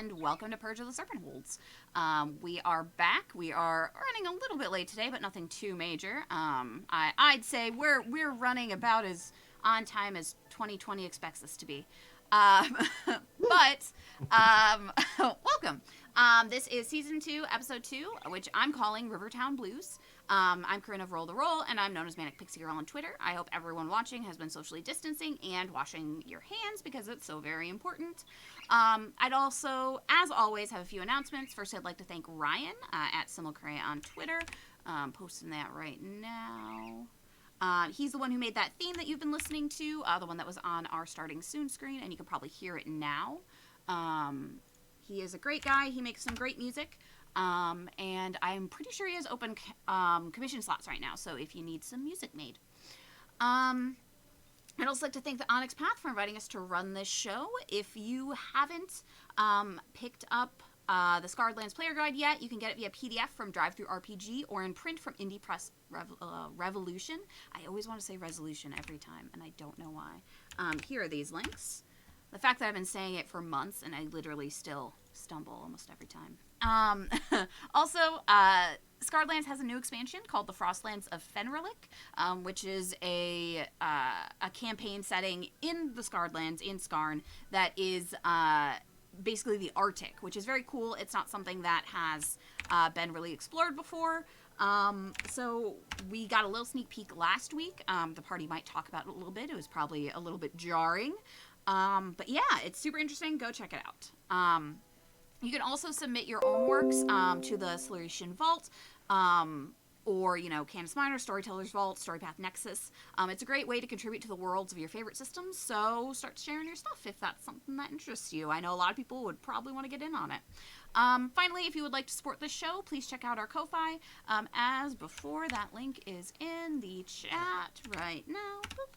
and welcome to Purge of the Serpentholds. We are back. We are running a little bit late today, but nothing too major. I'd say we're running about as on time as 2020 expects us to be. Welcome. This is Season 2, Episode 2, which I'm calling Rivertown Blues. I'm Corinne of Roll the Roll, and I'm known as Manic Pixie Girl on Twitter. I hope everyone watching has been socially distancing and washing your hands because it's so very important. I'd also, as always, have a few announcements. First, I'd like to thank Ryan at Simulcray on Twitter. Posting that right now. He's the one who made that theme that you've been listening to, the one that was on our starting soon screen, and you can probably hear it now. He is a great guy. He makes some great music. And I'm pretty sure he has open commission slots right now, so if you need some music made. I'd also like to thank the Onyx Path for inviting us to run this show. If you haven't picked up the Scarred Lands Player Guide yet, you can get it via PDF from Drive-Thru RPG or in print from Indie Press Revolution. I always want to say Resolution every time, and I don't know why. Here are these links. The fact that I've been saying it for months, and I literally still stumble almost every time. Also, Scarred Lands has a new expansion called the Frostlands of Fenrilik, which is a campaign setting in the Scarred Lands, in Skarn, that is basically the Arctic, which is very cool. It's not something that has been really explored before. So we got a little sneak peek last week. The party might talk about it a little bit. It was probably a little bit jarring. But yeah, it's super interesting. Go check it out. You can also submit your own works to the Silurian Vault, or, Candace Minor, Storyteller's Vault, Storypath Nexus. It's a great way to contribute to the worlds of your favorite systems, so start sharing your stuff if that's something that interests you. I know a lot of people would probably want to get in on it. Finally, if you would like to support this show, please check out our Ko-Fi. As before, that link is in the chat right now. Boop.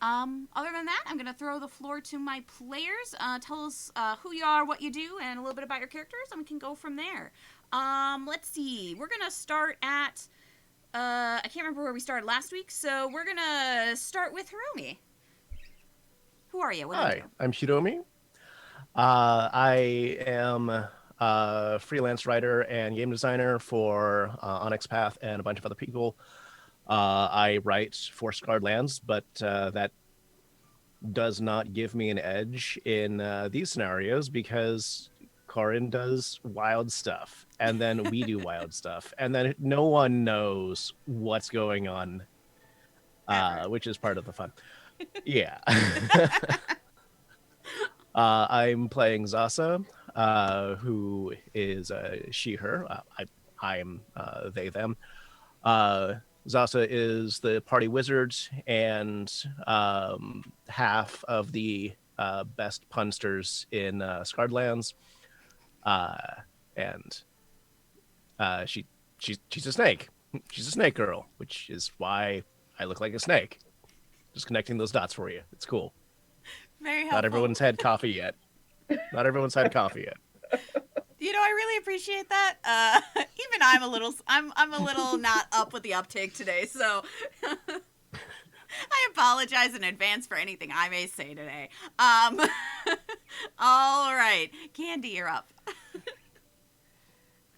Other than that, I'm going to throw the floor to my players. Tell us who you are, what you do, and a little bit about your characters, and we can go from there. Let's see. We're going to start at... I can't remember where we started last week, so we're going to start with Hiromi. Who are you? What do you do? Hi, I'm Hiromi. I am a freelance writer and game designer for Onyx Path and a bunch of other people. I write for Scarred Lands, but that does not give me an edge in these scenarios because Corinne does wild stuff, and then we do wild stuff, and then no one knows what's going on, which is part of the fun. Yeah. I'm playing Zasa, who is she, her. I am they, them. Zasa is the party wizard and half of the best punsters in Scarred Lands. She's a snake. She's a snake girl, which is why I look like a snake. Just connecting those dots for you. It's cool. Very helpful. Not everyone's had coffee yet. Not everyone's had coffee yet. I really appreciate that. Even I'm a little not up with the uptake today, so I apologize in advance for anything I may say today. All right, Candy, you're up.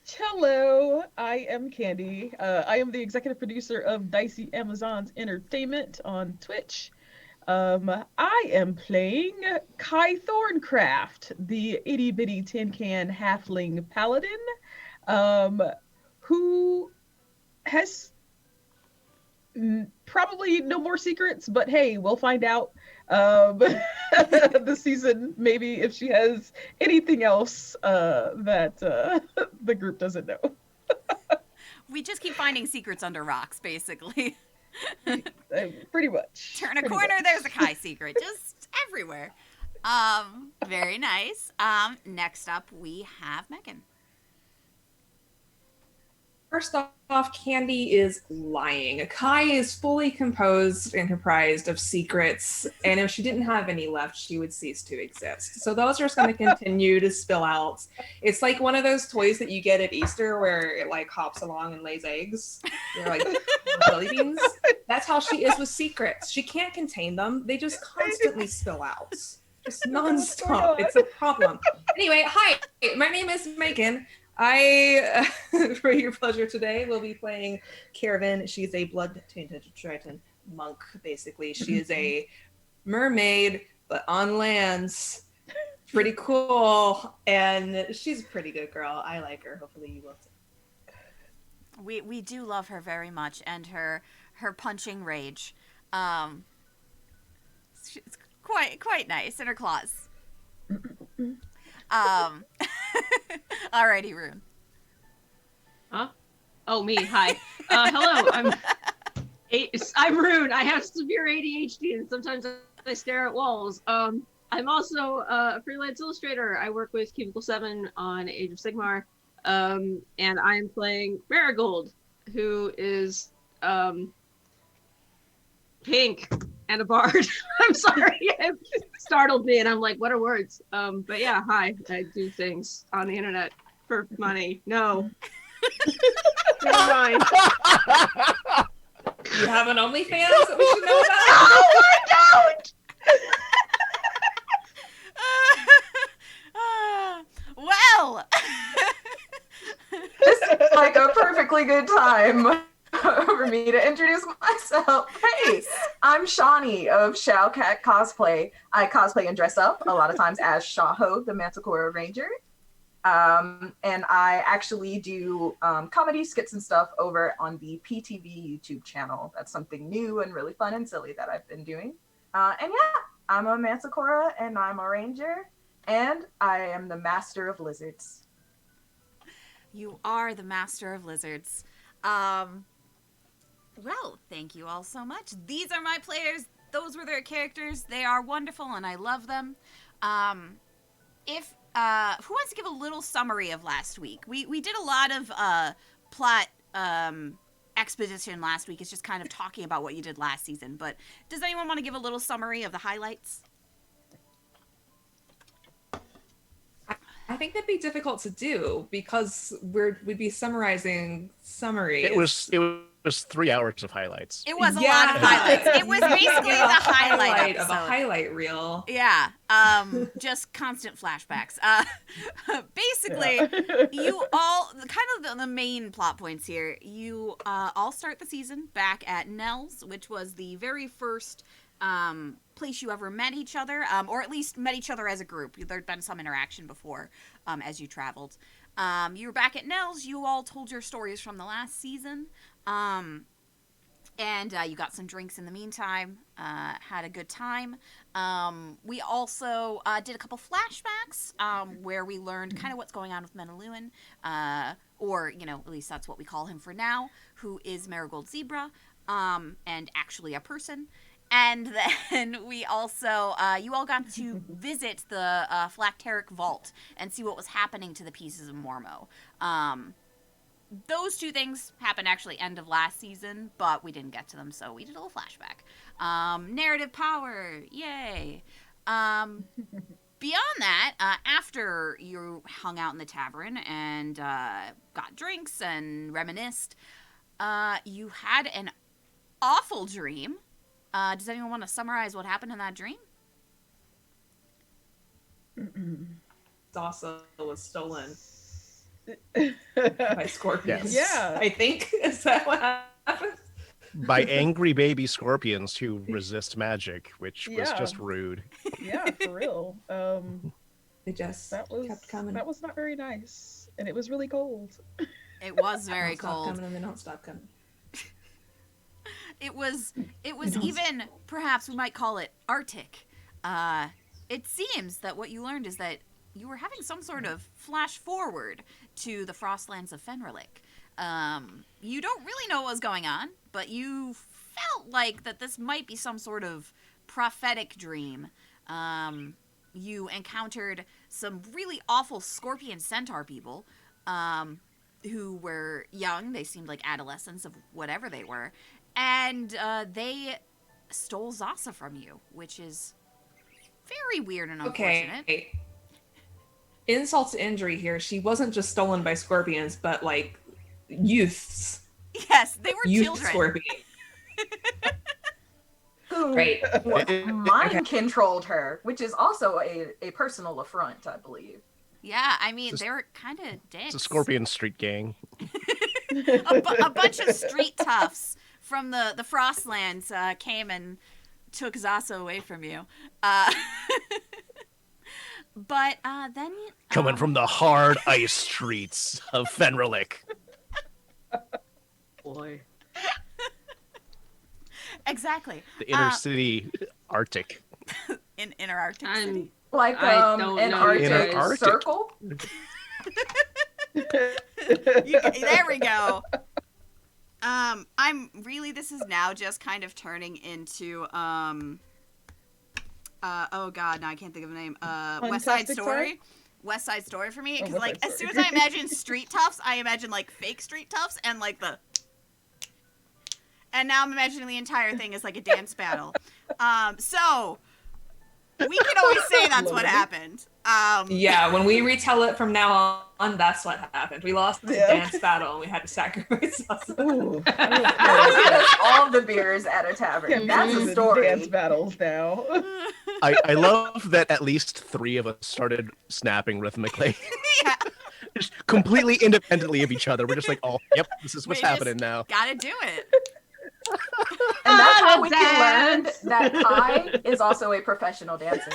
Hello, I am Candy. I am the executive producer of Dicey Amazons Entertainment on Twitch. I am playing Kai Thorncraft, the itty-bitty tin-can halfling paladin, who has probably no more secrets, but hey, we'll find out this season, maybe, if she has anything else that the group doesn't know. We just keep finding secrets under rocks, basically. Pretty much. Turn a corner, there's a Kai secret. Just everywhere. Very nice. Next up, we have Megan. First off, Candy is lying. Kai is fully composed and comprised of secrets, and if she didn't have any left, she would cease to exist. So those are just going to continue to spill out. It's like one of those toys that you get at Easter where it like hops along and lays eggs. They're like jelly beans. That's how she is with secrets. She can't contain them. They just constantly spill out. Just nonstop. It's a problem. Anyway, hi. My name is Megan. I, for your pleasure today, will be playing Caravan. She's a blood-tainted Triton monk, basically. She is a mermaid, but on lands. Pretty cool. And she's a pretty good girl. I like her. Hopefully you will too. We do love her very much, and her punching rage. It's quite nice, and her claws. Alrighty, Rune. Huh? Oh, me. Hi. Hello. I'm Rune. I have severe ADHD, and sometimes I stare at walls. I'm also a freelance illustrator. I work with Cubicle 7 on Age of Sigmar, and I'm playing Marigold, who is pink and a bard. I'm sorry, it startled me, and I'm like, what are words? But yeah, hi. I do things on the internet for money. No. Never mind. You have an OnlyFans that we should know about? Oh, I don't! Well, This is like a perfectly good time for me to introduce myself. Hey, I'm Shawnee of Shao Cat Cosplay. I cosplay and dress up a lot of times as Shaho, the Manticore Ranger. And I actually do comedy skits and stuff over on the PTV YouTube channel. That's something new and really fun and silly that I've been doing. And yeah, I'm a Manticore and I'm a Ranger. And I am the Master of Lizards. you are the master of lizards. Well, thank you all so much. These are my players. Those were their characters. They are wonderful, and I love them. If who wants to give a little summary of last week? We did a lot of plot exposition last week. It's just kind of talking about what you did last season. But does anyone want to give a little summary of the highlights? I think that'd be difficult to do because we'd be summarizing summaries. It was 3 hours of highlights. It was a lot of highlights. It was basically the highlight of a episode. highlight reel. Yeah, just constant flashbacks. Basically, you all, kind of the main plot points here, you all start the season back at Nell's, which was the very first place you ever met each other, or at least met each other as a group. There'd been some interaction before as you traveled. You were back at Nell's. You all told your stories from the last season. And you got some drinks in the meantime, had a good time. We also did a couple flashbacks where we learned kind of what's going on with Menaluin, or, at least that's what we call him for now, who is Marigold Zebra, and actually a person. And then we also, you all got to visit the Phylacteric Vault and see what was happening to the pieces of Mormo. Those two things happened actually end of last season, but we didn't get to them, so we did a little flashback. Narrative power, yay. Beyond that, after you hung out in the tavern and got drinks and reminisced, you had an awful dream. Does anyone want to summarize what happened in that dream? Dasa was stolen by scorpions. Yes. Yeah. I think. Is that what happened? By angry baby scorpions who resist magic, which was Yeah. just rude. Yeah, for real. They just That was kept coming. That was not very nice, and it was really cold. It was They very don't stop cold. coming and they don't stop coming. It was even, perhaps we might call it, Arctic. It seems that what you learned is that you were having some sort of flash forward to the Frostlands of Fenrilik. You don't really know what was going on, but you felt like that this might be some sort of prophetic dream. You encountered some really awful scorpion centaur people, who were young. They seemed like adolescents of whatever they were. And they stole Zasa from you, which is very weird and unfortunate. Okay. Insult to injury here. She wasn't just stolen by scorpions, but like youths. Yes, they were Youth children. scorpions. who Right. mind controlled her, which is also a personal affront, I believe. Yeah, I mean, they were kind of dicks. It's a Scorpion Street gang. A bunch of street toughs from the Frostlands came and took Zaso away from you. But then... Coming from the hard ice streets of Fenrilik. Boy. Exactly. The inner city Arctic. In inner Arctic I'm- City. Like I don't an know Arctic, Arctic. circle. There we go. This is now just kind of turning into oh god, now I can't think of a name. West Side Fantastic Story. Story? West Side Story for me, Oh, because West like Side as soon as Story. I imagine street toughs, I imagine like fake street toughs and like the. And now I'm imagining the entire thing as like a dance battle. So we can always say that's what happened. Yeah, when we retell it from now on, that's what happened. We lost the Yeah. dance battle and we had to sacrifice us. Ooh. All the beers at a tavern. That's a story. Dance battles now. I love that at least 3 of us started snapping rhythmically. Yeah, Just completely independently of each other. We're just like, oh, yep, this is what's We just- happening now. gotta do it. And that's how we Dance. learned that Kai is also a professional dancer.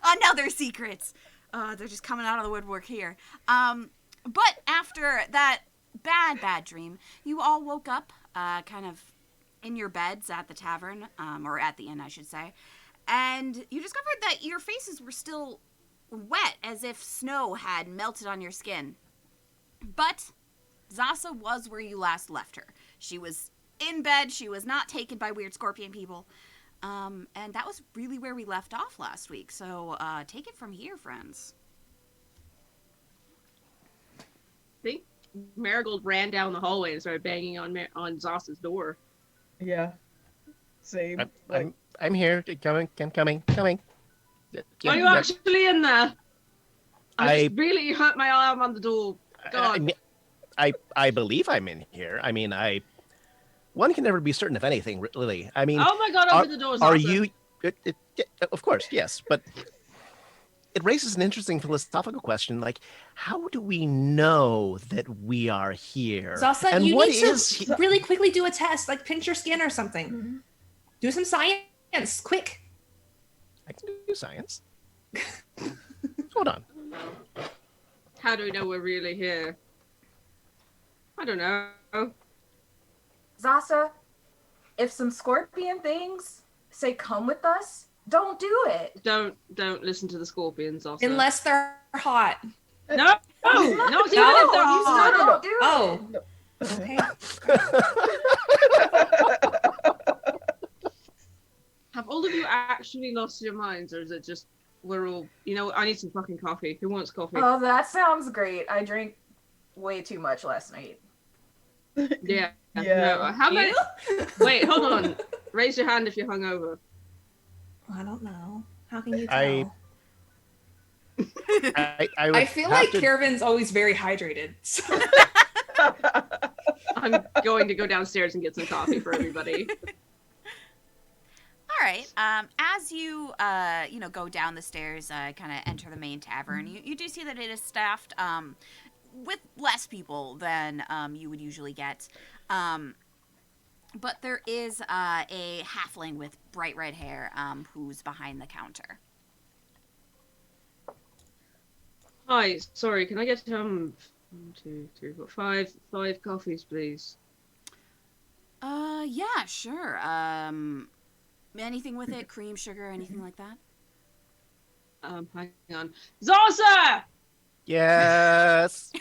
Another secrets. They're just coming out of the woodwork here. But after that bad dream, you all woke up kind of in your beds at the tavern, or at the inn, I should say, and you discovered that your faces were still wet, as if snow had melted on your skin. But Zasa was where you last left her. She was in bed. She was not taken by weird scorpion people. And that was really where we left off last week. So take it from here, friends. I think Marigold ran down the hallway and started banging on Zoss's door. Yeah. Same. I'm here. I'm coming. Are you actually in there? I just really hurt my arm on the door. God. I believe I'm in here. I mean, one can never be certain of anything, really. I mean, Oh my god, open the doors. are you? Of course, yes, but it raises an interesting philosophical question. Like, how do we know that we are here? Zasa, and you what need is to really quickly do a test, like pinch your skin or something. Mm-hmm. Do some science, quick. I can do science. Hold on. How do we know we're really here? I don't know. Zasa, if some scorpion things say come with us, don't do it. Don't listen to the scorpions also. Unless they're hot. No, not even if they're You hot. still don't do Oh. it. Okay. Have all of you actually lost your minds, or is it just we're all? I need some fucking coffee. Who wants coffee? Oh, that sounds great. I drank way too much last night. Yeah. Yeah. No, how many? Wait, hold on. Raise your hand if you're hungover. I don't know. How can you tell? I would I feel have like to- Caravan's always very hydrated. So. I'm going to go downstairs and get some coffee for everybody. All right. As you go down the stairs, kind of enter the main tavern, you do see that it is staffed with less people than you would usually get. But there is a halfling with bright red hair who's behind the counter. Hi, sorry, can I get 1, 2, 3, 4, 5 coffees, please? Yeah, sure. Anything with it? Cream, sugar, anything like that? Hang on. Zosa! Yes.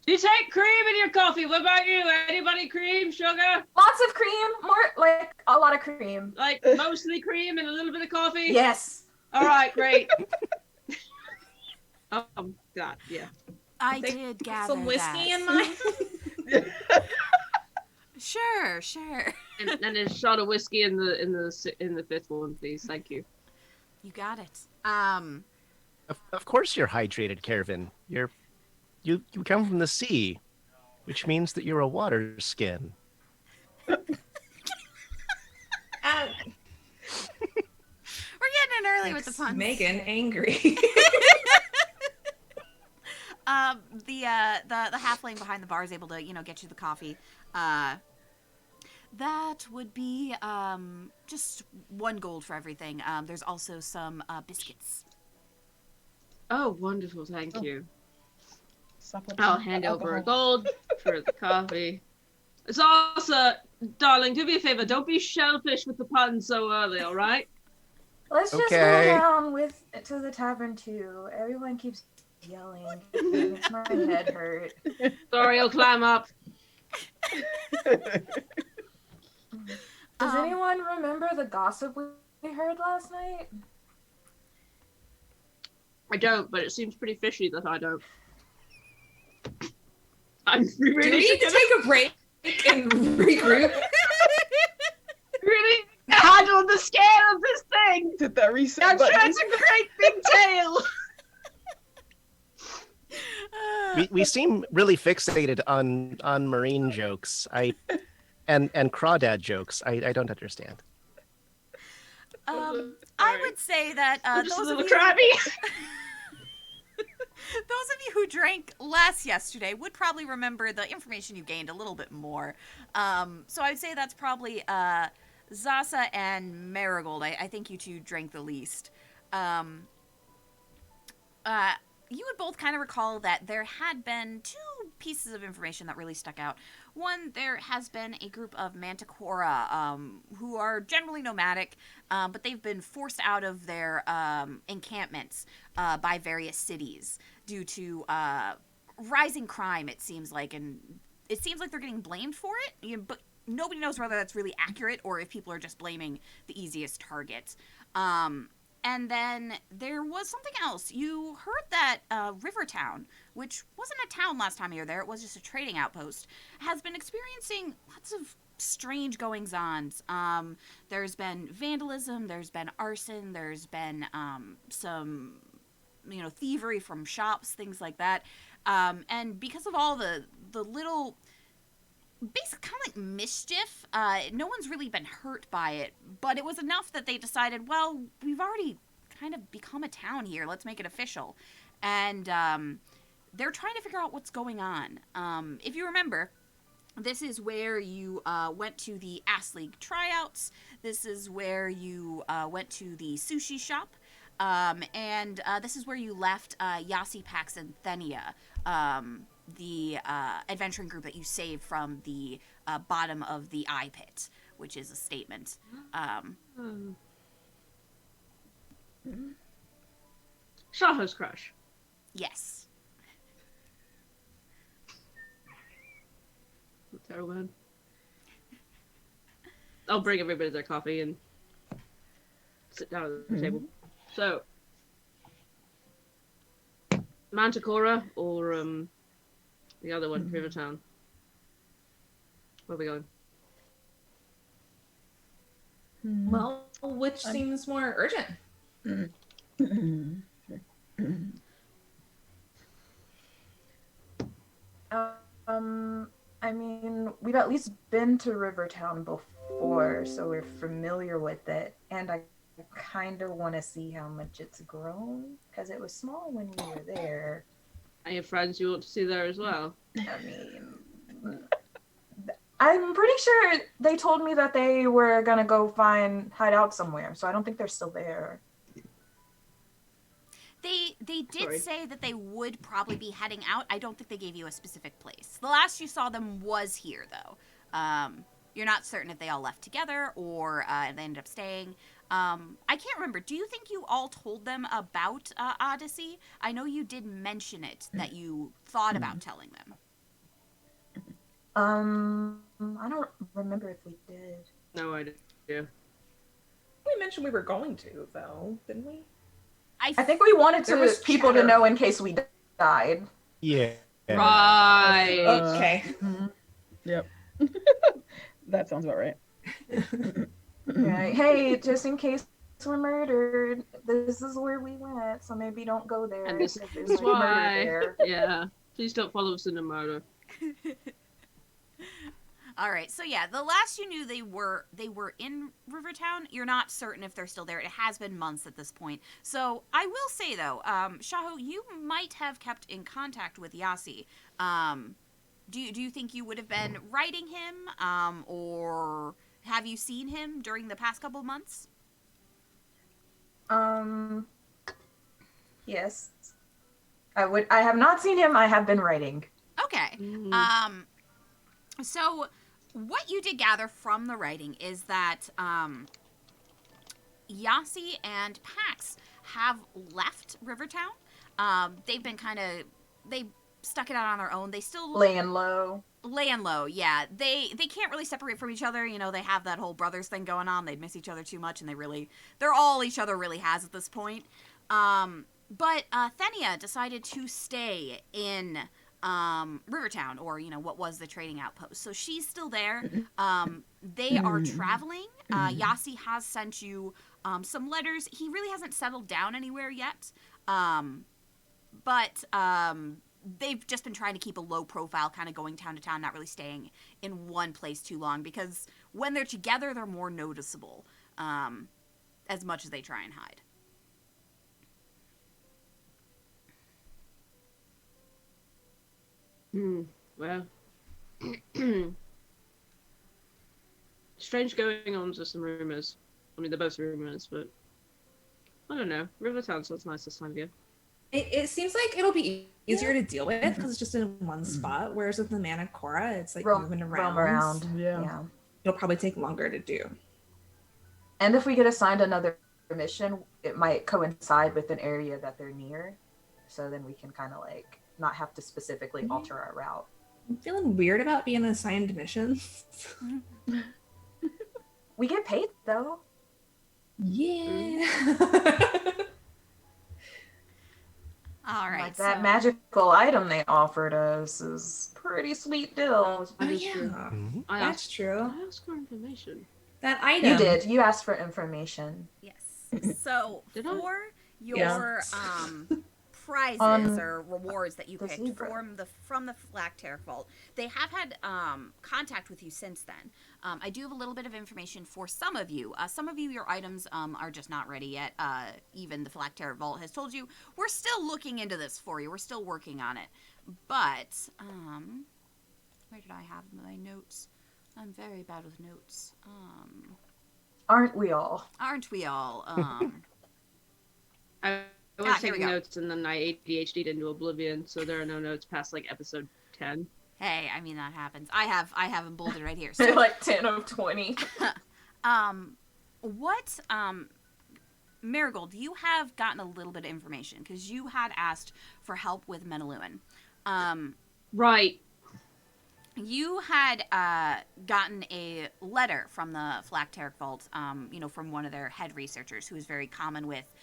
Do you take cream in your coffee? What about you? Anybody cream, sugar? Lots of cream, more like a lot of cream. Like mostly cream and a little bit of coffee? Yes. All right, great. God, yeah. I did gather Some whiskey that. in mine. Sure. And a shot of whiskey in the fifth one, please. Thank you. You got it. Of course you're hydrated, Caravan. You come from the sea, which means that you're a water skin. early with the puns. Megan angry. The halfling behind the bar is able to, get you the coffee. That would be just 1 gold for everything. There's also some biscuits. Oh, wonderful. Thank you. Supplement I'll hand over a alcohol. gold for the coffee. Salsa, darling, do me a favor. Don't be shellfish with the pun so early, all right? Let's just Okay. go down to the tavern too. Everyone keeps yelling. It makes my head hurt. Sorry, I'll climb up. Does anyone remember the gossip we heard last night? I don't, but it seems pretty fishy that I don't. I'm really Do we need to take a break and regroup? really handle the scale of this thing. Hit that reset I'm sure button. it's a great big tale. We seem really fixated on marine jokes. And crawdad jokes. I don't understand. I would say that I'm just a those of little you crabby. those of you who drank less yesterday would probably remember the information you gained a little bit more. So I would say that's probably Zasa and Marigold. I think you two drank the least. You would both kind of recall that there had been 2 pieces of information that really stuck out. One, there has been a group of Manticora who are generally nomadic, but they've been forced out of their encampments by various cities due to rising crime, it seems like. And it seems like they're getting blamed for it, but nobody knows whether that's really accurate or if people are just blaming the easiest target. And then there was something else. You heard that Rivertown, which wasn't a town last time you were there, it was just a trading outpost, has been experiencing lots of strange goings-ons. There's been vandalism, there's been arson, there's been some, thievery from shops, things like that. And because of all the little... basic kind of like mischief. No one's really been hurt by it, but it was enough that they decided, well, we've already kind of become a town here. Let's make it official. And they're trying to figure out what's going on. If you remember, this is where you went to the Ass League tryouts. This is where you went to the sushi shop. And this is where you left Yasi, Pax, and Thenia. The adventuring group that you saved from the bottom of the eye pit, which is a statement. Shaho's crush. Yes. Terrible man. I'll bring everybody their coffee and sit down at the table. So, Manticora or the other one, Rivertown. Where are we going? Well, which seems more urgent? I mean, we've at least been to Rivertown before, so we're familiar with it. And I kind of want to see how much it's grown, because it was small when we were there. And your friends you want to see there as well? I mean, I'm pretty sure they told me that they were gonna go hide out somewhere, so I don't think they're still there. They did Sorry. say that they would probably be heading out. I don't think they gave you a specific place. The last you saw them was here, though. You're not certain if they all left together or they ended up staying. I can't remember. Do you think you all told them about Odyssey? I know you did mention it, that you thought about telling them. I don't remember if we did. No idea. We mentioned we were going to, though, didn't we? I think we wanted There was people to chatter. know in case we died. Yeah. Right. Okay. Yep. That sounds about right. Right. Hey, just in case we're murdered, this is where we went, so maybe don't go there. And this if there's, is like, murder why. there. Yeah. Please don't follow us in the murder. All right. So yeah, the last you knew they were in Rivertown. You're not certain if they're still there. It has been months at this point. So I will say though, Shaho, you might have kept in contact with Yasi. Do you think you would have been writing him, or have you seen him during the past couple of months? Yes. I have not seen him. I have been writing. Okay. So what you did gather from the writing is that Yasi and Pax have left Rivertown. They've been they stuck it out on their own. They still Laying low. Laying low, yeah. They can't really separate from each other. You know, they have that whole brothers thing going on. They miss each other too much, and they're all each other really has at this point. But Thenia decided to stay in Rivertown, or what was the trading outpost. So she's still there. They are traveling. Yasi has sent you some letters. He really hasn't settled down anywhere yet. But they've just been trying to keep a low profile, kind of going town to town, not really staying in one place too long, because when they're together, they're more noticeable, as much as they try and hide. Well, strange going on with some rumors. I mean, they're both rumors, but I don't know. Rivertown's what's nice this time of year. It seems like it'll be easier to deal with because it's just in one spot, whereas with the Manacora, it's like moving around. Yeah. It'll probably take longer to do. And if we get assigned another mission, it might coincide with an area that they're near, so then we can kind of like not have to specifically alter our route. I'm feeling weird about being assigned missions. We get paid though. Yeah. All right. Like that magical item they offered us is pretty sweet deal. That is yeah. true. I That's asked, true. I asked for information. That item. You did. You asked for information. Yes. So Did I? for your prizes or rewards that you The picked zebra. from the Flacteric Vault, they have had contact with you since then. I do have a little bit of information for some of you. Some of you, your items are just not ready yet. Even the Flacteric Vault has told you, we're still looking into this for you. We're still working on it. But, where did I have my notes? I'm very bad with notes. Aren't we all? Aren't we all? I was here we taking go. notes and then I ADHD'd into oblivion, so there are no notes past like episode 10. Hey, I mean, that happens. I have them bolded right here. They're So, like 10 of 20. what, Marigold, you have gotten a little bit of information, because you had asked for help with Menaluin. Right. You had gotten a letter from the Flacteric Vault, from one of their head researchers, who is very common with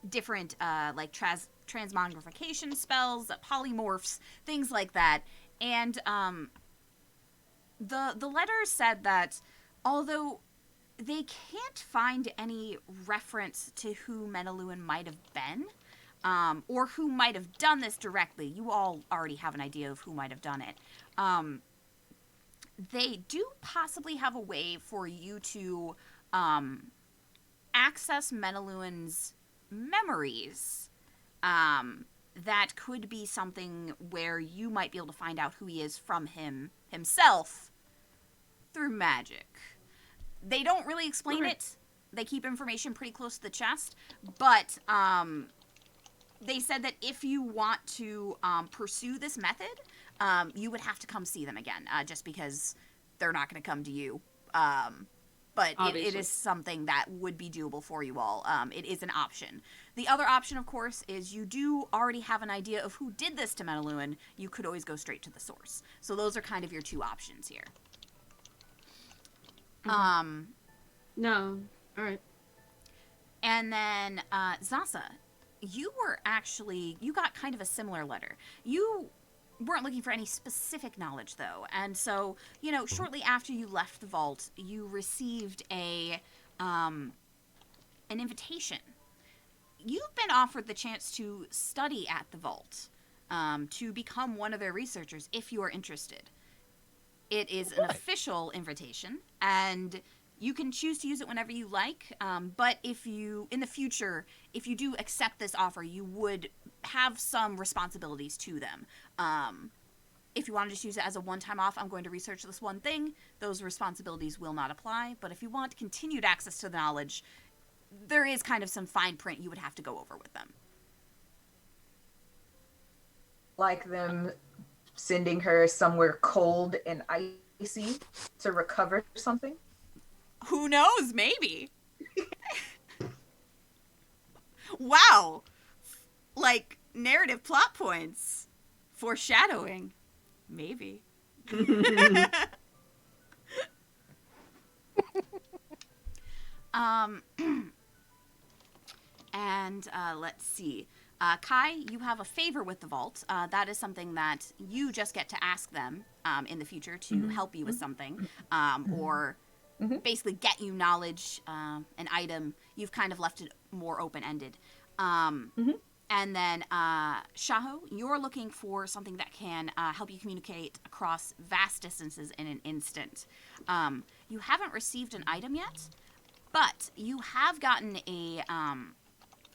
different transmogrification spells, polymorphs, things like that. And the letter said that although they can't find any reference to who Menaluin might have been, or who might have done this directly, you all already have an idea of who might have done it. They do possibly have a way for you to access Menaluin's memories. That could be something where you might be able to find out who he is from himself through magic. They don't really explain it. They keep information pretty close to the chest, but they said that if you want to pursue this method, you would have to come see them again, just because they're not going to come to you. But it is something that would be doable for you all. It is an option. The other option, of course, is you do already have an idea of who did this to Menaluin. You could always go straight to the source. So those are kind of your two options here. No. All right. And then, Zasa, you got kind of a similar letter. You weren't looking for any specific knowledge, though. And so, shortly after you left the vault, you received an invitation. You've been offered the chance to study at the vault, to become one of their researchers if you are interested. It is an official invitation, and you can choose to use it whenever you like. But if you, in the future, if you do accept this offer, you would have some responsibilities to them. If you want to just use it as a one-time off, I'm going to research this one thing, those responsibilities will not apply. But if you want continued access to the knowledge, there is kind of some fine print you would have to go over with them. Like them sending her somewhere cold and icy to recover something? Who knows? Maybe. Wow. Like, narrative plot points. Foreshadowing. Maybe. And let's see. Kai, you have a favor with the vault. That is something that you just get to ask them in the future to help you with something, or basically get you knowledge, an item. You've kind of left it more open-ended. And then, Shaho, you're looking for something that can help you communicate across vast distances in an instant. You haven't received an item yet, but you have gotten a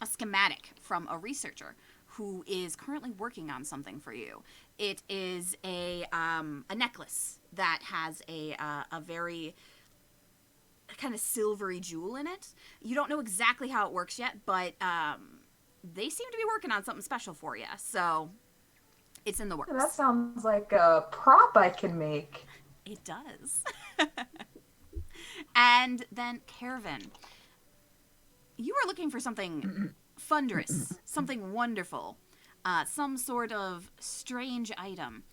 schematic from a researcher who is currently working on something for you. It is a necklace that has a very kind of silvery jewel in it. You don't know exactly how it works yet, but they seem to be working on something special for you, so it's in the works. That sounds like a prop I can make. It does. And then Caravan, you are looking for something thunderous, something wonderful, some sort of strange item.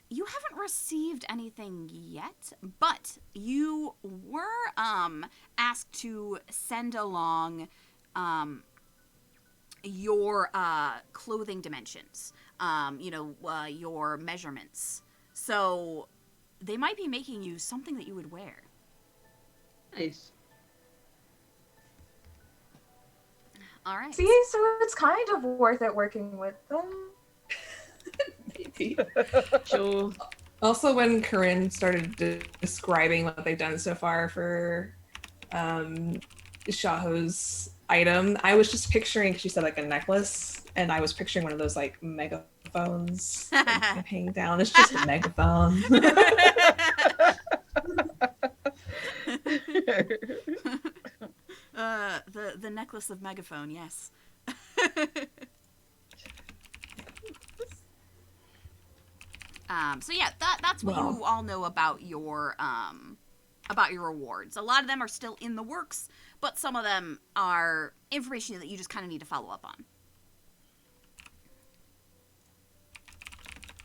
You haven't received anything yet, but you were asked to send along your clothing dimensions, your measurements. So they might be making you something that you would wear. Nice. All right. See, so it's kind of worth it working with them. Maybe. Sure. Also, when Corinne started describing what they've done so far for Shaho's item, I was just picturing, she said like a necklace, and I was picturing one of those like megaphones like, hanging down. It's just a megaphone. The necklace of megaphone, yes. So yeah, that's what you all know about your rewards. A lot of them are still in the works, but some of them are information that you just kind of need to follow up on.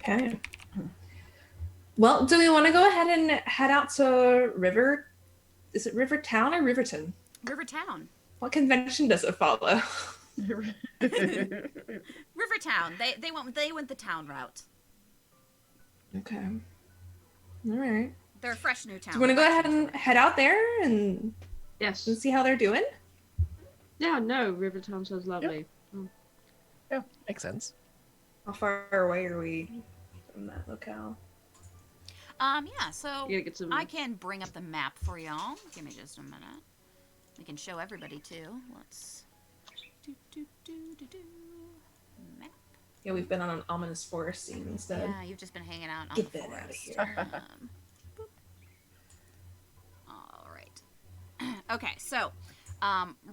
Okay. Well, do we want to go ahead and head out to Is it Rivertown or Riverton? Rivertown. What convention does it follow? Rivertown. They went the town route. Okay. All right. They're a fresh new town. Do you want to go ahead and head out there and Yes. see how they're doing? Yeah, no, Rivertown sounds lovely. Yeah, makes sense. How far away are we from that locale? Yeah, so You gotta get some. I can bring up the map for y'all. Give me just a minute. We can show everybody too. Let's map. Yeah, we've been on an ominous forest scene instead. Yeah, you've just been hanging out on Get the that outta forest. here. Boop. All right. Okay, so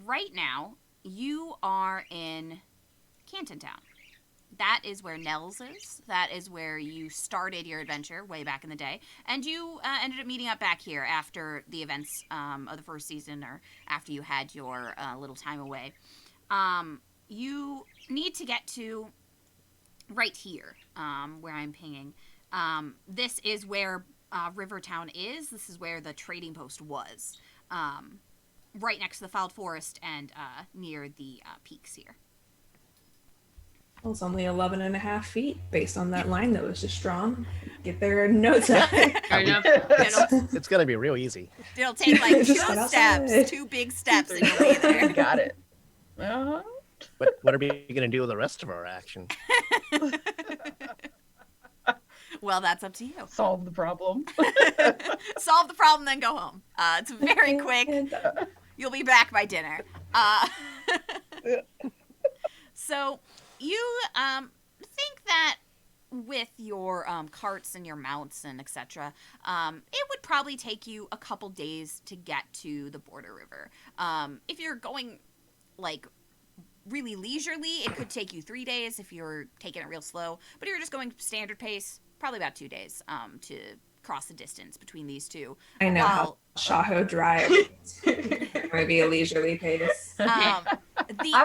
right now you are in Canton Town. That is where Nels is. That is where you started your adventure way back in the day. And you ended up meeting up back here after the events of the first season, or after you had your little time away. You need to get to right here, where I'm pinging. This is where Rivertown is. This is where the trading post was. Right next to the Fouled Forest and near the peaks here. Well, it's only 11 and a half feet based on that line that was just drawn. Get there in no time. Fair enough. It's gonna be real easy. It'll take like two Just get outside. steps, two big steps, and you'll be there. Got it. Uh-huh. But what are we gonna do with the rest of our action? Well, that's up to you. Solve the problem. Solve the problem, then go home. It's very quick. You'll be back by dinner. So you think that with your carts and your mounts and etc., it would probably take you a couple days to get to the border river. If you're going like really leisurely, it could take you 3 days if you're taking it real slow. But if you're just going standard pace, probably about 2 days to cross the distance between these two. I know how Shaho drives. Maybe a leisurely pace. I've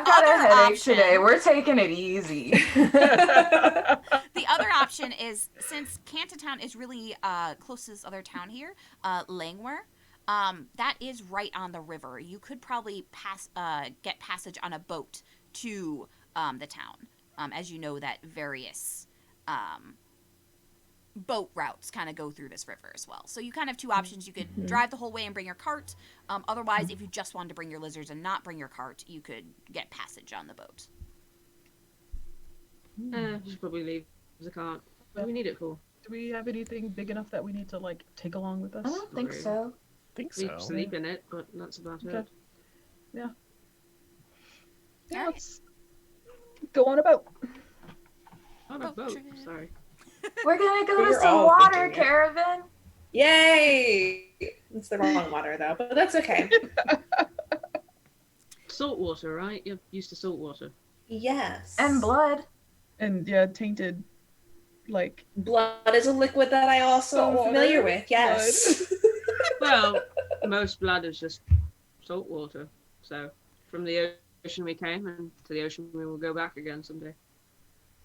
got a headache today. We're taking it easy. The other option is, since Canton Town is really closest other town here, Langwer, that is right on the river. You could probably get passage on a boat to the town, as you know that various boat routes kind of go through this river as well. So you kind of have two options. You could drive the whole way and bring your cart. Otherwise, if you just wanted to bring your lizards and not bring your cart, you could get passage on the boat. Should probably leave the cart. What do we need it for? Do we have anything big enough that we need to like take along with us? I don't think so. think We so. sleep in it, but that's about Okay. it. Yeah, Alright. let's go on a boat. On a Boat boat. trip. Sorry. We're gonna go to We're some all water thinking it. caravan. Yay! It's the wrong water though, but that's okay. Salt water, right? You're used to salt water. Yes. And blood. And yeah, tainted, like Blood is a liquid that I also am Salt familiar water, with. Yes. Well, most blood is just salt water. So from the ocean we came, and to the ocean we will go back again someday.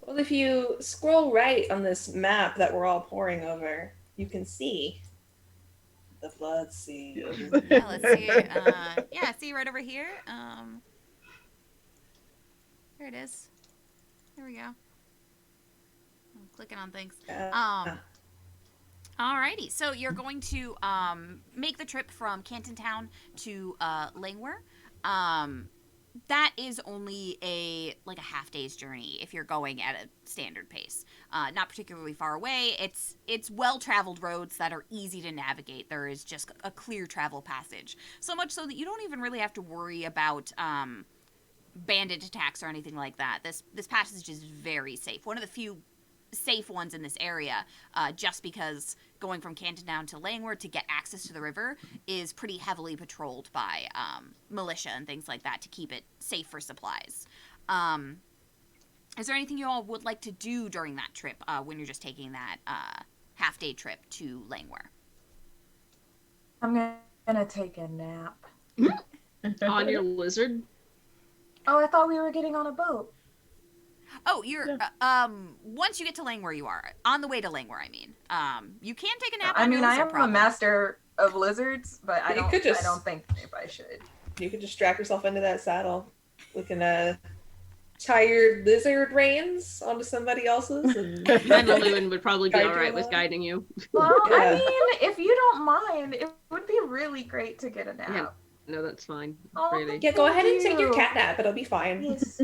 Well, if you scroll right on this map that we're all poring over, you can see the blood sea. Yeah, let's see. Yeah, see right over here. Here it is. There we go. I'm clicking on things. Alrighty, so you're going to make the trip from Canton Town to Langwer. That is only a half day's journey if you're going at a standard pace. Not particularly far away. It's well-traveled roads that are easy to navigate. There is just a clear travel passage. So much so that you don't even really have to worry about bandit attacks or anything like that. This passage is very safe. One of the few safe ones in this area, just because going from Canton Town to Langward to get access to the river is pretty heavily patrolled by militia and things like that to keep it safe for supplies. Is there anything you all would like to do during that trip when you're just taking that half-day trip to Langwer? I'm gonna take a nap. On your lizard? Oh, I thought we were getting on a boat. Oh, you're once you get to Langwer, you are on the way to Langwer. I mean, you can take a nap. I on your mean, I lizard, am a probably. master of lizards, but I You don't. could just- I don't think if I should. You could just strap yourself into that saddle. We can tie your lizard reins onto somebody else's. And... Mandaluyun would probably be Guide you alright with along. guiding you. Well, Yeah. I mean, if you don't mind, it would be really great to get a nap. Yeah. No, that's fine. Oh, Really. Yeah, go ahead and take your you. cat nap. It'll be fine. Yes.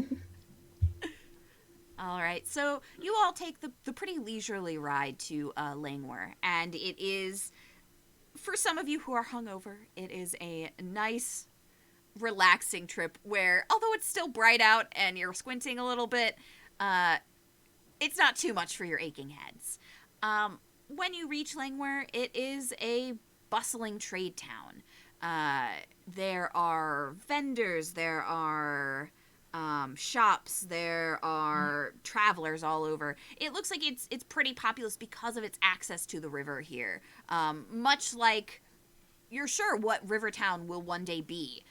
All right, so you all take the pretty leisurely ride to Langwer, and it is, for some of you who are hungover, it is a nice, relaxing trip where, although it's still bright out and you're squinting a little bit, it's not too much for your aching heads. When you reach Langwer, it is a bustling trade town. There are vendors, there are shops, there are travelers all over. It looks like it's pretty populous because of its access to the river here. Much like you're sure what Rivertown will one day be,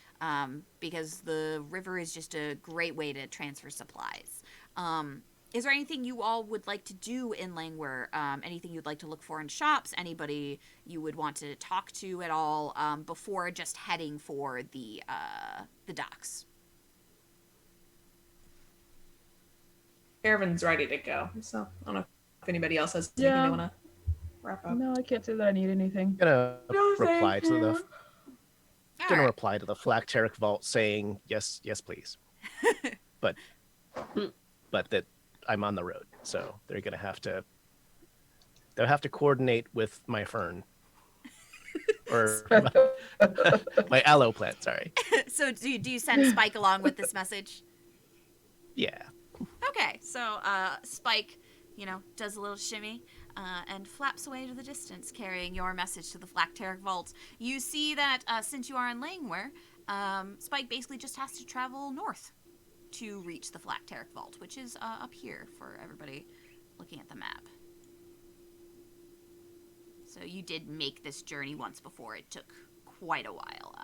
because the river is just a great way to transfer supplies. Is there anything you all would like to do in Langwer? Anything you'd like to look for in shops? Anybody you would want to talk to at all before just heading for the docks? Caravan's ready to go. So I don't know if anybody else has anything Yeah. they want to wrap up. No, I can't say that I need anything. Gonna No, reply thank to you. the All gonna right. reply to the Flacteric Vault saying yes, please. but that I'm on the road, so they're gonna have to They'll have to coordinate with my fern. Or my aloe plant, sorry. So do you send Spike along with this message? Yeah. Okay, so Spike, does a little shimmy and flaps away to the distance, carrying your message to the Phylacteric Vault. You see that since you are in Langware, Spike basically just has to travel north to reach the Phylacteric Vault, which is up here for everybody looking at the map. So you did make this journey once before. It took quite a while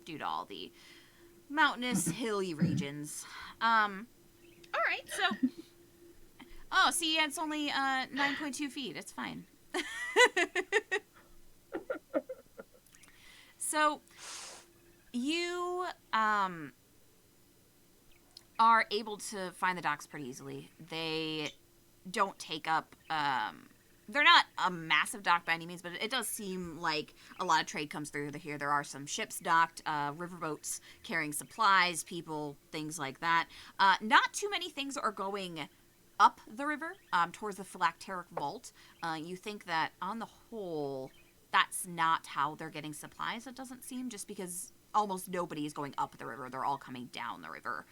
due to all the mountainous, hilly regions. All right, so... Oh, see, it's only 9.2 feet. It's fine. So, you are able to find the docks pretty easily. They don't take up... they're not a massive dock by any means, but it does seem like a lot of trade comes through here. There are some ships docked, riverboats carrying supplies, people, things like that. Not too many things are going up the river towards the Phylacteric Vault. You think that, on the whole, that's not how they're getting supplies, it doesn't seem, just because almost nobody is going up the river. They're all coming down the river,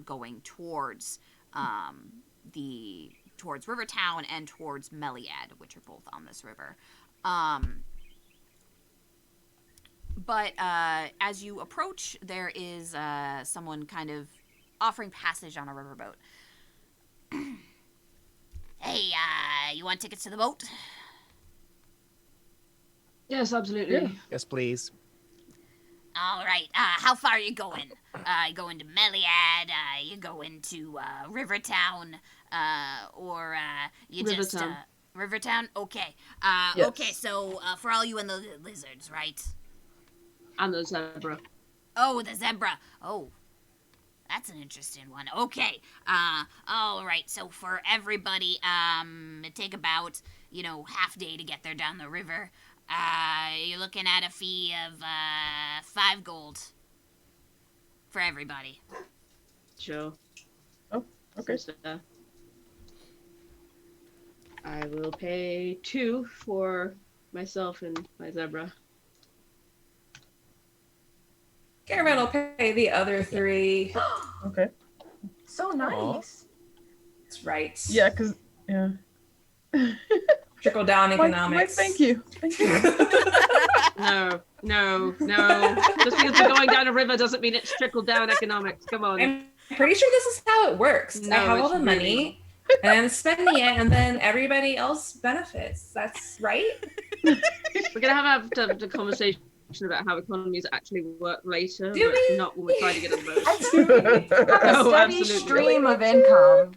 going towards towards Rivertown and towards Meliad, which are both on this river. But as you approach, there is someone kind of offering passage on a riverboat. Hey, you want tickets to the boat? Yes, absolutely. Yeah. Yes, please. All right. How far are you going? You going to Meliad? You going to Rivertown? Or you just Rivertown. Rivertown? Okay. Yes. Okay. So for all you and the lizards, right? And the zebra. Oh, the zebra. Oh, that's an interesting one. Okay. All right. So for everybody, it take about half day to get there down the river. You're looking at a fee of 5 gold for everybody. Sure. Oh, okay. So, I will pay 2 for myself and my zebra. Caravan will pay the other 3. Okay. So nice. That's right. Yeah, because, yeah. Trickle down Why, economics. thank you. Thank you. No. Just because we're going down a river doesn't mean it's trickled down economics. Come on. I'm pretty sure this is how it works. No, I have all it's the money, and I'm spending it, and then everybody else benefits. That's right. We're gonna have the conversation about how economies actually work later. Do but we? Not when we're trying to get on the boat. Absolutely. Have a Oh, steady absolutely. stream of income.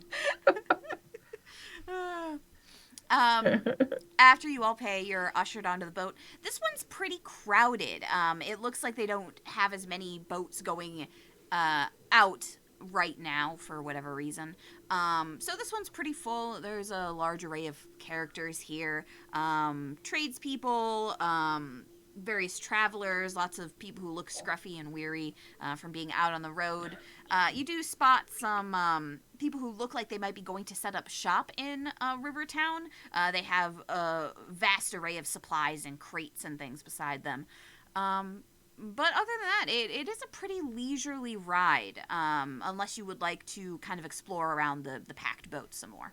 After you all pay, you're ushered onto the boat. This one's pretty crowded. It looks like they don't have as many boats going out right now for whatever reason. So this one's pretty full. There's a large array of characters here. Tradespeople, various travelers, lots of people who look scruffy and weary from being out on the road. You do spot some people who look like they might be going to set up shop in Rivertown. They have a vast array of supplies and crates and things beside them. But other than that, it is a pretty leisurely ride, unless you would like to kind of explore around the packed boat some more.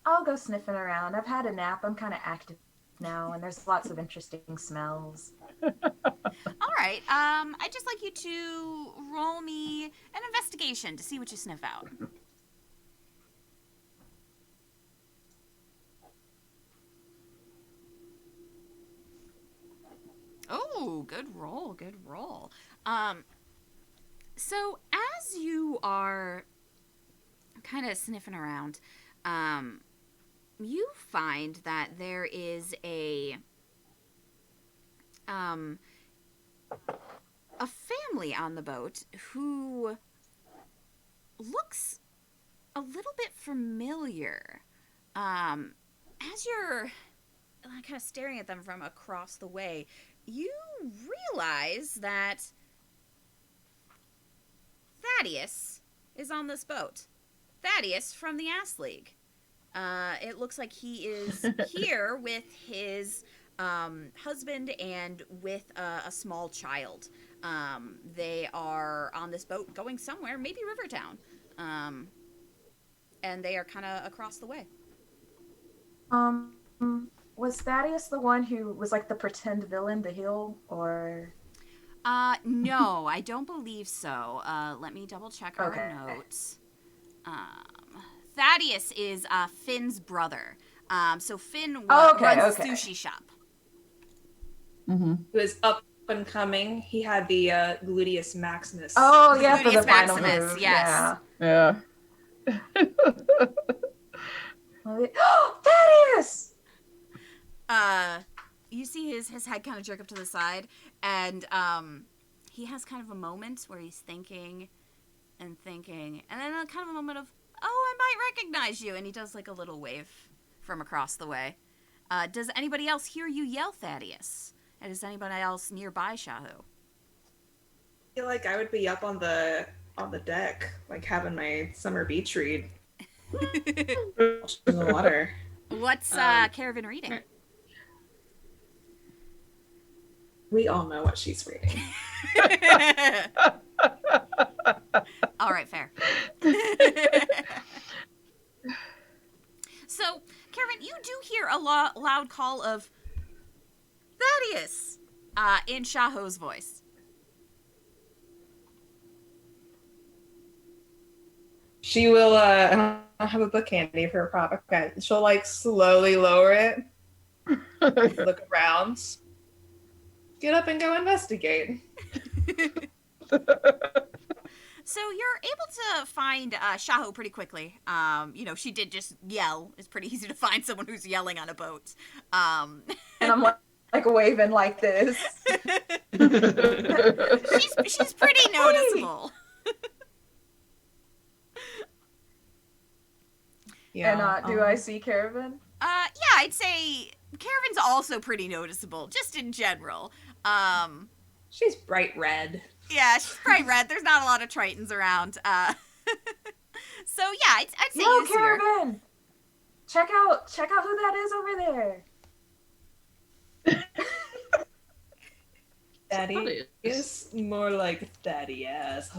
I'll go sniffing around. I've had a nap. I'm kind of active now, and there's lots of interesting smells. All right. I'd just like you to roll me an investigation to see what you sniff out. Oh, good roll, good roll. So as you are kind of sniffing around, you find that there is a family on the boat who looks a little bit familiar. As you're kind of staring at them from across the way, you realize that Thaddeus is on this boat. Thaddeus from the Ass League. It looks like he is here with his husband and with a small child. They are on this boat going somewhere, maybe Rivertown. And they are kind of across the way. Was Thaddeus the one who was like the pretend villain, the heel, or? No, I don't believe so. Let me double check our Okay. notes. Thaddeus is Finn's brother. So Finn runs a sushi shop. Mm-hmm. Who is up and coming. He had the gluteus maximus. Oh yeah, for the Gluteus final Maximus, move. yes. Yeah. Thaddeus! You see his head kind of jerk up to the side, and he has kind of a moment where he's thinking, and then kind of a moment of, oh, I might recognize you, and he does like a little wave from across the way. Does anybody else hear you yell, Thaddeus? And is anybody else nearby, Shahu? I feel like I would be up on the deck, like having my summer beach read in the water. What's Caravan reading? We all know what she's reading. All right, fair. So, Caravan, you do hear a loud call of Thaddeus in Shaho's voice. She will, I don't have a book handy for a prop. Okay. She'll like slowly lower it, look around, get up and go investigate. So you're able to find Shaho pretty quickly. She did just yell. It's pretty easy to find someone who's yelling on a boat. And I'm like waving like this. she's pretty noticeable. Yeah. And do I see Caravan? Yeah, I'd say Caravan's also pretty noticeable, just in general. She's bright red. Yeah, she's bright red. There's not a lot of Tritons around. So yeah, I'd say Yo, you see her. Caravan! Check out who that is over there. Daddy is more like daddy ass.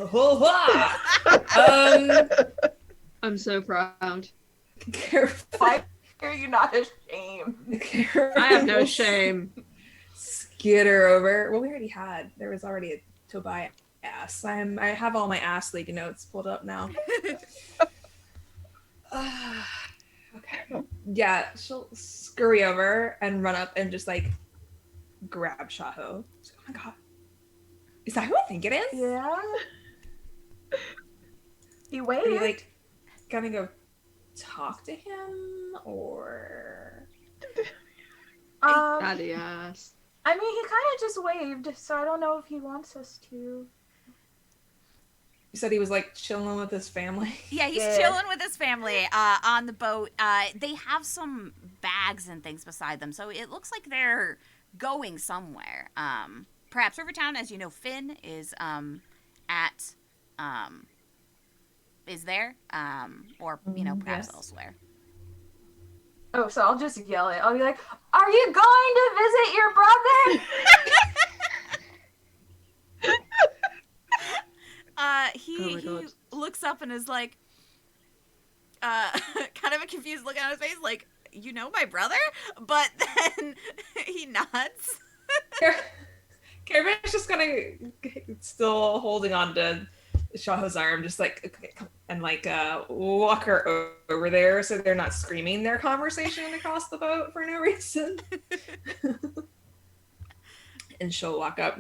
I'm so proud. Why are you not ashamed? I have no shame. Skitter over. Well, we already had. There was already a Tobias ass. I have all my ass league notes pulled up now. Okay. Yeah, she'll scurry over and run up and just like grab Shaho. She's like, oh my god. Is that who I think it is? Yeah. He Are waved. you like gonna go talk to him or Daddy ass. I mean, he kind of just waved, so I don't know if he wants us to. you said he was like chilling with his family? Yeah, he's Yeah. chilling with his family on the boat. They have some bags and things beside them, so it looks like they're going somewhere. Perhaps Rivertown, as you know, Finn is is there, or perhaps Yes. elsewhere. Oh, so I'll just yell it. I'll be like, "Are you going to visit your brother?" He God. looks up and is like, kind of a confused look on his face, like, you know my brother? But then he nods. Caravan's just gonna still holding on to Shaho's arm, just like okay, come, and like walk her over there so they're not screaming their conversation across the boat for no reason. And she'll walk up.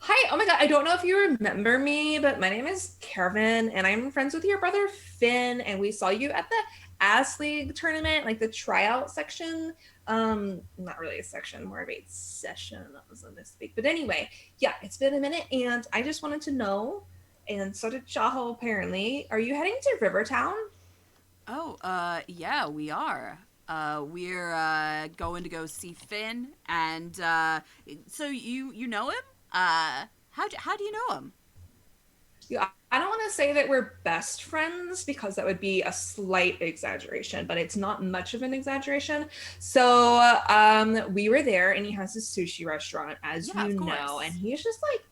Hi, oh my god, I don't know if you remember me, but my name is Caravan and I'm friends with your brother Finn, and we saw you at the Ass League tournament, like the tryout section. Not really a section, more of a session. That was a misspeak. But anyway, yeah, it's been a minute and I just wanted to know, and so did Shaho apparently, are you heading to Rivertown? Oh, yeah, we are. We're going to go see Finn, and so you know him? How do you know him? Yeah, I don't want to say that we're best friends because that would be a slight exaggeration, but it's not much of an exaggeration. So we were there, and he has this sushi restaurant, as Yeah, you of know, course. and he's just like,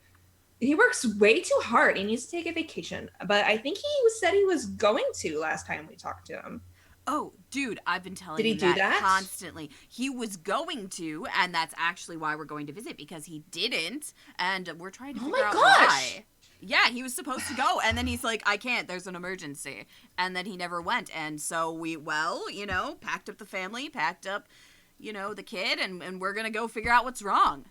he works way too hard. He needs to take a vacation. But I think he said he was going to last time we talked to him. Oh, dude, I've been telling Did he him do that that? constantly. He was going to, and that's actually why we're going to visit, because he didn't, and we're trying to Oh figure my out gosh! why. Yeah, he was supposed to go, and then he's like, I can't, there's an emergency. And then he never went, and so we, packed up the family, packed up, the kid, and we're gonna go figure out what's wrong.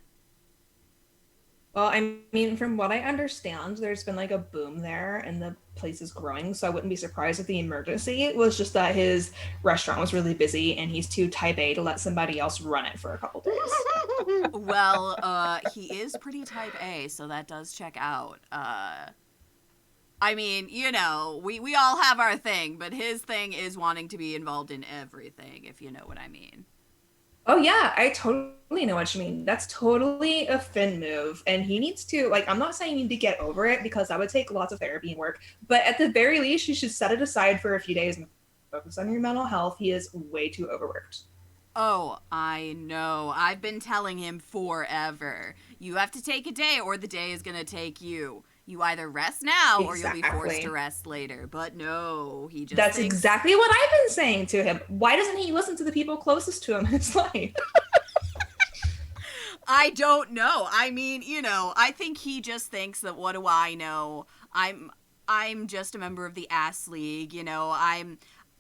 Well, I mean, from what I understand, there's been like a boom there and the place is growing. So I wouldn't be surprised if the emergency was just that his restaurant was really busy and he's too type A to let somebody else run it for a couple days. Well, he is pretty type A, so that does check out. I mean, we all have our thing, but his thing is wanting to be involved in everything, if you know what I mean. Oh yeah, I totally know what you mean. That's totally a Finn move. And he needs to, like, I'm not saying you need to get over it because that would take lots of therapy and work, but at the very least, you should set it aside for a few days and focus on your mental health. He is way too overworked. Oh, I know. I've been telling him forever. You have to take a day or the day is going to take you. You either rest now or you'll be forced Exactly. to rest later. But no, he just That's thinks... exactly what I've been saying to him. Why doesn't he listen to the people closest to him in his life? I don't know. I mean, I think he just thinks that what do I know? I'm just a member of the ass league,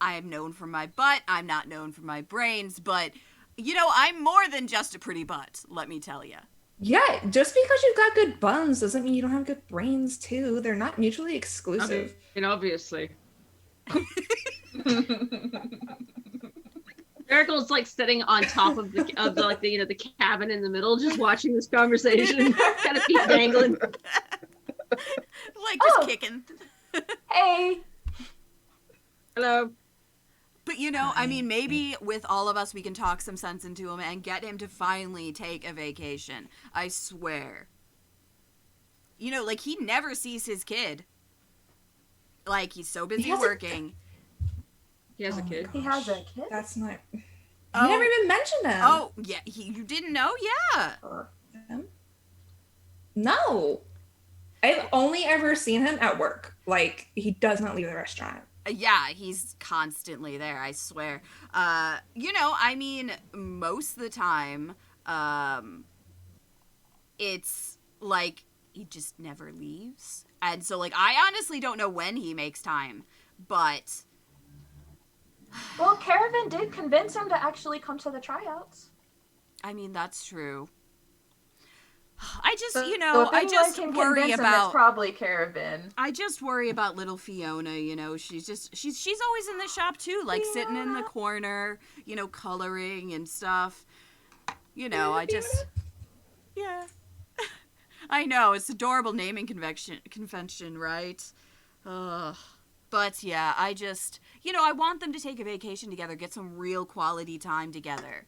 I'm known for my butt. I'm not known for my brains, but I'm more than just a pretty butt, let me tell you. Yeah, just because you've got good buns doesn't mean you don't have good brains too. They're not mutually exclusive. Obviously. Miracle's like sitting on top of the cabin in the middle, just watching this conversation, kind of feet dangling. Like just kicking. Hey. Hello. But I mean, maybe with all of us, we can talk some sense into him and get him to finally take a vacation. I swear. Like he never sees his kid. Like he's so busy working. He has a kid. He has a kid? That's not. You Oh. never even mentioned him. Oh, yeah. You didn't know? Yeah. Him? No. I've only ever seen him at work. Like, he does not leave the restaurant. Yeah, he's constantly there, I swear. I mean, most of the time, it's like he just never leaves. And so, like, I honestly don't know when he makes time, but... Well, Caravan did convince him to actually come to the tryouts. I mean, that's true. I just, So I just can worry convince him, about... it's probably Caravan. I just worry about little Fiona, she's always in the shop too, like sitting in the corner, coloring and stuff. I just... Yeah. I know, it's adorable naming convention, right? Ugh. But yeah, I just, I want them to take a vacation together, get some real quality time together.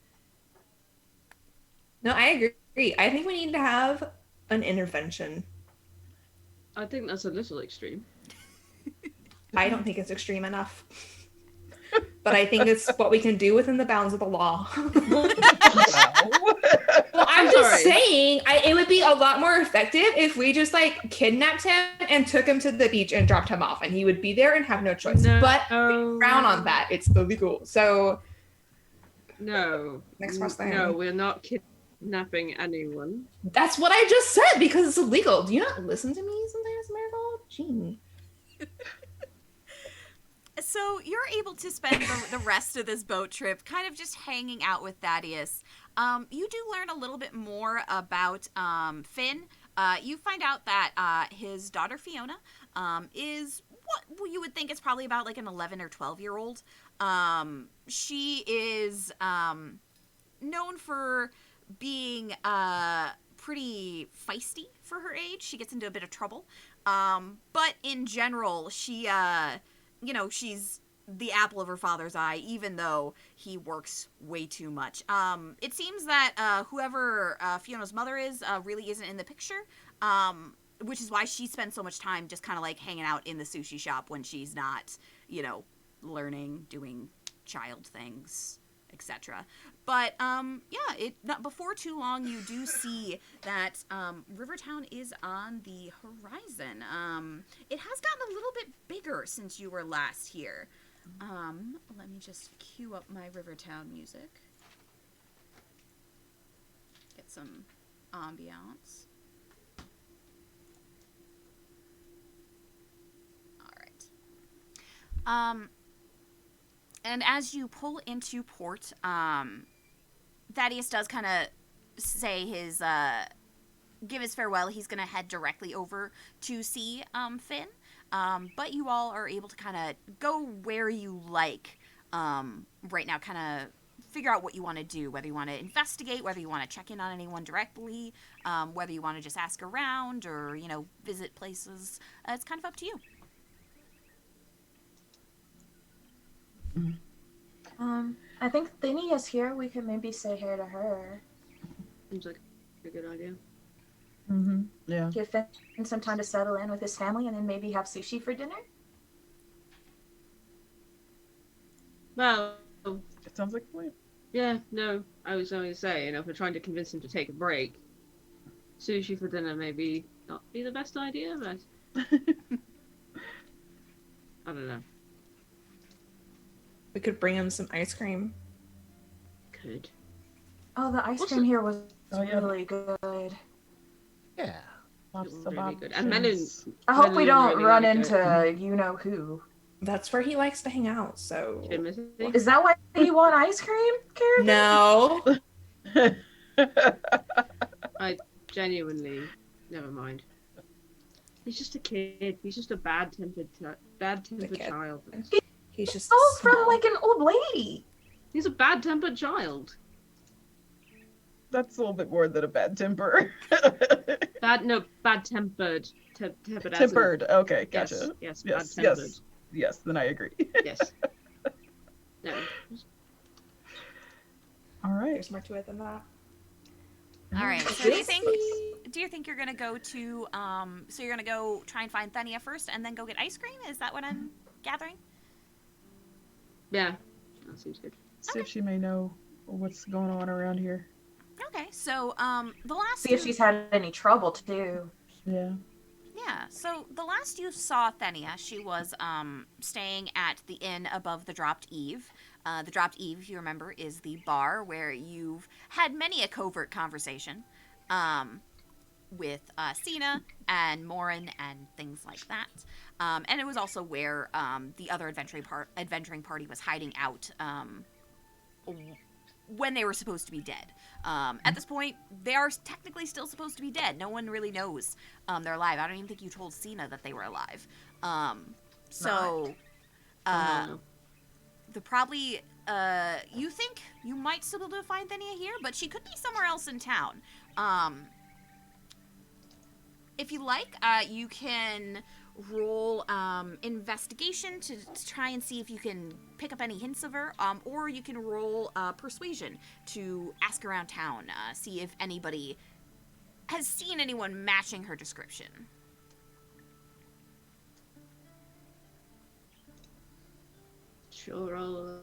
No, I agree. I think we need to have an intervention. I think that's a little extreme. I don't think it's extreme enough. But I think it's what we can do within the bounds of the law. Well, I'm just saying, it would be a lot more effective if we just like kidnapped him and took him to the beach and dropped him off, and he would be there and have no choice. No. But we frown on that; it's illegal. So, No. Next question. No, we're not kidnapping anyone. That's what I just said because it's illegal. Do you not listen to me sometimes, Miracle? Gee. So you're able to spend the rest of this boat trip kind of just hanging out with Thaddeus. You do learn a little bit more about Finn. You find out that his daughter Fiona is what you would think is probably about like an 11 or 12-year-old. She is known for being pretty feisty for her age. She gets into a bit of trouble. But in general, she... she's the apple of her father's eye, even though he works way too much. It seems that whoever Fiona's mother is really isn't in the picture, which is why she spends so much time just kind of like hanging out in the sushi shop when she's not, learning, doing child things, etc. But before too long, you do see that Rivertown is on the horizon. It has gotten a little bit bigger since you were last here. Let me just cue up my Rivertown music. Get some ambiance. All right. And as you pull into port, Thaddeus does kind of say give his farewell. He's going to head directly over to see Finn. But you all are able to kind of go where you like right now, kind of figure out what you want to do, whether you want to investigate, whether you want to check in on anyone directly, whether you want to just ask around or, visit places. It's kind of up to you. I think Thinny is here. We can maybe say hey to her. Seems like a good idea. Yeah. Give Finn some time to settle in with his family and then maybe have sushi for dinner. Well, It sounds like a plan. yeah, no, I was only saying, if we're trying to convince him to take a break, sushi for dinner maybe not be the best idea, but I don't know. We could bring him some ice cream. Could. Oh, the ice Also- cream here was yeah. really good. Yeah. Lots It of was really good. options. And Melon, I hope we Melon don't really run liked into you-know-who. That's where he likes to hang out, so... Timothy. Is that why you want ice cream, Karen? No. I genuinely, never mind. He's just a kid. He's just a bad-tempered kid. child. He's just Oh, from small. like an old lady. He's a bad-tempered child. That's a little bit more than a bad temper. Bad-tempered. Tempered. as in- Tempered. Okay, gotcha. Yes, Yes, bad-tempered. Yes, then I agree. Yes. No. All right. There's more to it than that. All right. So do you think you're gonna go to so you're gonna go try and find Thenia first and then go get ice cream? Is that what I'm gathering? Yeah. That seems good. See if she may know what's going on around here. Okay. So the last See if she's had any trouble too. Yeah. Yeah, so the last you saw Thenia, she was staying at the inn above the Dropped Eve. The Dropped Eve, if you remember, is the bar where you've had many a covert conversation with Sina and Morin and things like that. And it was also where the other adventuring party was hiding out when they were supposed to be dead. At this point, they are technically still supposed to be dead. No one really knows they're alive. I don't even think you told Sina that they were alive. The probably, you think you might still be able to find Thenia here, but she could be somewhere else in town. If you like, you can roll investigation to try and see if you can pick up any hints of her, or you can roll persuasion to ask around town, see if anybody has seen anyone matching her description. Sure, I'll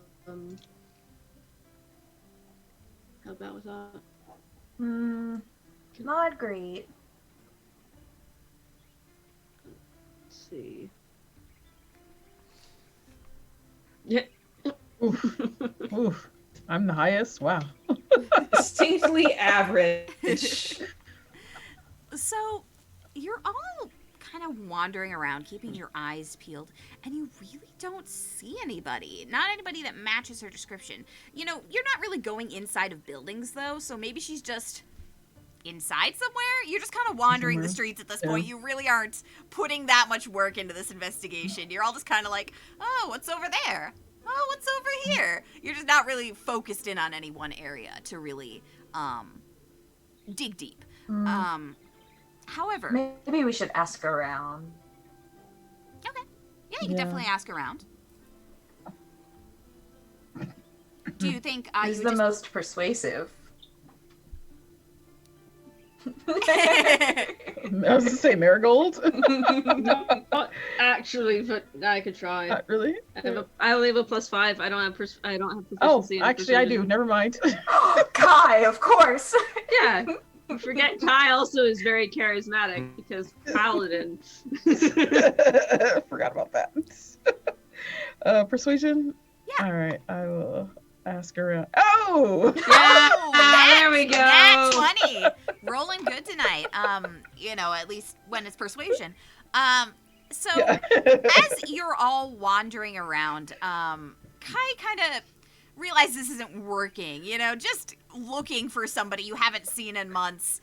help out with that. Not great. Let's see. Yeah. Oof. I'm the highest. Wow. Distinctly average. So, you're all kind of wandering around, keeping your eyes peeled, and you really don't see anybody. Not anybody that matches her description. You're not really going inside of buildings, though, so maybe she's just inside somewhere. You're just kind of wandering the streets at this point. You really aren't putting that much work into this investigation. You're all just kind of like, oh, what's over there? Oh, what's over here? You're just not really focused in on any one area to really dig deep. However, Maybe we should ask around. okay. Yeah, you can definitely ask around. Do you think Who's you the just... most persuasive? I was gonna say marigold. Not actually, but I could try. Not really. I only have a +5. I don't have Oh, proficiency. in actually, I do. persuasion. Never mind. Kai, of course. Yeah. Forget Kai also is very charismatic because paladin. Forgot about that. Persuasion. Yeah. All right, I will ask around. Oh. Yeah, there we go. Nat 20. Rolling good tonight. At least when it's persuasion. So Yeah. as you're all wandering around, Kai kind of realizes this isn't working. Just looking for somebody you haven't seen in months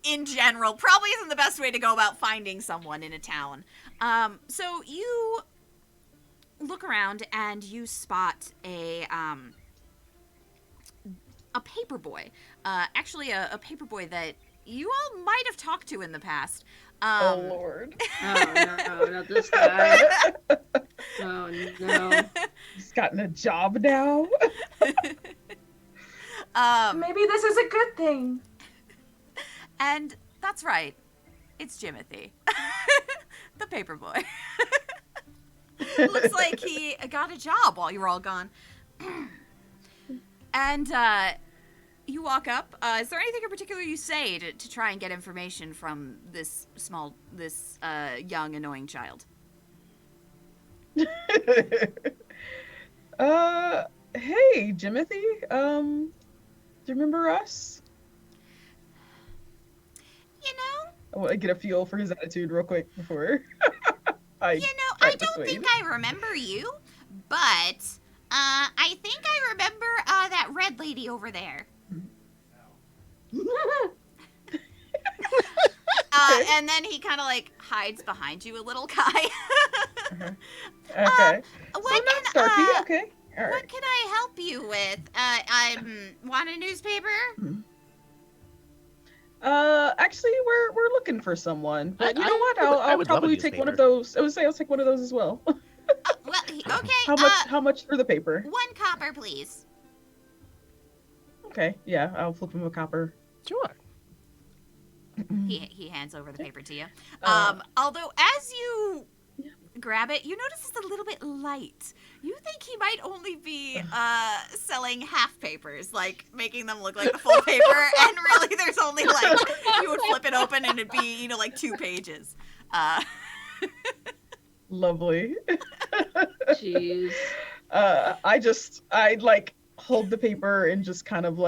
in general probably isn't the best way to go about finding someone in a town. So you look around and you spot a paperboy. Actually, a paperboy that you all might have talked to in the past. Oh Lord. Oh no, not this guy. Oh no. He's gotten a job now. Maybe this is a good thing. And that's right. It's Jimothy. The paperboy. Looks like he got a job while you were all gone. And you walk up. Is there anything in particular you say to try and get information from this young, annoying child? Hey, Jimothy. Do you remember us? I want to get a feel for his attitude real quick before I don't think I remember you, but I think I remember that red lady over there. And then he kind of hides behind you a little, Kai. Okay. What not can Starkey. Okay. All right. what can I help you with? I want a newspaper. Actually, we're looking for someone. But you know what? I I'll would love a probably take one of newspaper. those. I would say I'll take one of those as well. Well, okay. How much for the paper? 1 copper, please. Okay. Yeah, I'll flip him a copper. Sure. He hands over the paper to you. Uh, Although as you grab it, you notice it's a little bit light. You think he might only be selling half papers, making them look like the full paper, and really there's only you would flip it open and it'd be 2 pages. Lovely. Jeez. I'd hold the paper and just kind of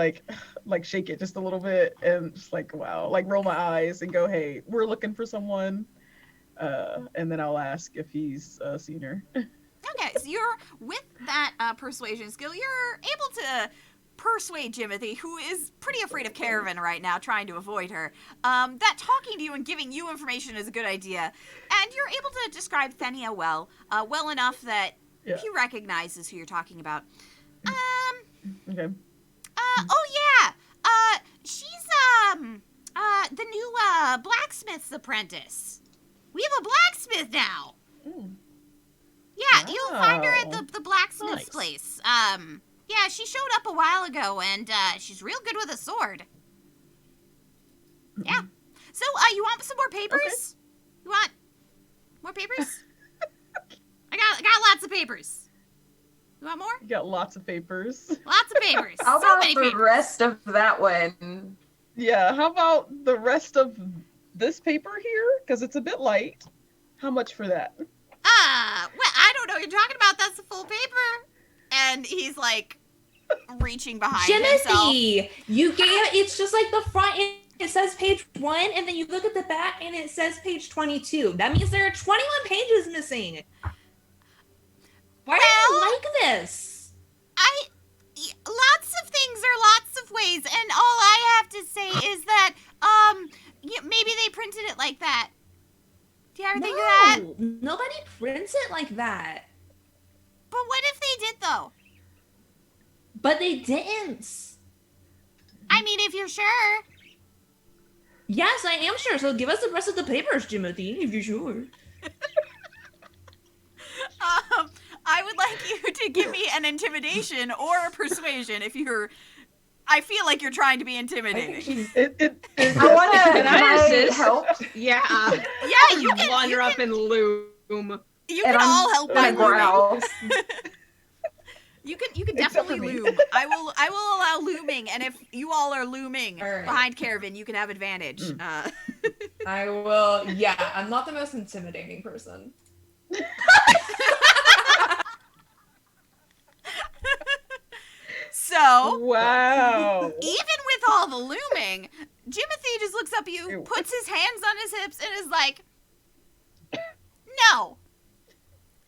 shake it just a little bit and just wow, roll my eyes and go, hey, we're looking for someone. And then I'll ask if he's a senior. Okay, so you're with that persuasion skill, you're able to persuade Jimothy, who is pretty afraid of Caravan right now, trying to avoid her, that talking to you and giving you information is a good idea. And you're able to describe Thenia well enough that he recognizes who you're talking about. Okay. Oh yeah, she's, the new, blacksmith's apprentice. We have a blacksmith now. Mm. Yeah, you'll find her at Wow. the blacksmith's Nice. place. Yeah, she showed up a while ago, and she's real good with a sword. Yeah. So, you want some more papers? You want more papers? I got lots of papers. You want more? You got lots of papers. Lots of papers. How So about many the papers. rest of that one? Yeah, how about the rest of this paper here? Because it's a bit light. How much for that? Well, I don't know what you're talking about. That's the full paper. And he's reaching behind himself. Jimothy, you gave it's just the front. It says page 1, and then you look at the back, and it says page 22. That means there are 21 pages missing. Why do you like this? Lots of things are lots of ways, and all I have to say is that, maybe they printed it like that. Do you ever think of that? Nobody prints it like that. But what if they did, though? But they didn't. I mean, if you're sure. Yes, I am sure. So give us the rest of the papers, Jimothy, if you're sure. I would like you to give me an intimidation or a persuasion if you're I feel like you're trying to be I think intimidating. she's. I want to. Can I Can I assist? help? Yeah. Yeah, you can. Wander up and loom. You And can I'm all help by gonna looming. growl. You can Except for definitely me. loom. I will allow looming, and if you all are looming All right. behind Caravan, you can have advantage. I will. Yeah, I'm not the most intimidating person. So, Wow. even with all the looming, Jimothy just looks up at you, Ew. puts his hands on his hips, and is like, no.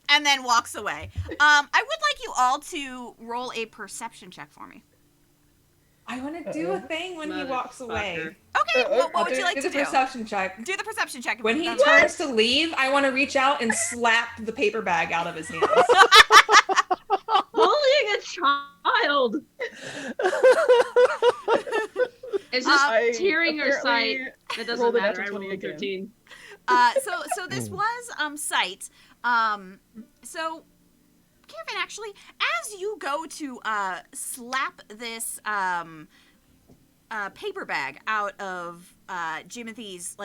And then walks away. I would like you all to roll a perception check for me. I want to do a thing when he walks away. Okay, what I'll would you like to the do? perception check. Do the perception check. When he That's turns to leave, I want to reach out and slap the paper bag out of his hands. Bullying a child. Is this I tearing or sight? apparently It doesn't rolled a matter. I natural rolled 20 again. 13. So this was sight. So Kevin, actually, as you go to slap this paper bag out of Jimothy's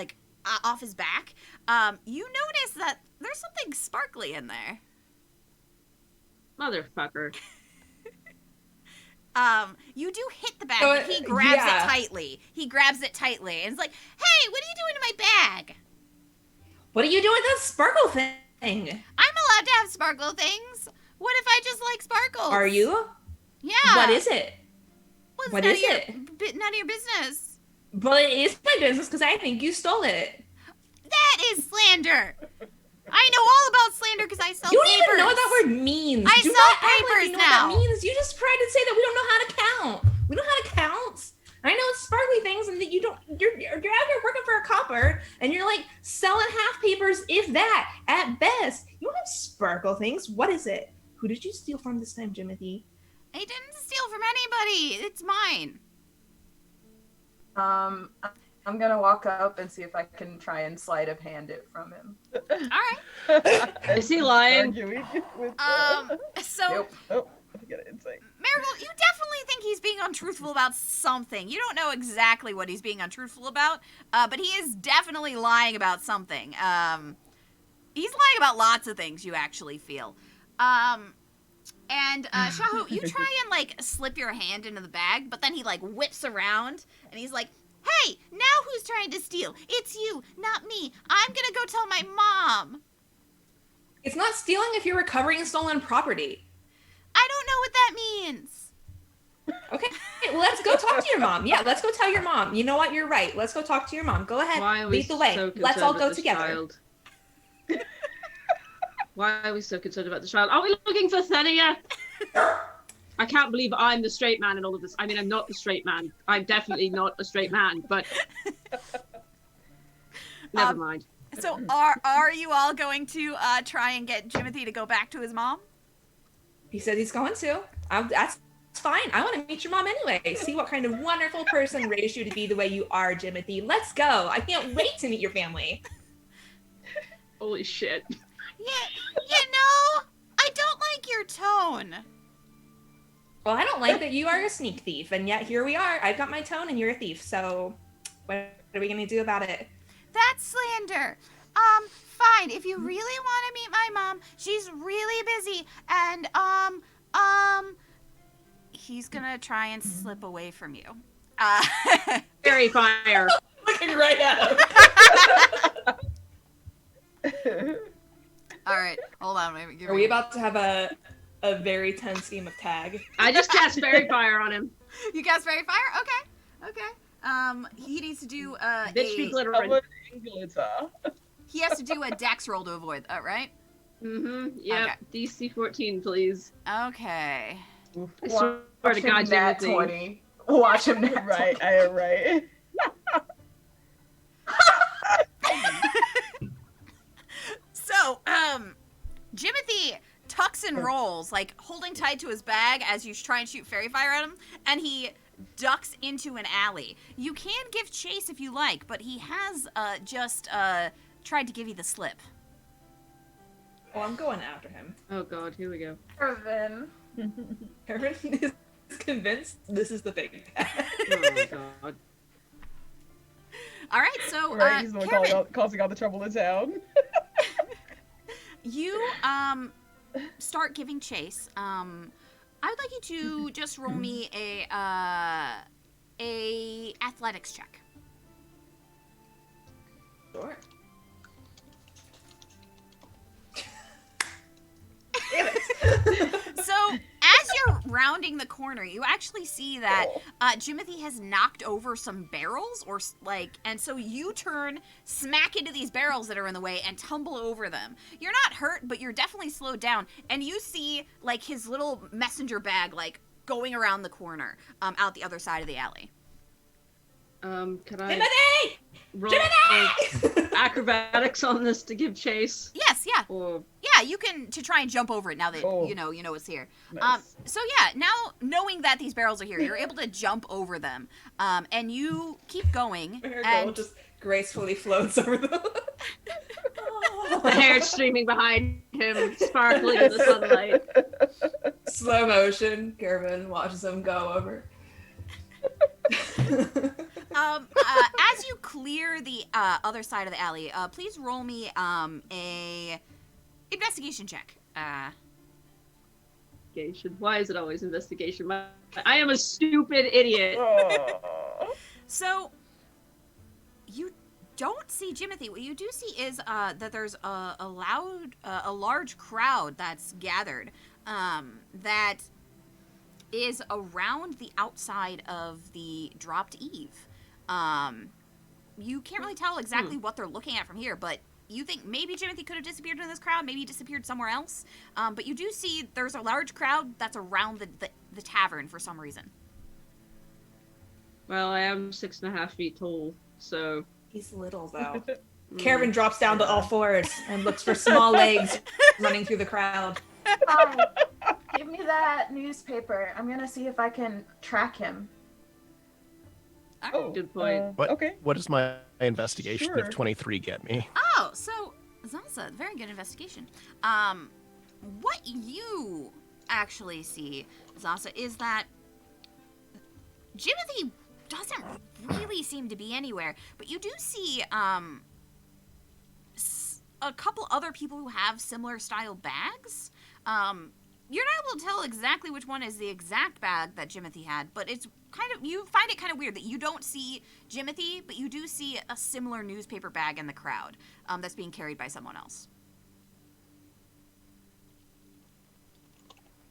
off his back, you notice that there's something sparkly in there. Motherfucker. You do hit the bag, So, but he grabs yeah. it tightly. He grabs it tightly and is like, "Hey, what are you doing to my bag?" What are you doing with that sparkle thing? I'm allowed to have sparkle things. What if I just like sparkles? Are you? Yeah. What is it? Well, it's what none is of your- it? None of your business. Well, it is my business because I think you stole it. That is slander. I know all about slander because I sell You don't papers. even know what that word means. I Do sell not act like papers you know now. what that means. You just tried to say that we don't know how to count. We know how to count. I know it's sparkly things, and that you don't. You're out here working for a copper, and you're like selling half papers, if that, at best. You don't have sparkle things. What is it? Who did you steal from this time, Jimothy? I didn't steal from anybody. It's mine. I'm gonna walk up and see if I can try and sleight of hand it from him. All right. Is he lying? Arguing with, So, Nope. Oh, I got an insight. Marigold, you definitely think he's being untruthful about something. You don't know exactly what he's being untruthful about, but he is definitely lying about something. He's lying about lots of things, you actually feel. And Shahu, you try and slip your hand into the bag, but then he whips around and he's like, "Hey, now who's trying to steal? It's you, not me. I'm gonna go tell my mom." It's not stealing if you're recovering stolen property. I don't know what that means. Okay, well, let's go talk to your mom. Yeah, let's go tell your mom. You know what? You're right. Let's go talk to your mom. Go ahead. Why are we Lead the way. so Let's all concerned go with this together. child? Why are we so concerned about the child? Are we looking for Thenia? I can't believe I'm the straight man in all of this. I mean, I'm not the straight man. I'm definitely not a straight man, but never mind. So are you all going to try and get Jimothy to go back to his mom? He said he's going to. That's fine. I want to meet your mom anyway. See what kind of wonderful person raised you to be the way you are, Jimothy. Let's go. I can't wait to meet your family. Holy shit. Yeah, you know, I don't like your tone. Well, I don't like that you are a sneak thief, and yet here we are. I've got my tone, and you're a thief. So what are we going to do about it? That's slander. Fine. If you really want to meet my mom, she's really busy, and he's gonna try and slip away from you. Fairy fire. Looking right at him. All right, hold on. Are we about to have a very tense game of tag? I just cast fairy fire on him. You cast fairy fire? Okay. He needs to do Bitch be How glittering. much angle is he has to do a dex roll to avoid that, right? Mm-hmm. Yeah. Okay. DC 14, please. Okay. I swear to Watch God, him nat Jimothy. 20. Watch him nat Right, 20. I am right. So, Jimothy tucks and rolls, holding tight to his bag as you try and shoot fairy fire at him, and he ducks into an alley. You can give chase if you like, but he has just tried to give you the slip. Well, I'm going after him. Oh god, here we go. Irvin. Kevin is convinced this is the big bad. Oh god. All right, so Right, he's the one Kevin, causing all the trouble in town. you start giving chase. I would like you to just roll me a athletics check. Sure. So as you're rounding the corner, you actually see that Jimothy has knocked over some barrels, and so you turn smack into these barrels that are in the way and tumble over them. You're not hurt, but you're definitely slowed down, and you see like his little messenger bag like going around the corner, out the other side of the alley. Can I Timothy! roll Timothy! acrobatics on this to give chase? Yes, yeah. Or Yeah, you can to try and jump over it now that Oh. you know it's here. Nice. So yeah, now knowing that these barrels are here, you're able to jump over them, and you keep going. Her And goal just gracefully floats over the. the hair streaming behind him, sparkling in the sunlight. Slow motion. Gervin watches him go over. As you clear the other side of the alley, please roll me a investigation check. Investigation. Why is it always investigation? I am a stupid idiot. Aw. So you don't see Jimothy. What you do see is that there's a large crowd that's gathered that is around the outside of the dropped eave. You can't really tell exactly what they're looking at from here, but you think maybe Jimothy could have disappeared in this crowd, maybe he disappeared somewhere else. But you do see there's a large crowd that's around the tavern for some reason. Well, I am 6.5 feet tall, so He's little though. Gervin drops down to all fours and looks for small legs running through the crowd. Give me that newspaper. I'm gonna see if I can track him. Oh, Good point. What, Okay. What does my investigation Sure. of 23 get me? Oh, so Zaza, very good investigation. What you actually see, Zaza, is that Jimothy doesn't really seem to be anywhere, but you do see a couple other people who have similar style bags. You're not able to tell exactly which one is the exact bag that Jimothy had, but it's kind of, you find it kind of weird that you don't see Jimothy, but you do see a similar newspaper bag in the crowd that's being carried by someone else.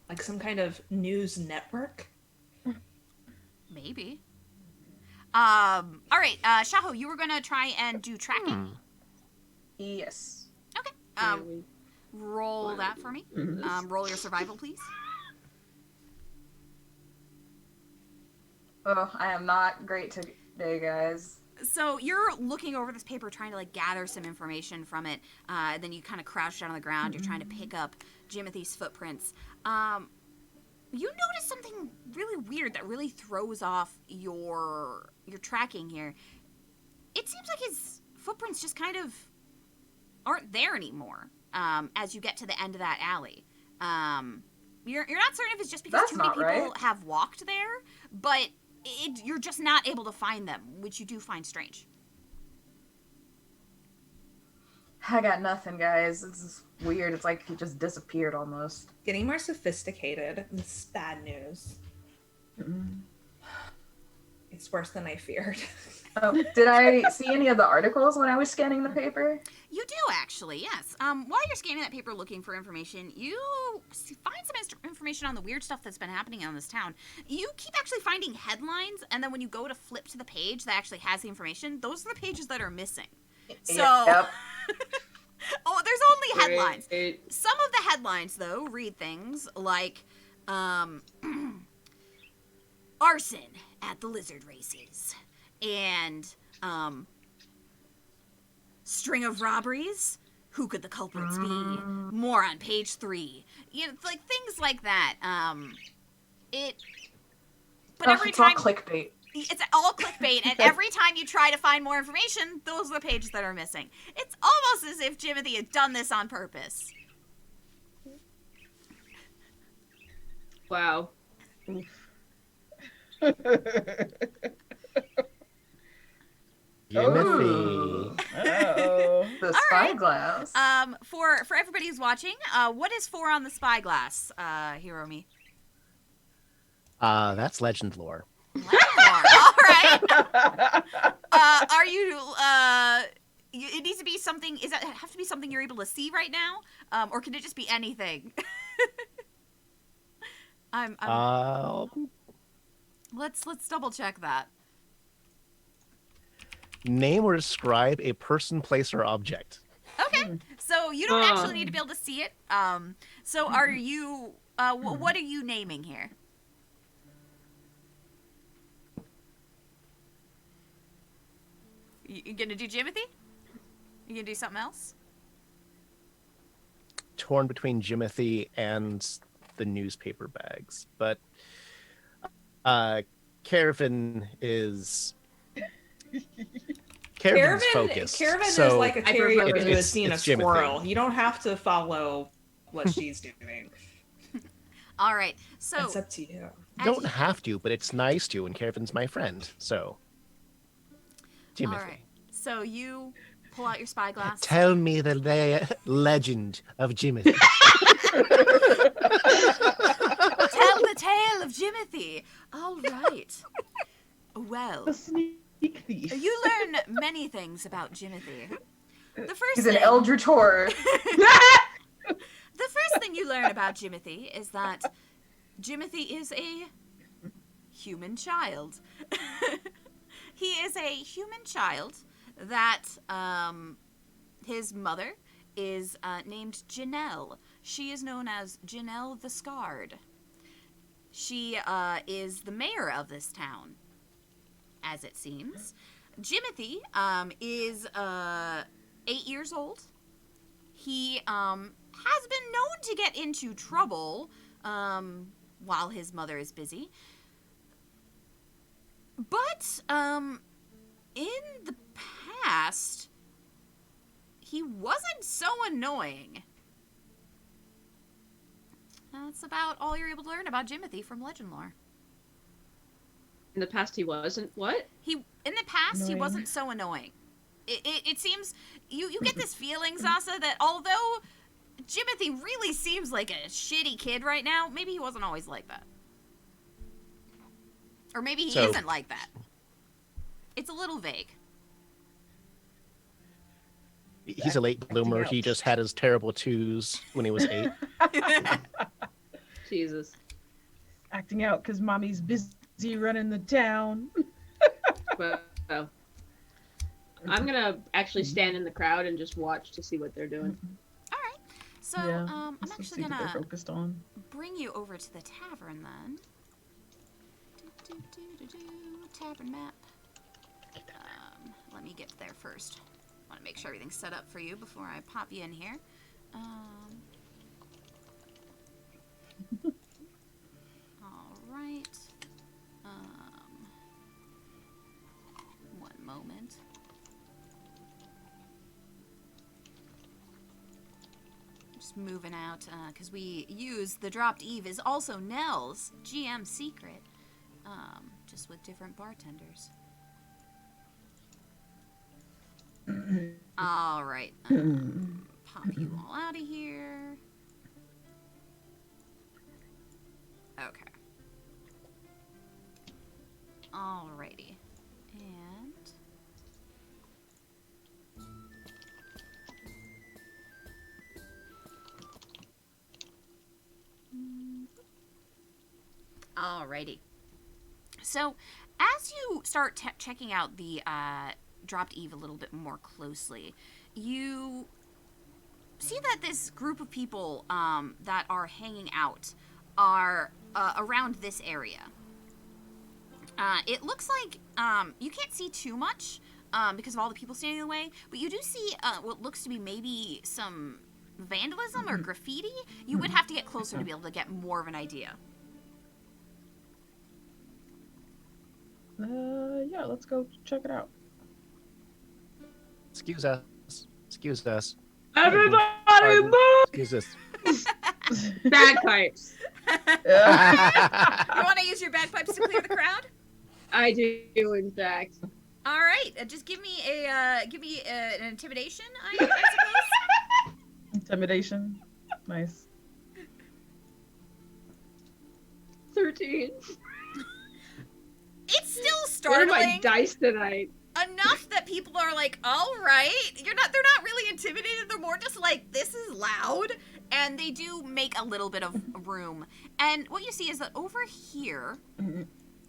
Like some kind of news network. Maybe. All right, Shaho, you were gonna try and do tracking. Yes. Okay. Roll that for me. Roll your survival, please. Oh, I am not great today, guys. So you're looking over this paper, trying to like gather some information from it. Then you kind of crouch down on the ground. You're trying to pick up Jimothy's footprints. You notice something really weird that really throws off your tracking here. It seems like his footprints just kind of aren't there anymore. As you get to the end of that alley, you're not certain if it's just because That's too many not people right. have walked there, but you're just not able to find them, which you do find strange. I got nothing, guys. This is weird. It's like he just disappeared almost. Getting more sophisticated. It's bad news. It's worse than I feared. Oh, did I see any of the articles when I was scanning the paper? You do, actually, yes. While you're scanning that paper looking for information, you find some information on the weird stuff that's been happening in this town. You keep actually finding headlines, and then when you go to flip to the page that actually has the information, those are the pages that are missing. So, Yep. oh, there's only headlines. Great. Some of the headlines, though, read things like, arson at the lizard races, and, string of robberies. Who could the culprits be? More on page 3. You know, like things like that. But every It's all time clickbait. it's all clickbait, and every time you try to find more information, those are the pages that are missing. It's almost as if Jimothy had done this on purpose. Wow. Jimothy. Uh-oh. The right. spyglass. For everybody who's watching, what is 4 on the spyglass, Hiromi? That's legend lore. All right. Are you? It needs to be something. Is that have to be something you're able to see right now, or can it just be anything? Let's double check that. Name or describe a person, place, or object. Okay, so you don't actually need to be able to see it. So are you? What are you naming here? You gonna do Jimothy? You gonna do something else? Torn between Jimothy and the newspaper bags, but Caravan is focused. Caravan so is like a terrier who has seen a it's Jimothy. squirrel. You don't have to follow what she's doing. All right, so It's up to you. You don't have to, but it's nice to, and Caravan's my friend, so Jimothy. all right, so you pull out your spyglass. Tell me the legend of Jimothy. Tell the tale of Jimothy. All right. Well, The sneak thief. you learn many things about Jimothy. The first He's an thing, eldritch horror. the first thing you learn about Jimothy is that Jimothy is a human child. He is a human child that his mother is named Janelle. She is known as Janelle the Scarred. She is the mayor of this town, as it seems. Jimothy is 8 years old. He has been known to get into trouble while his mother is busy. But in the past, he wasn't so annoying. That's about all you're able to learn about Jimothy from legend lore. In the past, he wasn't what? In the past, he Annoying. wasn't so annoying. It seems you get this feeling, Sasa, that although Jimothy really seems like a shitty kid right now, maybe he wasn't always like that. Or maybe he So- isn't like that. It's a little vague. He's a late bloomer. He just had his terrible twos when he was 8. Jesus. Acting out because mommy's busy running the town. Well, I'm gonna actually stand in the crowd and just watch to see what they're doing. All right. So Yeah, I'm let's actually see what they're gonna focused on. bring you over to the tavern then. Tavern map. Let me get there first. I want to make sure everything's set up for you before I pop you in here. All right. One moment. Just moving out because we use the dropped Eve is also Nell's GM secret, just with different bartenders. All right. Pop you all out of here. Okay. Alrighty. And alrighty. So, as you start checking out the dropped Eve a little bit more closely, you see that this group of people that are hanging out are around this area. It looks like you can't see too much because of all the people standing in the way, but you do see what looks to be maybe some vandalism or graffiti. You would have to get closer to be able to get more of an idea. Yeah, let's go check it out. Excuse us. Everybody Pardon. move! Excuse us. Bagpipes. You want to use your bagpipes to clear the crowd? I do, in fact. All right, just give me an intimidation, I suppose. Intimidation. Nice. 13. It's still What are my startling dice tonight? enough that people are like, "All right." They're not really intimidated. They're more just like, "This is loud," and they do make a little bit of room. And what you see is that over here,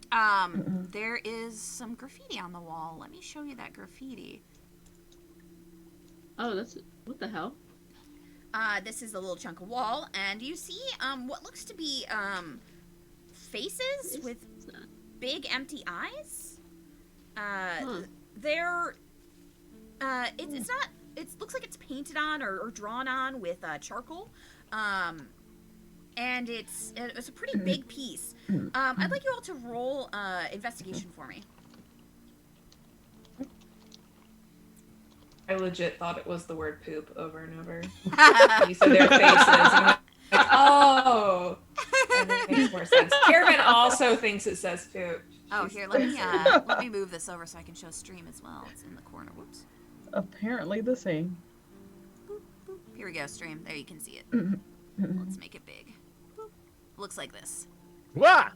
there is some graffiti on the wall. Let me show you that graffiti. Oh, that's what the hell? This is a little chunk of wall, and you see what looks to be faces with big empty eyes. They're it's not. It looks like it's painted on or drawn on with charcoal. And it's a pretty big piece. I'd like you all to roll investigation for me. I legit thought it was the word poop over and over. You said their faces. And I'm like, oh, that makes more sense. Karen also thinks it says poop. Oh, here, let me move this over so I can show stream as well. It's in the corner. Whoops. Apparently the same. Boop, boop. Here we go, stream. There you can see it. Let's make it big. Boop. Looks like this. Wah!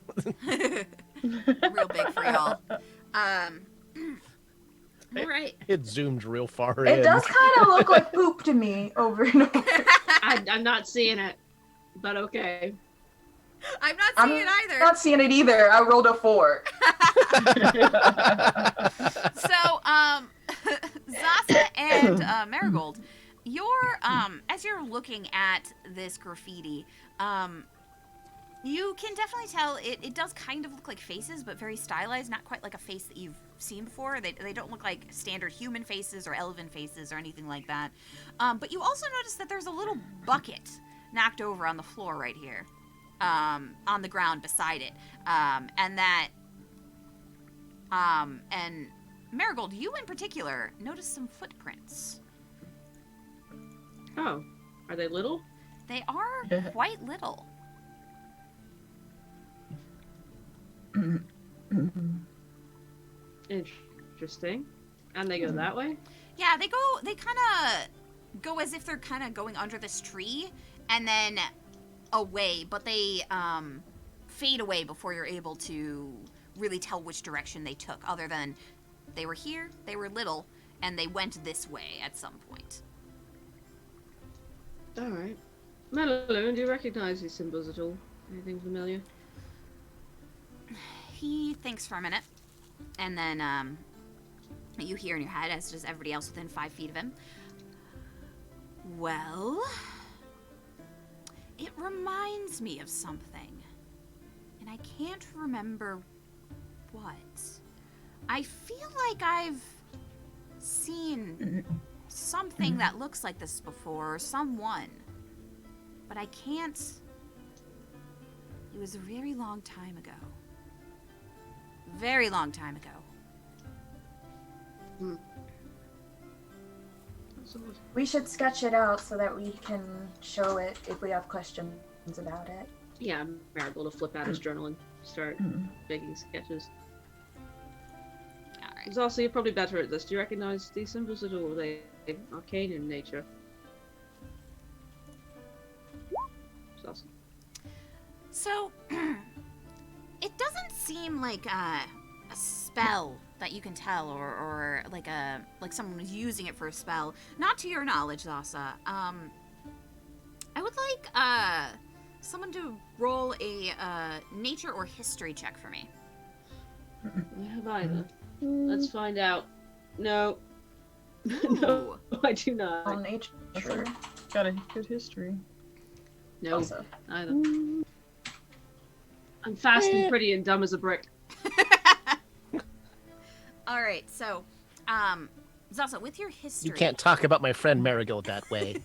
Real big for y'all. All right. It zoomed real far in. It does kind of look like poop to me over and over. I'm not seeing it, but okay. I'm not seeing it either. I'm not seeing it either. I rolled a 4. So, Zasa and Marigold, as you're looking at this graffiti, you can definitely tell it does kind of look like faces, but very stylized, not quite like a face that you've seen before. They don't look like standard human faces or elven faces or anything like that. But you also notice that there's a little bucket knocked over on the floor right here, on the ground beside it, and Marigold, you in particular notice some footprints. Oh, are they little? They are quite little. Interesting. And they go that way? Yeah, they kind of go as if they're kind of going under this tree and then away, but they fade away before you're able to really tell which direction they took, other than they were here, they were little, and they went this way at some point. Alright. Madeline, do you recognize these symbols at all? Anything familiar? He thinks for a minute, and then you hear in your head, as does everybody else within 5 feet of him. Well, it reminds me of something, and I can't remember what. I feel like I've seen something that looks like this before, or someone, but I can't. It was a very long time ago. Very long time ago. We should sketch it out so that we can show it if we have questions about it. Yeah, Marigold will flip out his journal and start making sketches. Alright. It's also, you're probably better at this. Do you recognize these symbols at all? Are they arcane in nature? It's awesome. So, it doesn't seem like a spell that you can tell, or like someone was using it for a spell. Not to your knowledge, Zasa. I would like someone to roll a nature or history check for me. I have either. Let's find out. No. Ooh. No, I do not. On nature. Got a good history. No, Also. either. I'm fast and pretty and dumb as a brick. All right, so, Zasa, with your history, You can't talk about my friend Marigold that way.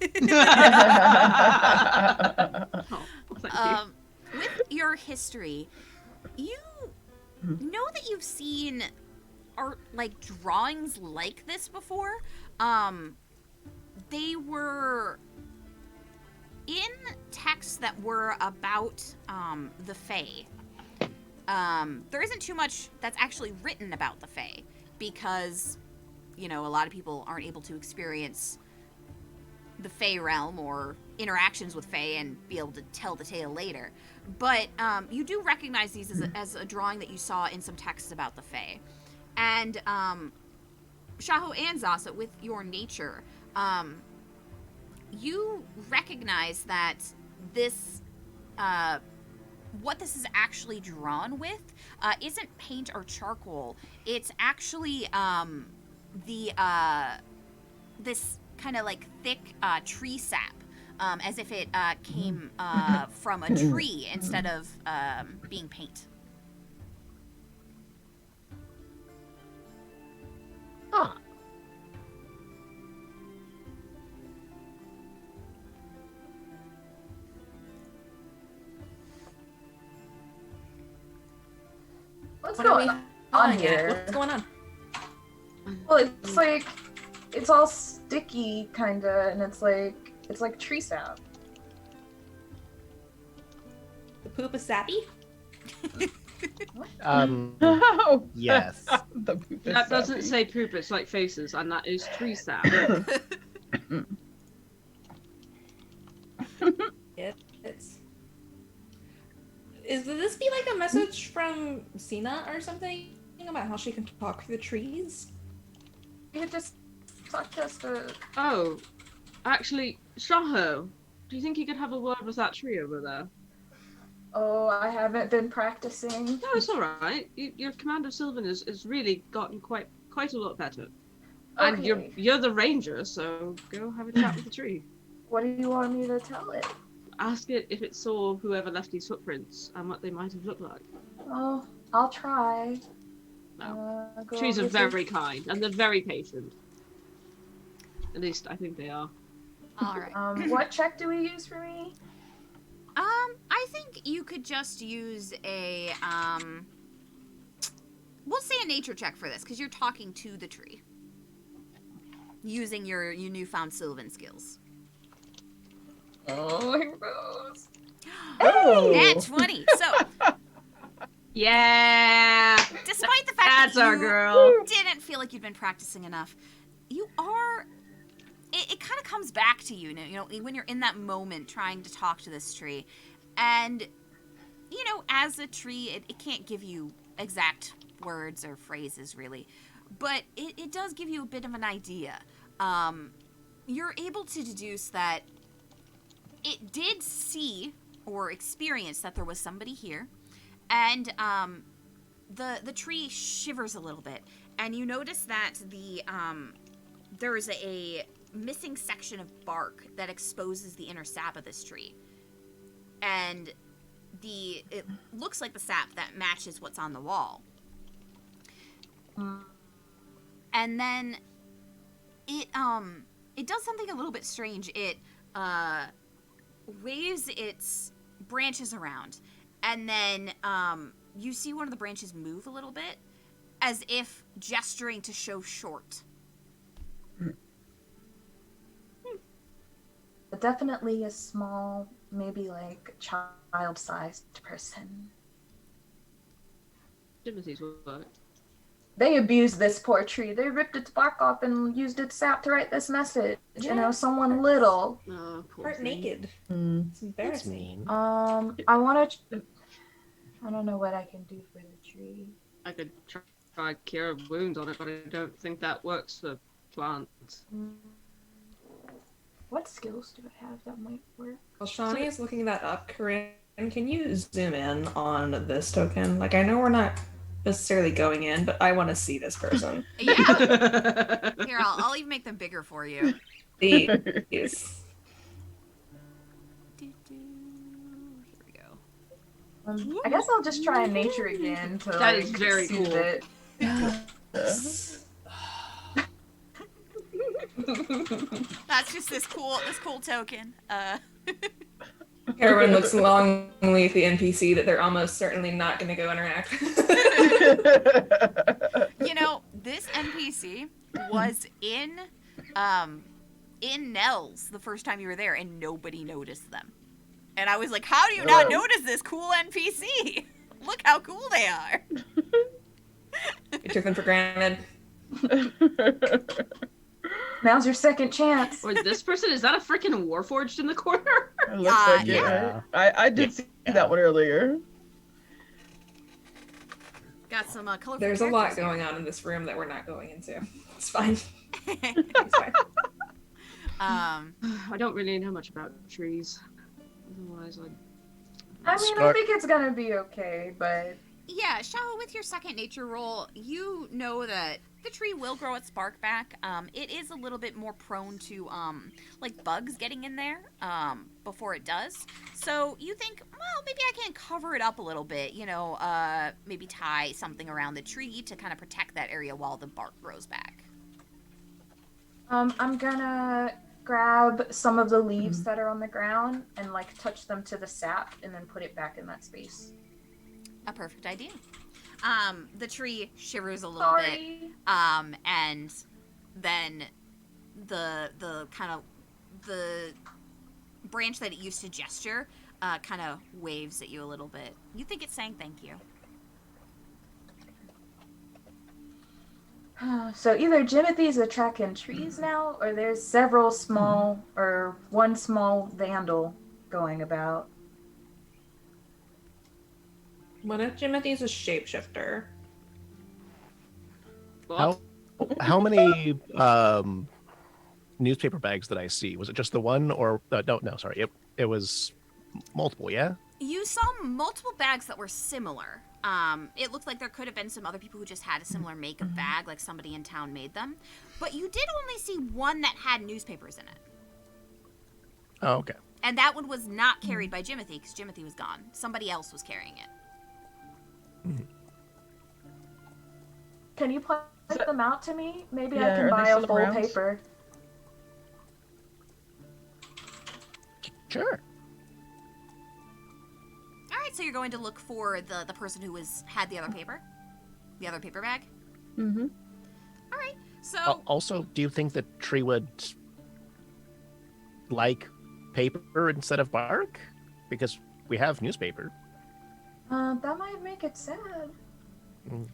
Oh, thank you. With your history, you know that you've seen art, like drawings like this before. They were in texts that were about the Fae, there isn't too much that's actually written about the Fae because, you know, a lot of people aren't able to experience the Fae realm or interactions with Fae and be able to tell the tale later. But you do recognize these as a drawing that you saw in some texts about the Fae. And Shaho and Zasa, with your nature, you recognize that this, what this is actually drawn with, isn't paint or charcoal. It's actually this kind of like thick tree sap, as if it came from a tree instead of being paint. Huh. What's What are we going on calling it? here? What's going on? Well, it's like it's all sticky, kinda, and it's like tree sap. The poop is sappy? Oh, Yes. the poop is That doesn't sappy. say poop, it's like faces, and that is tree sap. Would this be like a message from Sina or something about how she can talk to the trees? You could just talk to us to... Oh, actually, Shaho, do you think you could have a word with that tree over there? Oh, I haven't been practicing. No, it's alright. Your command of Sylvan has really gotten quite a lot better. And Okay. you're the ranger, so go have a chat with the tree. What do you want me to tell it? Ask it if it saw whoever left these footprints and what they might have looked like. Oh, I'll try. No. Go Trees are over to- very kind, and they're very patient. At least I think they are. All right. What check do we use for me? I think you could just use a, we'll say a nature check for this, because you're talking to the tree. Using your newfound Sylvan skills. Oh, here goes. Oh. Nat 20. So, Yeah! despite the fact That's that our you girl. didn't feel like you'd been practicing enough, you are... It kind of comes back to you, you know, when you're in that moment trying to talk to this tree. And, you know, as a tree, it can't give you exact words or phrases, really. But it does give you a bit of an idea. You're able to deduce that it did see or experience that there was somebody here. And the tree shivers a little bit. And you notice that there is a missing section of bark that exposes the inner sap of this tree. And it looks like the sap that matches what's on the wall. And then it does something a little bit strange. It waves its branches around, and then you see one of the branches move a little bit, as if gesturing to show short. Definitely a small, maybe like child-sized person. Timothy's work. They abused this poor tree. They ripped its bark off and used its sap to write this message. You know, someone little. Oh, poor Part thing. naked. Mm. It's That's embarrassing. mean. I want to... I don't know what I can do for the tree. I could try cure a wound on it, but I don't think that works for plants. What skills do I have that might work? While Shawnee is looking that up, Corinne, can you zoom in on this token? Like, I know we're not necessarily going in, but I want to see this person. Yeah. Here, I'll even make them bigger for you. Please. Here we go. I guess I'll just try nature again to That is very soothe cool. it. That's just this cool token. Everyone looks longingly at the NPC that they're almost certainly not going to go interact. You know, this NPC was in in Nels the first time you were there, and nobody noticed them. And I was like, how do you not notice this cool NPC? Look how cool they are. You took them for granted. Now's your second chance. Or this person, is that a freaking Warforged in the corner? It looks like it, yeah. right? I did see that one earlier. Got some colorful There's a lot characters here. going on in this room that we're not going into. It's fine. It's fine. I don't really know much about trees. Otherwise, I mean, I think it's gonna be okay, but Yeah, Shaw, with your second nature roll, you know that the tree will grow its bark back. It is a little bit more prone to, like, bugs getting in there before it does. So you think, well, maybe I can cover it up a little bit, you know, maybe tie something around the tree to kind of protect that area while the bark grows back. I'm gonna grab some of the leaves that are on the ground and, like, touch them to the sap and then put it back in that space. A perfect idea. The tree shivers a little bit, and then the kind of the branch that it used to gesture kind of waves at you a little bit. You think it's saying thank you. So either Jimothy's attracting trees now, or there's several small, or one small vandal going about. What if Jimothy's a shapeshifter? well, How many newspaper bags did I see? Was it just the one, or no, sorry, it was multiple, yeah? You saw multiple bags that were similar. It looked like there could have been some other people who just had a similar make of bag, like somebody in town made them. But you did only see one that had newspapers in it. Oh, okay. And that one was not carried by Jimothy, because Jimothy was gone. Somebody else was carrying it. Can you point them out to me? Maybe Yeah, I can are they buy a still full around? paper. Sure. All right, so you're going to look for the person who had the other paper? The other paper bag? Mm-hmm. All right, so... Also, do you think the tree would like paper instead of bark? Because we have newspaper. That might make it sad. Mm.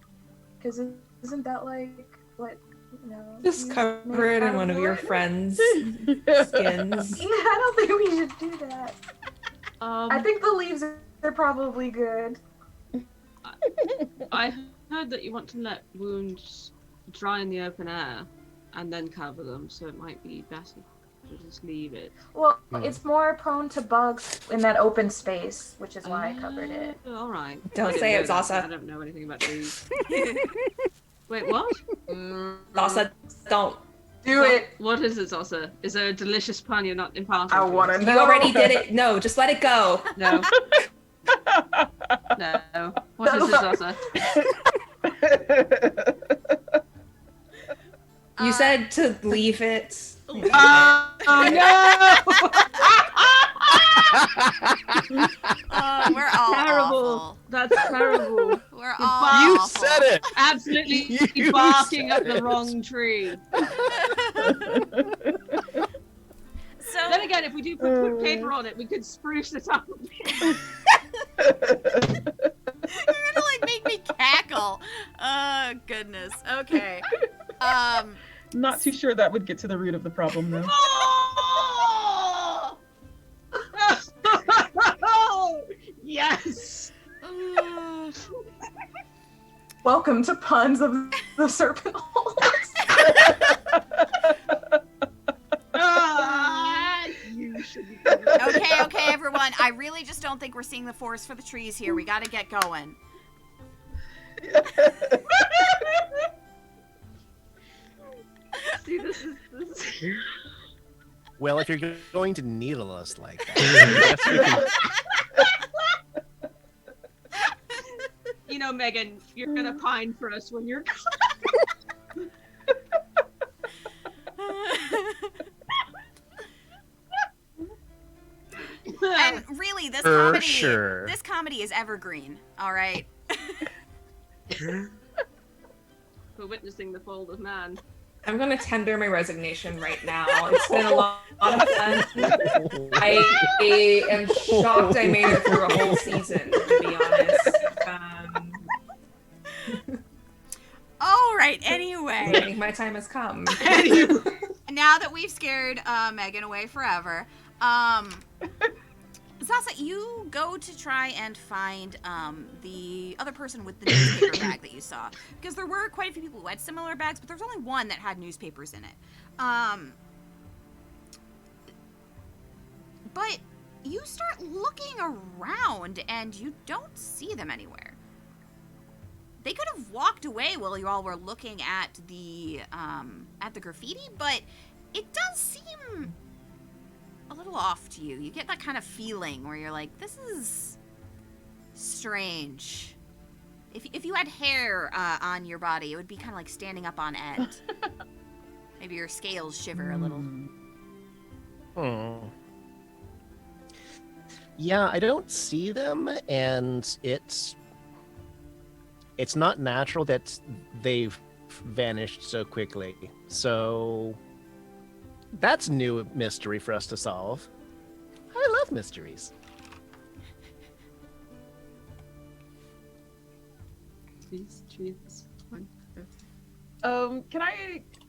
Because isn't that like what, you know? Just you cover make it out in one of your wood? friends' skins. Yeah, I don't think we should do that. I think the leaves are probably good. I heard that you want to let wounds dry in the open air and then cover them, so it might be better to just leave it. Well, it's more prone to bugs in that open space, which is why I covered it. All right. Don't I didn't say know it's that. Asa. I don't know anything about trees. Wait, what? Asa, don't. Do it. What is it, Asa? Is there a delicious pun you're not imparting? I to want to us? know. You already did it. No, just let it go. No. No. What is it, Asa? You said to leave it. Oh no! Oh, we're all Terrible. awful. That's terrible. We're all You awful. said it! Absolutely You barking up said the it. wrong tree. So, Then again, if we do put paper on it, we could spruce it up. you're gonna like make me cackle. Oh goodness. Okay. Not too sure that would get to the root of the problem, though. Oh! Yes. Welcome to puns of the Serpentholds. You should be. Okay, everyone. I really just don't think we're seeing the forest for the trees here. We gotta get going. See, this is. Well, if you're going to needle us like that, I guess we can- You know, Megan, you're gonna pine for us when you're. And really, this For comedy, sure. this comedy is evergreen. All right. For witnessing the fall of man. I'm going to tender my resignation right now. It's been a lot of fun. I am shocked I made it through a whole season, to be honest. All right, anyway. I think my time has come. Now that we've scared Megan away forever, Zasa, you go to try and find the other person with the newspaper bag that you saw. Because there were quite a few people who had similar bags, but there's only one that had newspapers in it. But you start looking around, and you don't see them anywhere. They could have walked away while you all were looking at the graffiti, but it does seem a little off to you. You get that kind of feeling where you're like, this is strange. If you had hair on your body, it would be kind of like standing up on end. Maybe your scales shiver a little. Yeah, I don't see them, and it's not natural that they've vanished so quickly. So that's a new mystery for us to solve. I love mysteries.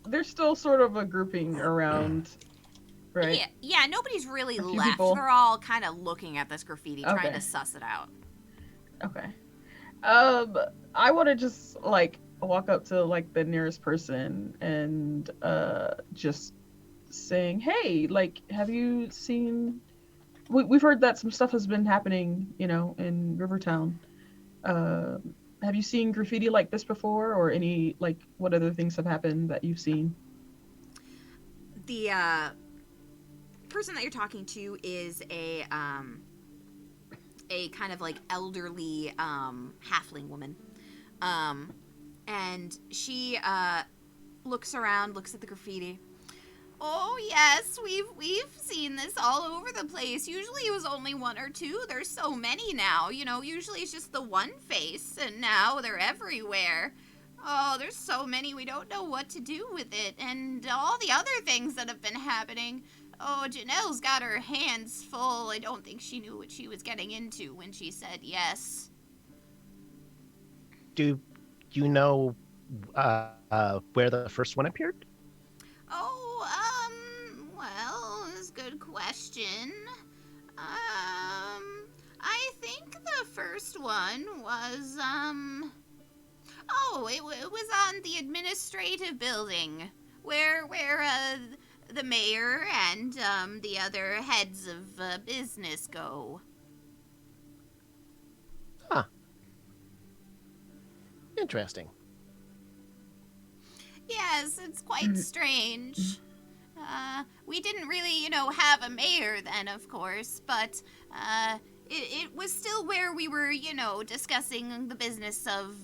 There's still sort of a grouping around, right? Yeah, nobody's really A few left. people. They're all kind of looking at this graffiti, trying Okay. to suss it out. Okay. I want to just like walk up to like the nearest person and just saying, "Hey, like, have you seen? We've heard that some stuff has been happening, in Rivertown. Have you seen graffiti like this before, or any like what other things have happened that you've seen?" The person that you're talking to is a kind of like elderly halfling woman, and she looks around, looks at the graffiti. Oh yes, we've seen this all over the place. Usually it was only one or two. There's so many now. Usually it's just the one face, and now they're everywhere. Oh, there's so many. We don't know what to do with it, and all the other things that have been happening. Oh, Janelle's got her hands full. I don't think she knew what she was getting into when she said yes. Do you know where the first one appeared? Oh, well, that's a good question. I think the first one was, it was on the administrative building, where the mayor and, the other heads of, business go. Huh. Interesting. Yes, it's quite strange. We didn't really, have a mayor then, of course, but it was still where we were, discussing the business of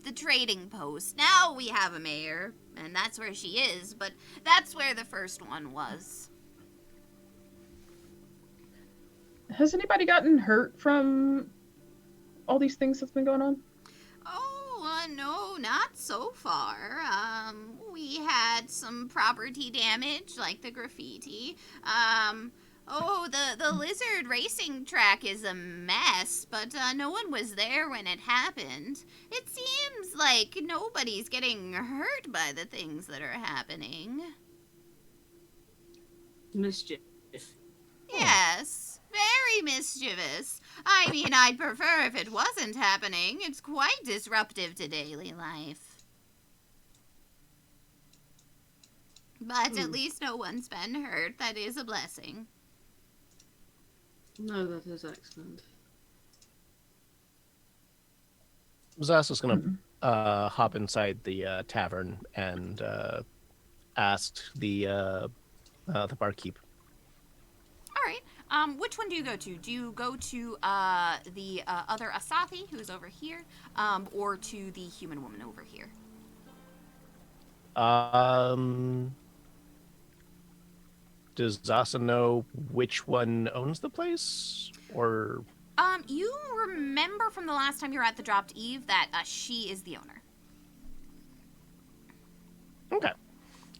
the trading post. Now we have a mayor, and that's where she is, but that's where the first one was. Has anybody gotten hurt from all these things that's been going on? Oh, no, not so far. We had some property damage, like the graffiti. The lizard racing track is a mess, but no one was there when it happened. It seems like nobody's getting hurt by the things that are happening. Mischief. Yes, very mischievous. I mean, I'd prefer if it wasn't happening. It's quite disruptive to daily life. But at least no one's been hurt. That is a blessing. No, that is excellent. Zasa's gonna hop inside the tavern and ask the barkeep. All right. Which one do you go to? Do you go to the other Asathi, who's over here, or to the human woman over here? Does Zasa know which one owns the place, or? You remember from the last time you were at the Dropped Eve that she is the owner. Okay.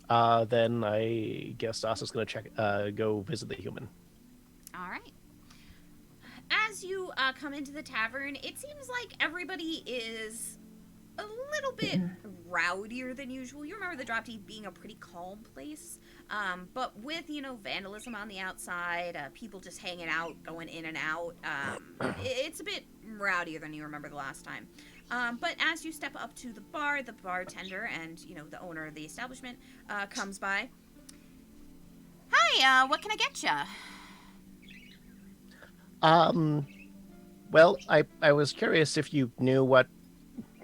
then I guess Asa's gonna go visit the human. All right. As you come into the tavern, it seems like everybody is a little bit rowdier than usual. You remember the Drop Teeth being a pretty calm place, but with, vandalism on the outside, people just hanging out, going in and out, it's a bit rowdier than you remember the last time. But as you step up to the bar, the bartender and, the owner of the establishment comes by. Hi, what can I get ya? Well, I was curious if you knew what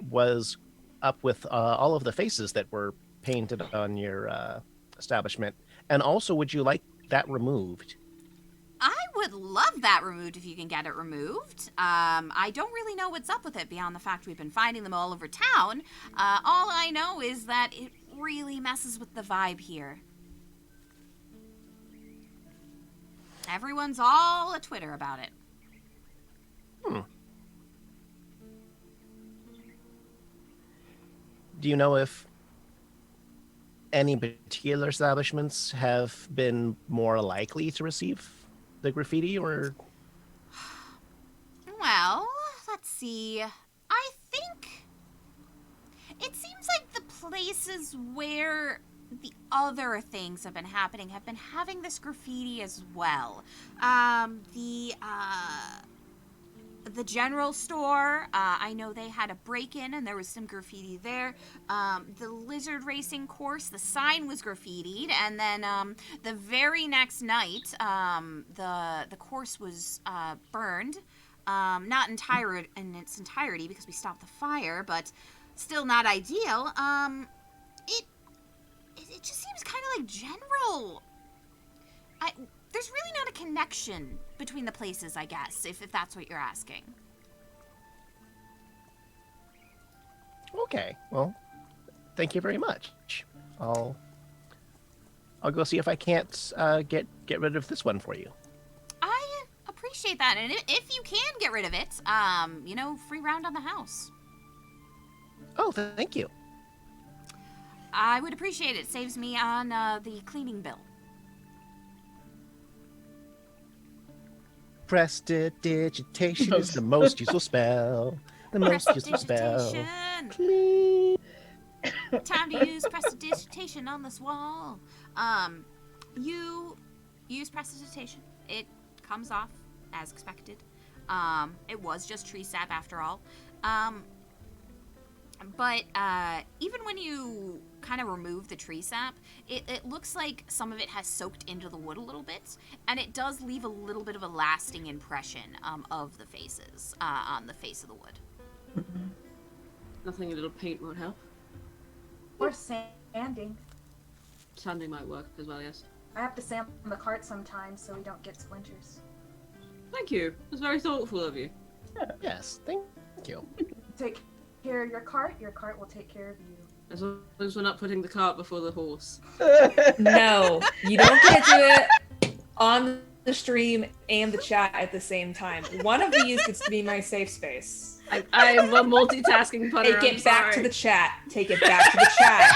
was up with all of the faces that were painted on your establishment, and also would you like that removed? I would love that removed if you can get it removed. I don't really know what's up with it beyond the fact we've been finding them all over town. All I know is that it really messes with the vibe here. Everyone's all a Twitter about it. Do you know if any particular establishments have been more likely to receive the graffiti, or? Well, let's see. I think it seems like the places where the other things have been happening have been having this graffiti as well. The general store, I know they had a break-in and there was some graffiti there. The lizard racing course, the sign was graffitied, and then the very next night, the course was burned. Not in its entirety because we stopped the fire, but still not ideal. It just seems kind of like general. There's really not a connection between the places, I guess, if that's what you're asking. Okay, well, thank you very much. I'll go see if I can't get rid of this one for you. I appreciate that, and if you can get rid of it, free round on the house. Oh, thank you. I would appreciate it. Saves me on the cleaning bill. Prestidigitation is the most useful spell. The most useful spell. Clean. Time to use prestidigitation on this wall. You use prestidigitation. It comes off as expected. It was just tree sap after all. But even when you kind of remove the tree sap, it looks like some of it has soaked into the wood a little bit, and it does leave a little bit of a lasting impression of the faces on the face of the wood. Nothing a little paint won't help. Or sanding. Sanding might work as well, yes. I have to sand the cart sometimes so we don't get splinters. Thank you. That's very thoughtful of you. Yes, thank you. Take care of your cart will take care of you. As long as we're not putting the cart before the horse. No, you don't get to do it on the stream and the chat at the same time. One of these gets to be my safe space. I'm a multitasking putter. Take it back to the chat. Take it back to the chat.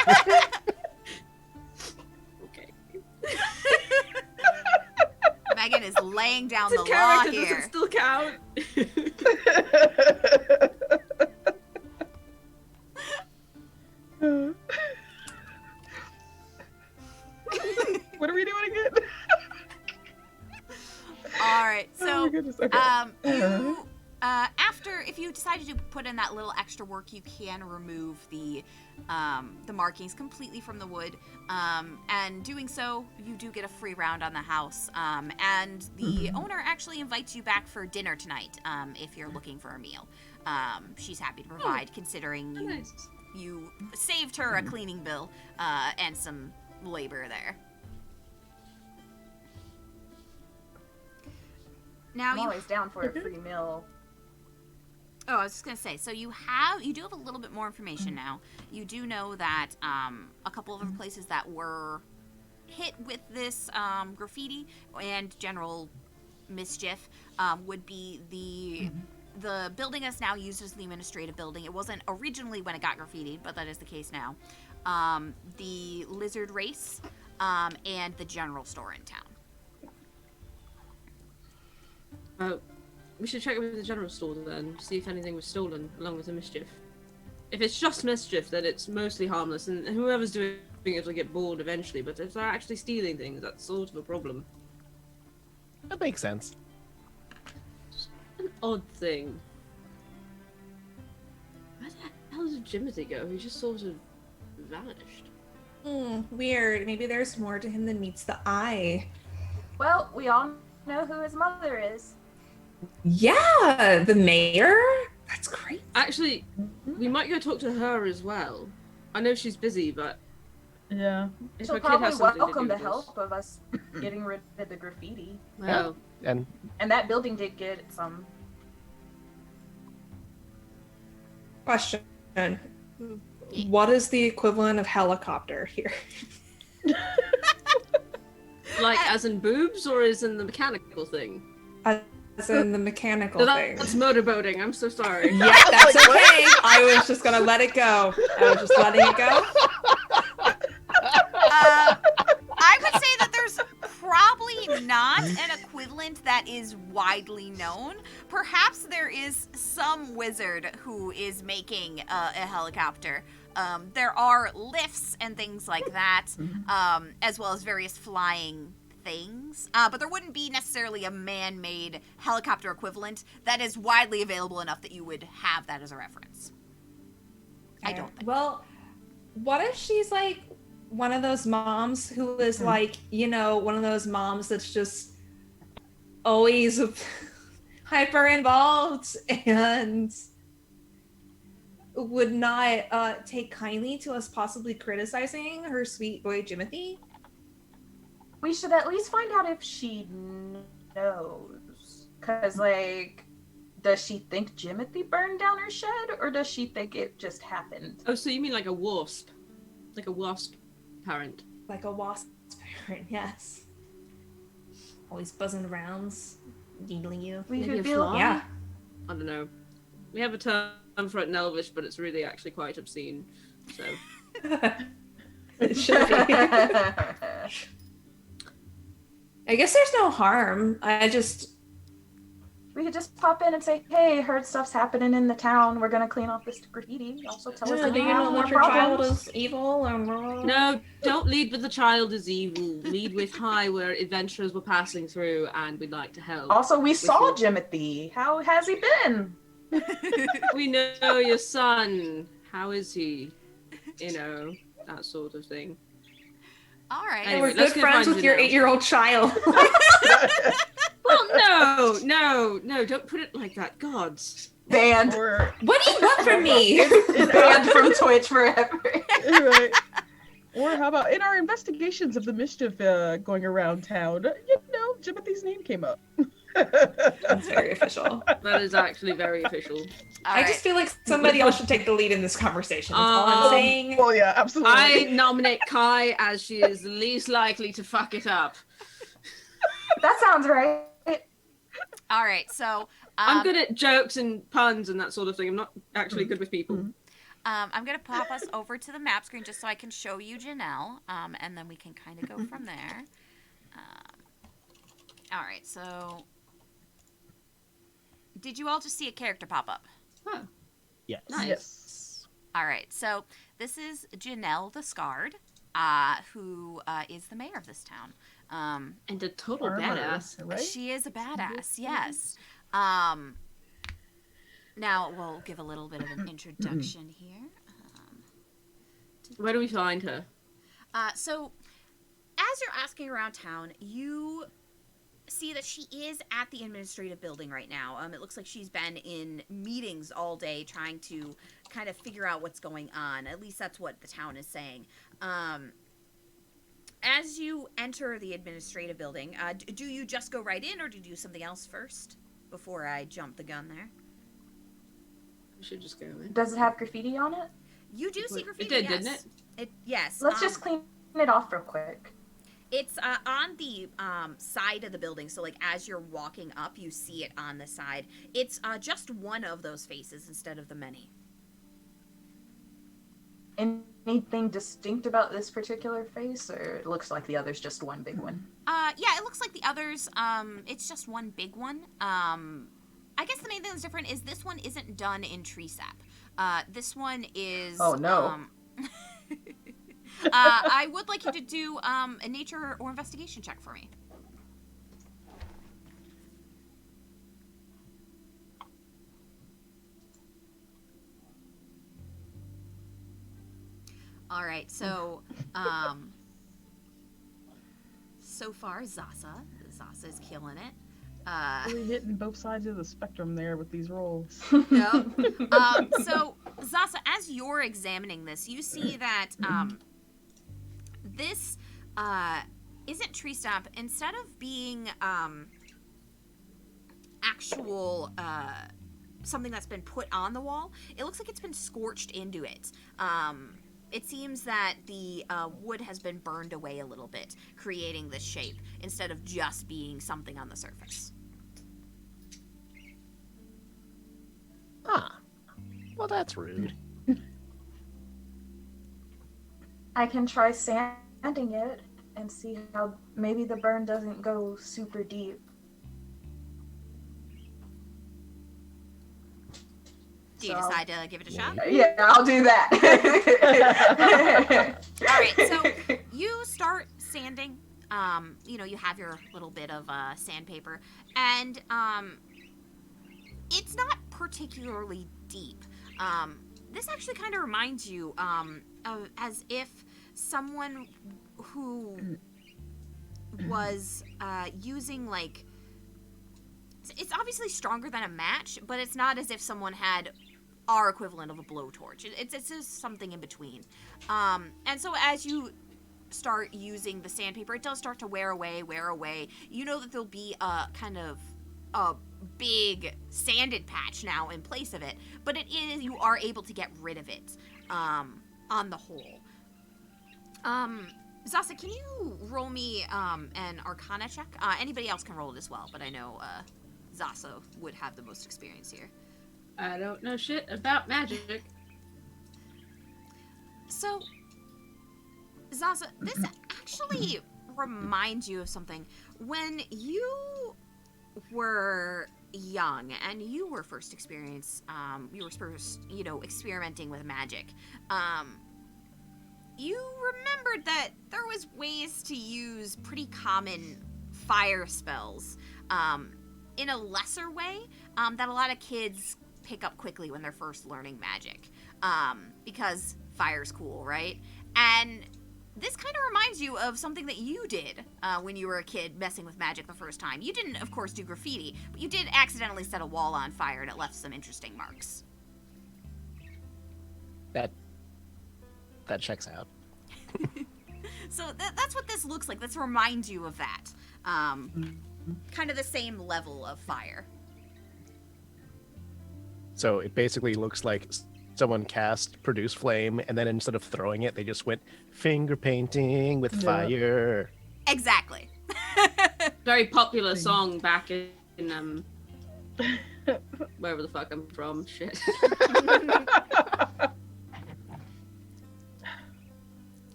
Okay. Megan is laying down It's the a law character, here. does it still count? What are we doing again? All right, Oh so my goodness, okay. if you decided to put in that little extra work, you can remove the markings completely from the wood, and doing so, you do get a free round on the house, and the owner actually invites you back for dinner tonight, if you're looking for a meal. She's happy to provide, considering you saved her a cleaning bill and some labor there. Now I'm always down for a free meal. Oh, I was just gonna say, so you do have a little bit more information now. You do know that a couple of other places that were hit with this graffiti and general mischief would be the building that's now used as the administrative building. It wasn't originally when it got graffitied, but that is the case now. the lizard race, and the general store in town. We should check with the general store then, see if anything was stolen along with the mischief. If it's just mischief, then it's mostly harmless, and whoever's doing it will get bored eventually, but if they're actually stealing things, that's sort of a problem. That makes sense. An odd thing. Where the hell did Jimothy go? He just sort of vanished. Weird. Maybe there's more to him than meets the eye. Well, we all know who his mother is. Yeah, the mayor? That's great. Actually, we might go talk to her as well. I know she's busy, but Yeah. if She'll her kid has probably something welcome to the do with help of us getting rid of the graffiti. this. Well, And And that building did get some. Question. What is the equivalent of helicopter here? like as in boobs or as in the mechanical thing? As in the mechanical No, thing. that's motorboating. I'm so sorry. Yeah, that's okay. I was just gonna let it go. I was just letting it go. I would say that there's probably not an equivalent that is widely known. Perhaps there is some wizard who is making a helicopter. There are lifts and things like that, as well as various flying things. But there wouldn't be necessarily a man-made helicopter equivalent that is widely available enough that you would have that as a reference. I don't think. Well, what if she's like one of those moms who is like, you know, one of those moms that's just always hyper involved and would not take kindly to us possibly criticizing her sweet boy Jimothy? We should at least find out if she knows. Because, like, does she think Jimothy burned down her shed, or does she think it just happened? Oh, so you mean like a wasp? Like a wasp parent? Like a wasp parent, yes. Always buzzing around, needling you. We Maybe could a be fly? Yeah. I don't know. We have a term for it in Elvish, but it's really actually quite obscene. So It should be. I guess there's no harm. We could just pop in and say, hey, heard stuff's happening in the town. We're going to clean off this graffiti. Also tell us if do you you have know more that your child problems. is evil and wrong? no, don't lead with the child is evil. Lead with hi, where adventurers were passing through, and we'd like to help. Also, we saw sure. Jimothy. How has he been? We know your son. How is he? You know, that sort of thing. All right. Anyway, We're let's good go friends find with your Janelle. 8-year-old child. Well, no, don't put it like that. Gods. Banned. Or What do you want from me? Banned from Twitch forever. right. Or how about in our investigations of the mischief going around town, you know, Jimothy's name came up. That's very official. That is actually very official. All I right. just feel like somebody else should take the lead in this conversation. That's all I'm saying. Well, yeah, absolutely. I nominate Kai as she is the least likely to fuck it up. That sounds right. All right. So I'm good at jokes and puns and that sort of thing. I'm not actually good with people. I'm gonna pop us over to the map screen just so I can show you Janelle, and then we can kind of go from there. All right. So, did you all just see a character pop up? Huh. yes. Nice. Yes. All right. So this is Janelle the Scarred, who is the mayor of this town. And a total Armor, badass. right? She is a badass, yes. Now we'll give a little bit of an introduction here. Where do we find her? So, as you're asking around town, you see that she is at the administrative building right now. It looks like she's been in meetings all day trying to kind of figure out what's going on. At least that's what the town is saying. As you enter the administrative building, do you just go right in, or do you do something else first before I jump the gun there? We should just go in. Does it have graffiti on it? You do see graffiti, It did, yes. didn't it? Yes. Let's just clean it off real quick. It's on the side of the building, so like as you're walking up, you see it on the side. It's just one of those faces instead of the many. anything distinct about this particular face, or it looks like the other's just one big one? Yeah, it looks like the others. It's just one big one. I guess the main thing that's different is this one isn't done in tree sap. This one is. Oh no. I would like you to do a nature or investigation check for me. All right, so so far Zasa is killing it. Really hitting both sides of the spectrum there with these rolls. Yeah. So Zasa, as you're examining this, you see that this isn't tree sap. Instead of being actual something that's been put on the wall, it looks like it's been scorched into it. It seems that the wood has been burned away a little bit, creating this shape, instead of just being something on the surface. Ah, well, that's rude. I can try sanding it and see how maybe the burn doesn't go super deep. Do you decide to give it a shot? Yeah, I'll do that. All right, so you start sanding. You have your little bit of sandpaper, and it's not particularly deep. This actually kind of reminds you of as if someone who was using like. It's obviously stronger than a match, but it's not as if someone had our equivalent of a blowtorch. It's just something in between. And so as you start using the sandpaper, it does start to wear away. You know that there'll be a kind of a big sanded patch now in place of it, but you are able to get rid of it on the whole. Zasa, can you roll me an Arcana check? Anybody else can roll it as well, but I know Zasa would have the most experience here. I don't know shit about magic. So, Zasa, this actually reminds you of something. When you were young and you were first experimenting with magic, you remembered that there was ways to use pretty common fire spells in a lesser way that a lot of kids pick up quickly when they're first learning magic, because fire's cool, right? And this kind of reminds you of something that you did when you were a kid messing with magic the first time. You didn't, of course, do graffiti, but you did accidentally set a wall on fire and it left some interesting marks. That checks out. So that's what this looks like. This reminds you of that. Kind of the same level of fire. So it basically looks like someone cast Produce Flame, and then instead of throwing it, they just went finger painting with fire. Exactly. Very popular song back in wherever the fuck I'm from. Shit.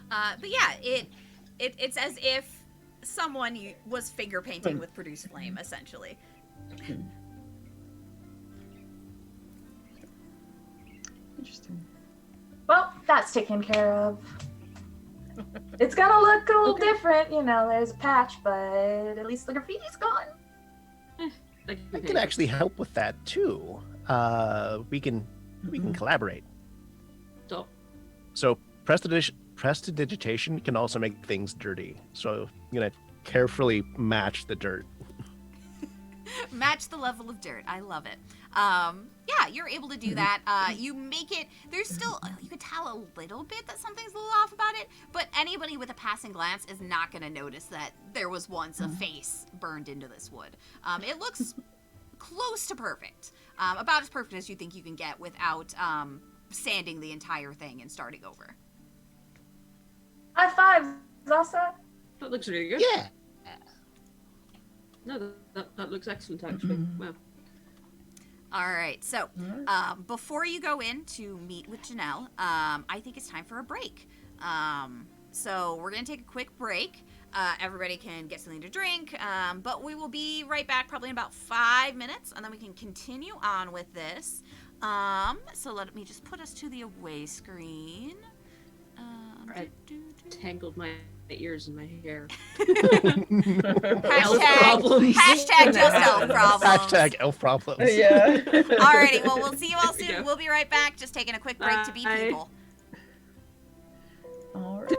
But yeah, it's as if someone was finger painting with Produce Flame, essentially. Interesting. Well, that's taken care of. It's gonna look a little different, there's a patch, but at least the graffiti's gone. I can actually help with that too. We can collaborate. So prestidigitation can also make things dirty. So I'm gonna carefully match the dirt. Match the level of dirt. I love it. Yeah, you're able to do that. You make it, there's still, you could tell a little bit that something's a little off about it, but anybody with a passing glance is not going to notice that there was once a face burned into this wood. It looks close to perfect. About as perfect as you think you can get without sanding the entire thing and starting over. High five, Zasa. That looks really good. Yeah. No, that looks excellent, actually. Wow. All right. So, Alright. before you go in to meet with Janelle, I think it's time for a break. So we're gonna take a quick break. Everybody can get something to drink, but we will be right back probably in about 5 minutes, and then we can continue on with this. So let me just put us to the away screen. I tangled my ears in my hair. Hashtag just elf problems. Hashtag elf problems. Yeah. Alrighty, well, we'll see you all There we soon. go. We'll be right back. Just taking a quick break to be Bye. people. All right.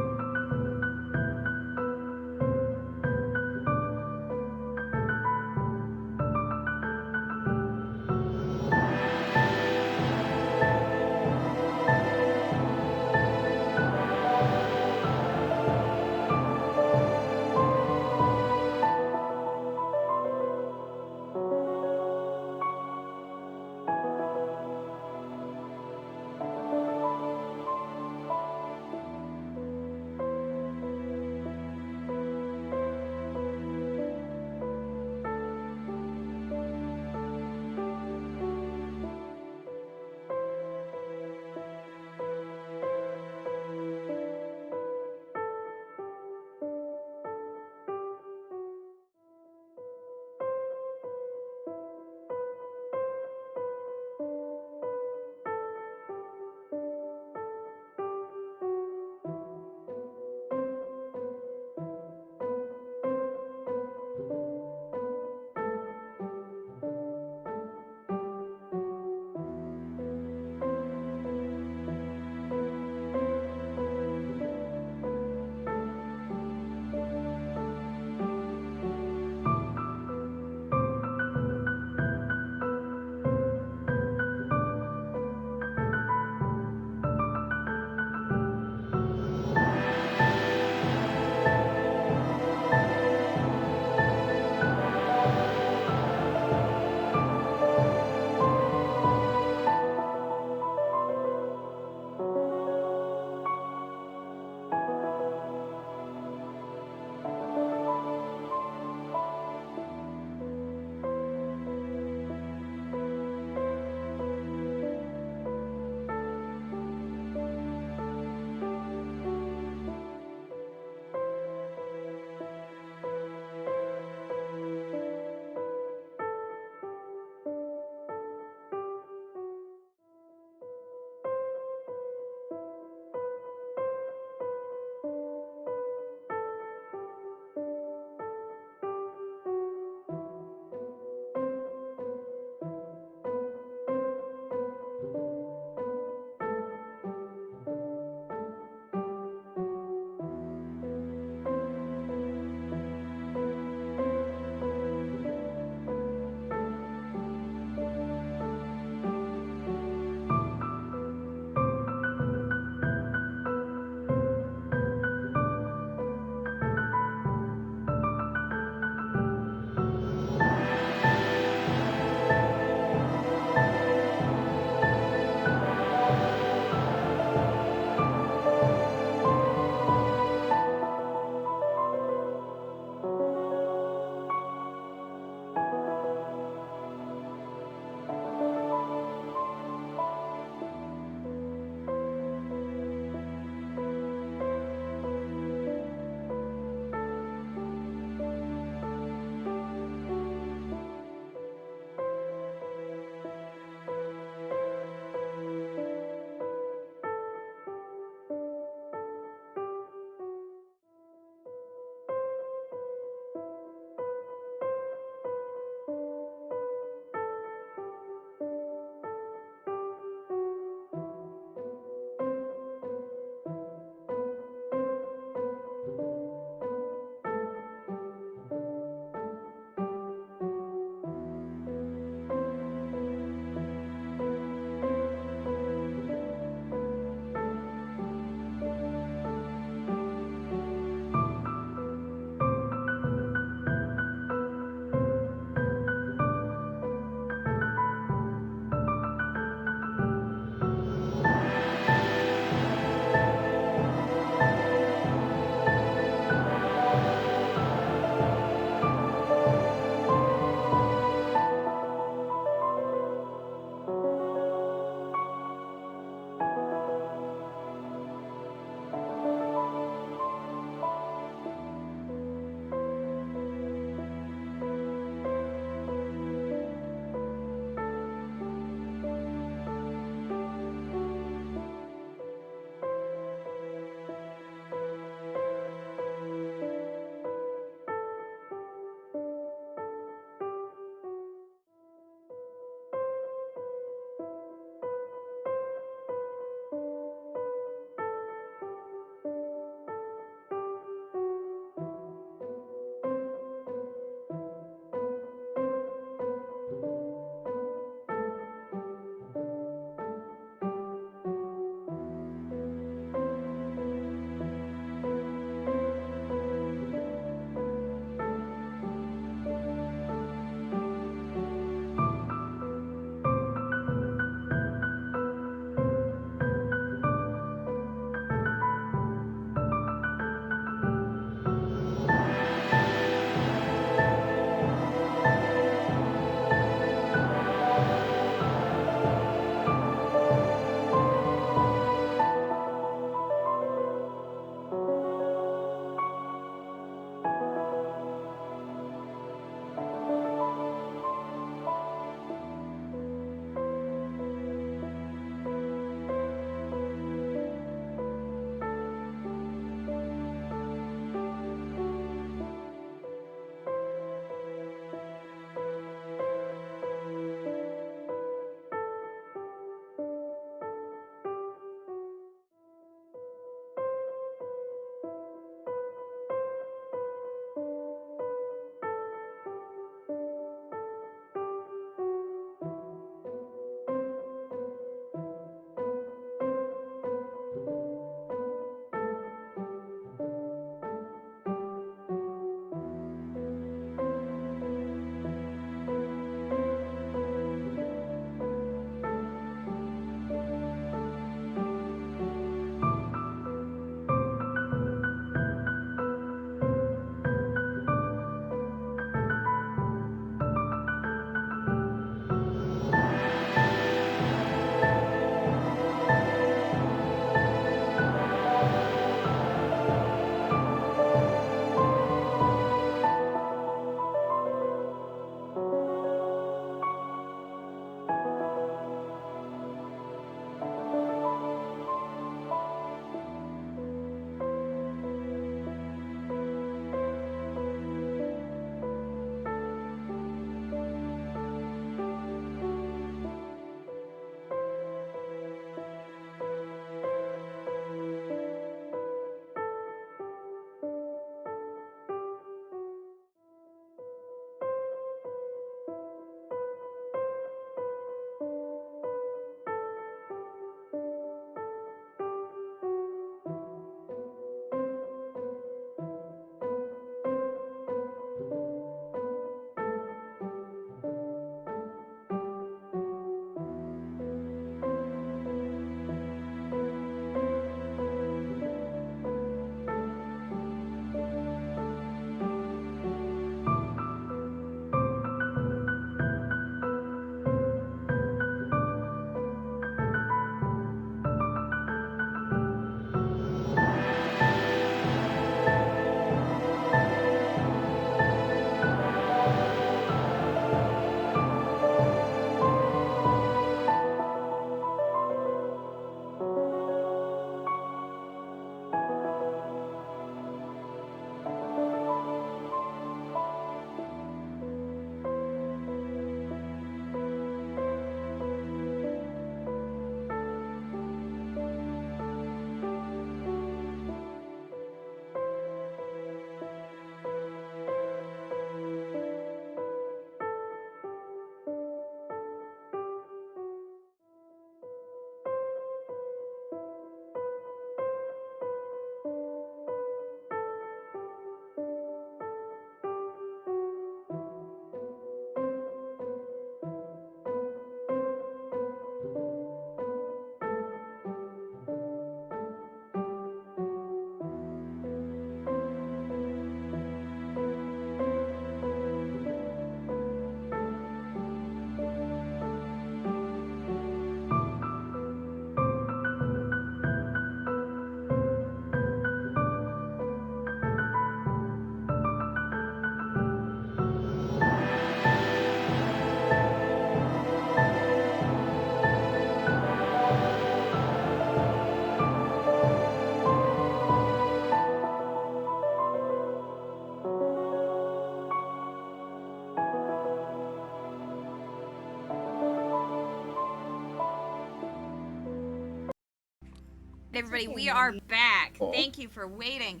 Everybody, we are back. Thank you for waiting.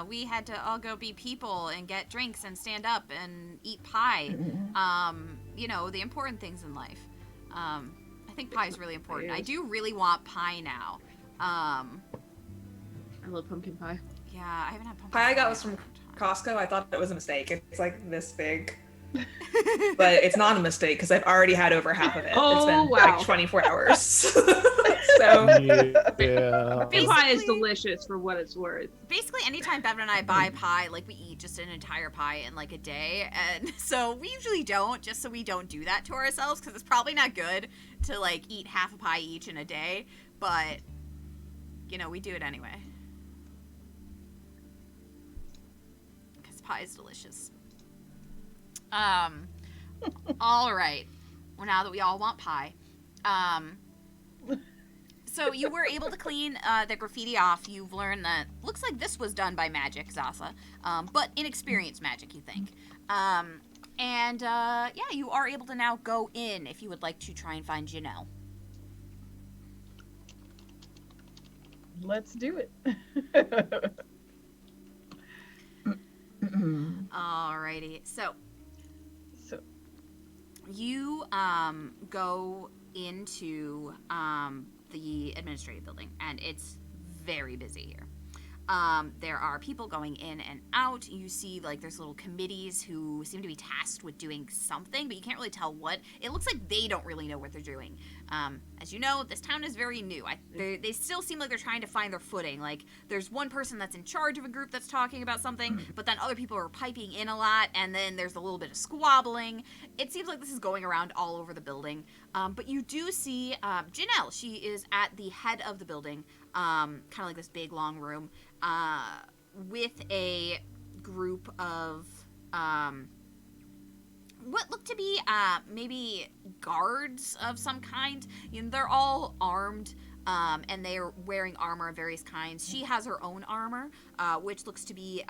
We had to all go be people and get drinks and stand up and eat pie. You know, the important things in life. I think pie is really important. I do really want pie now. I love pumpkin pie. Yeah, I haven't had pumpkin Pie I got in was a from long time. Costco. I thought it was a mistake. It's like this big. But it's not a mistake because I've already had over half of it. Oh, it's been wow. like 24 hours. So Yeah. Pumpkin pie is delicious for what it's worth. Basically, anytime Bevan and I buy pie, like, we eat just an entire pie in, like, a day. And so we usually don't, just so we don't do that to ourselves, because it's probably not good to, like, eat half a pie each in a day. But, you know, we do it anyway. Because pie is delicious. All right. Well, now that we all want pie. So you were able to clean the graffiti off. You've learned that looks like this was done by magic, Zasa, but inexperienced magic, you think. Yeah, you are able to now go in if you would like to try and find Janelle. Let's do it. Alrighty. So you go into the administrative building, and it's very busy here. There are people going in and out. You see, like, there's little committees who seem to be tasked with doing something, but you can't really tell what. It looks like they don't really know what they're doing. As you know, this town is very new. They still seem like they're trying to find their footing. Like, there's one person that's in charge of a group that's talking about something, but then other people are piping in a lot, and then there's a little bit of squabbling. It seems like this is going around all over the building. But you do see Janelle. She is at the head of the building, kind of like this big, long room, with a group of what look to be maybe guards of some kind. You know, they're all armed, and they're wearing armor of various kinds. She has her own armor, which looks to be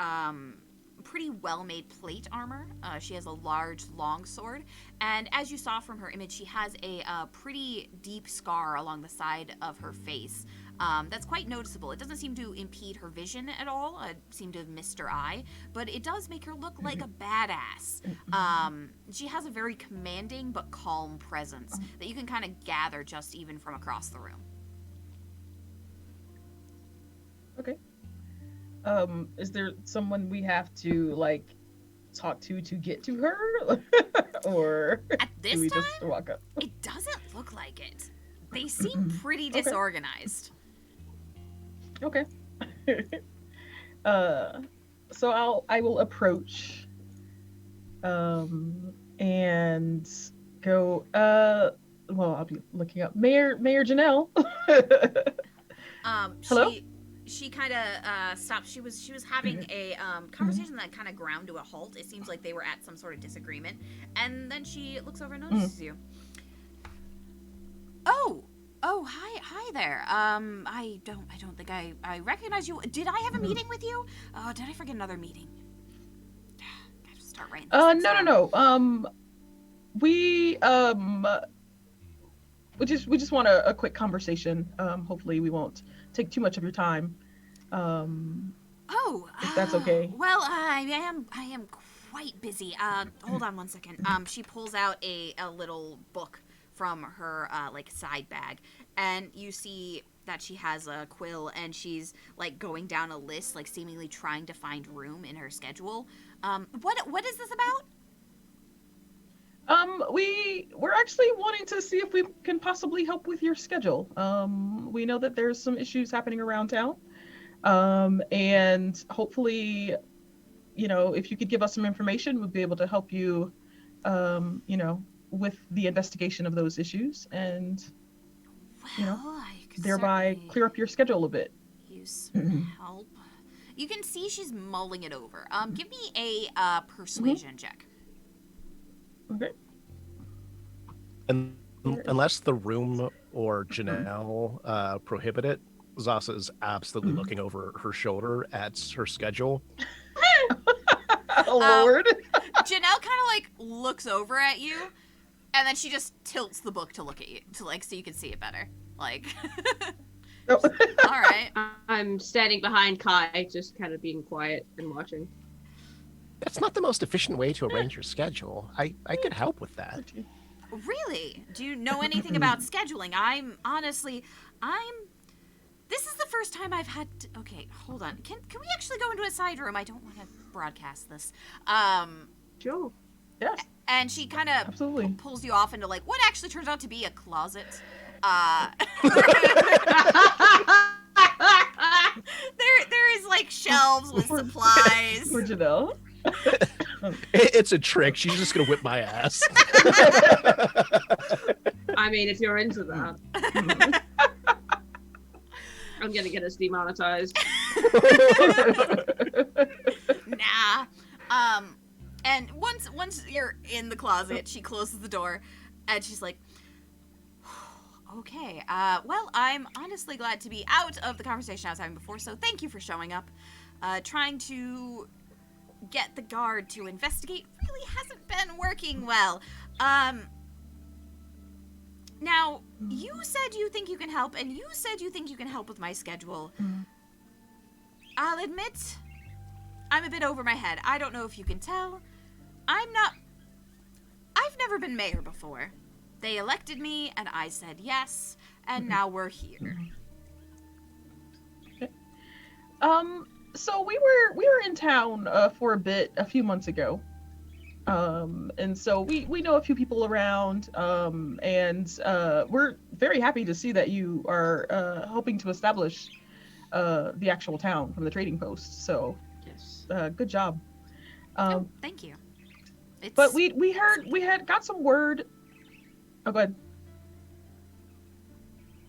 pretty well-made plate armor. She has a large long sword, and as you saw from her image, she has a pretty deep scar along the side of her face. That's quite noticeable. It doesn't seem to impede her vision at all. It seemed to have missed her eye, but it does make her look like a badass. She has a very commanding but calm presence that you can kind of gather just even from across the room. Okay. Is there someone we have to, like, talk to get to her? Or At this do we time, just walk up? it doesn't look like it. They seem pretty disorganized. Okay. So I will approach and go well, I'll be looking up Mayor Janelle. Hello? She kind of stopped. She was having a conversation that kind of ground to a halt. It seems like they were at some sort of disagreement, and then she looks over and notices you. Oh, hi there. I don't think I recognize you. Did I have a meeting with you? Oh, did I forget another meeting? Gotta start writing this things down. No. We just want a quick conversation. Hopefully we won't take too much of your time. If that's okay. Well, I am quite busy. Hold on one second. She pulls out a little book from her like side bag, and you see that she has a quill, and she's like going down a list, like seemingly trying to find room in her schedule. What is this about? We're actually wanting to see if we can possibly help with your schedule. We know that there's some issues happening around town. And hopefully, you know, if you could give us some information, we'll be able to help you, you know, with the investigation of those issues, and, you know, I could thereby certainly clear up your schedule a bit. use some help. You can see she's mulling it over. Give me a persuasion check. Okay. And unless the room or Janelle prohibit it, Zasa is absolutely looking over her shoulder at her schedule. Oh, Lord. Janelle kind of like looks over at you, and then she just tilts the book to look at you, to like so you can see it better. Like, Oh. All right. I'm standing behind Kai, just kind of being quiet and watching. That's not the most efficient way to arrange your schedule. I could help with that. Really? Do you know anything about scheduling? This is the first time I've had to, okay, hold on. Can we actually go into a side room? I don't want to broadcast this. Sure. Yes, And she kind of absolutely. pulls you off into like what actually turns out to be a closet. There is like shelves with supplies. For Janelle. It's a trick. She's just gonna whip my ass. I mean, if you're into that. I'm gonna get us demonetized. Nah. And once you're in the closet, she closes the door, and she's like, "Okay. Well, I'm honestly glad to be out of the conversation I was having before. So thank you for showing up. Trying to get the guard to investigate really hasn't been working well. Now, you said you think you can help, and you said you think you can help with my schedule. I'll admit, I'm a bit over my head. I don't know if you can tell. I've never been mayor before. They elected me, and I said yes, and now we're here. So we were in town for a bit a few months ago. And so we know a few people around, and we're very happy to see that you are hoping to establish the actual town from the trading post. So, Yes. good job. Oh, thank you. But we heard we had got some word. Oh, go ahead.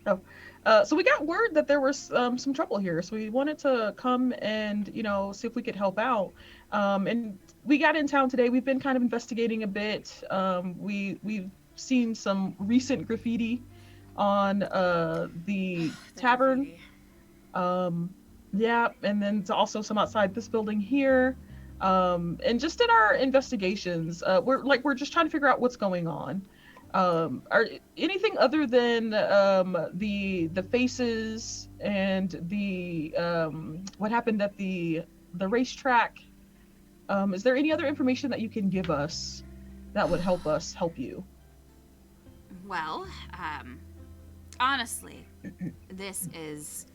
Oh, so we got word that there was some trouble here. So we wanted to come and see if we could help out. And we got in town today. We've been kind of investigating a bit. We've seen some recent graffiti on the tavern. Yeah, and then also some outside this building here. And just in our investigations, we're just trying to figure out what's going on. Are anything other than the faces and the what happened at the racetrack? Is there any other information that you can give us that would help us help you? Well, honestly, this is,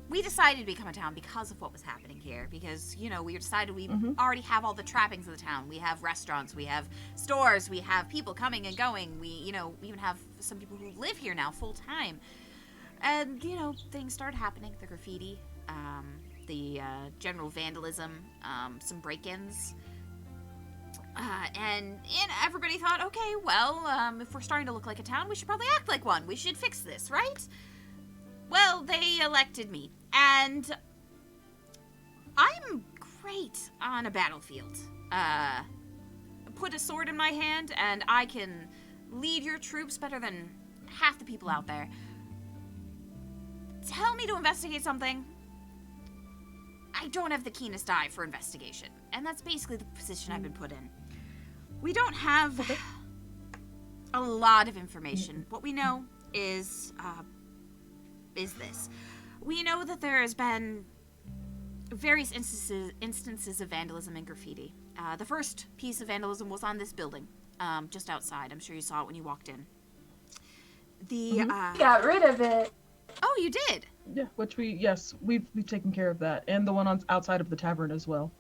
we decided to become a town because of what was happening here. Because, we decided we already have all the trappings of the town. We have restaurants, we have stores, we have people coming and going. We even have some people who live here now full time. And, things started happening. The graffiti, the general vandalism, some break-ins. And everybody thought, okay, well, if we're starting to look like a town, we should probably act like one. We should fix this, right? Well, they elected me, and I'm great on a battlefield. Put a sword in my hand, and I can lead your troops better than half the people out there. Tell me to investigate something. I don't have the keenest eye for investigation, and that's basically the position I've been put in. We don't have a lot of information. What we know is this. We know that there has been various instances of vandalism and graffiti. The first piece of vandalism was on this building, just outside. I'm sure you saw it when you walked in. Got rid of it. Oh, you did? Yeah, which we've taken care of that, and the one outside of the tavern as well.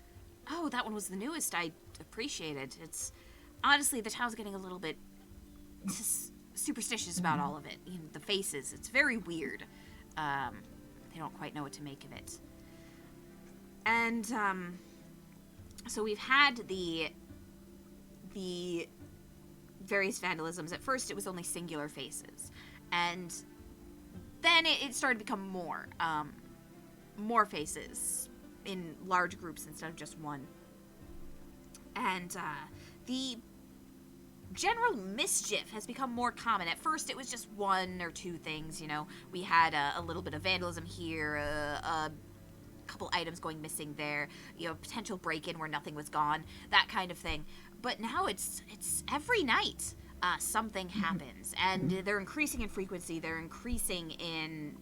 Oh, that one was the newest. I appreciate it. It's honestly, the town's getting a little bit superstitious about all of it. The faces, it's very weird. They don't quite know what to make of it. And so we've had the various vandalisms. At first, it was only singular faces, and then it started to become more faces in large groups instead of just one. And the general mischief has become more common. At first, it was just one or two things, We had a little bit of vandalism here, a couple items going missing there, potential break-in where nothing was gone, that kind of thing. But now it's every night. something happens. And they're increasing in frequency. They're increasing in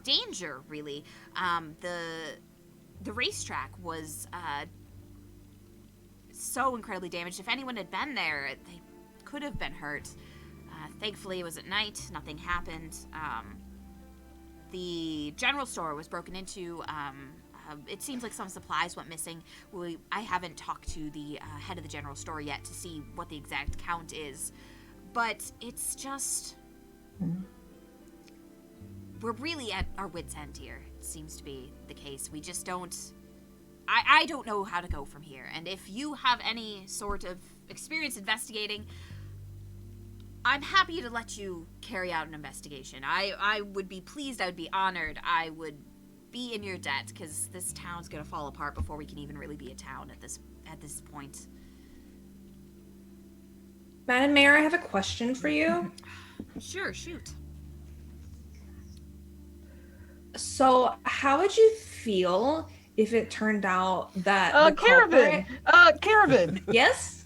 danger, really. The racetrack was so incredibly damaged. If anyone had been there, they could have been hurt. Thankfully, it was at night. Nothing happened. The general store was broken into. It seems like some supplies went missing. I haven't talked to the head of the general store yet to see what the exact count is. But it's just... We're really at our wits' end here. It seems to be the case. We just don't... I don't know how to go from here. And if you have any sort of experience investigating, I'm happy to let you carry out an investigation. I would be pleased. I would be honored. I would be in your debt, because this town's gonna fall apart before we can even really be a town at this point. Madam Mayor, I have a question for you. Sure, shoot. So, how would you feel if it turned out that the Caravan! Caravan! Yes?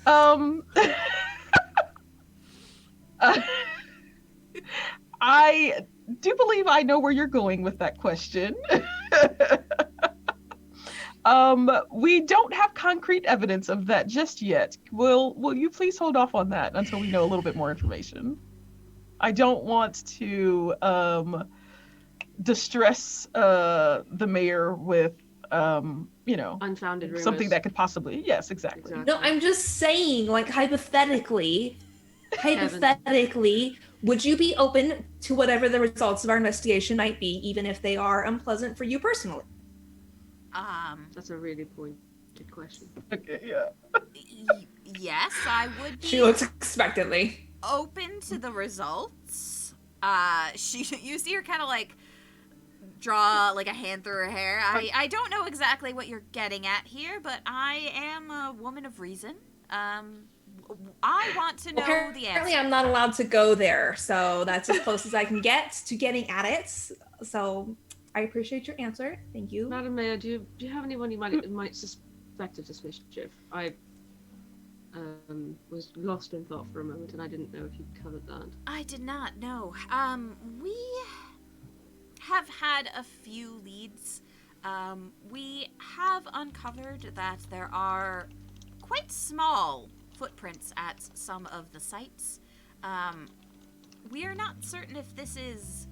I do believe I know where you're going with that question. We don't have concrete evidence of that just yet. Will you please hold off on that until we know a little bit more information? I don't want to distress the mayor with unfounded rumors. something that could possibly... Yes, exactly. No, I'm just saying, like, hypothetically, would you be open to whatever the results of our investigation might be, even if they are unpleasant for you personally? That's a really pointed question. Okay, yeah. Yes, I would be. She looks expectantly open to the results. You see her kind of like draw like a hand through her hair. I don't know exactly what you're getting at here, but I am a woman of reason. I want to know the answer. Apparently, I'm not allowed to go there, so that's as close as I can get to getting at it. So I appreciate your answer. Thank you. Madam Mayor, do you have anyone you might suspect of this mischief? I was lost in thought for a moment, and I didn't know if you covered that. I did not know. We have had a few leads. We have uncovered that there are quite small footprints at some of the sites. We are not certain if this is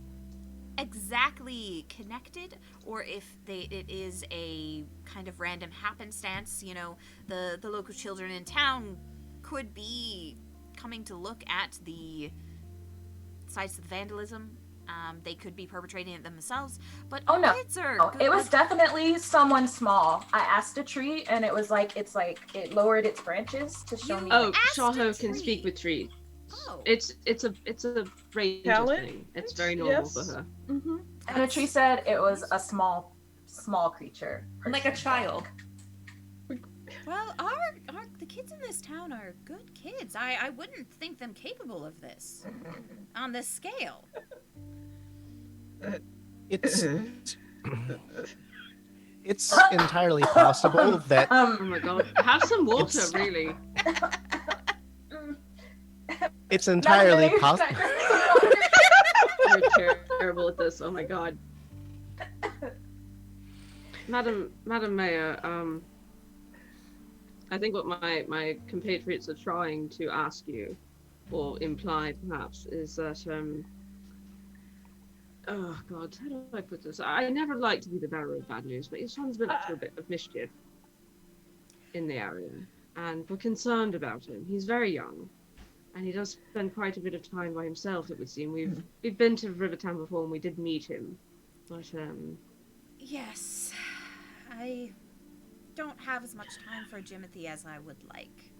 exactly connected or if it is a kind of random happenstance. You know, the local children in town could be coming to look at the sites of the vandalism. They could be perpetrating it themselves, but kids are it was definitely someone small. I asked a tree, and it was like it lowered its branches to show me. Oh, Shaho can speak with trees. Oh. It's a ranger thing. It's very normal for her. Mm-hmm. And the tree said it was a small creature, Like a child. Well, the kids in this town are good kids. I wouldn't think them capable of this on this scale. It's entirely possible that Oh my god, have some water, really. it's entirely possible. You're terrible at this. Oh my god. Madam Mayor, I think what my compatriots are trying to ask you, or imply perhaps, is that oh god, how do I put this? I never like to be the bearer of bad news, but your son's been up to a bit of mischief in the area, and we're concerned about him. He's very young, and he does spend quite a bit of time by himself, it would seem. We've been to Rivertown before, and we did meet him, but Yes, I don't have as much time for Jimothy as I would like.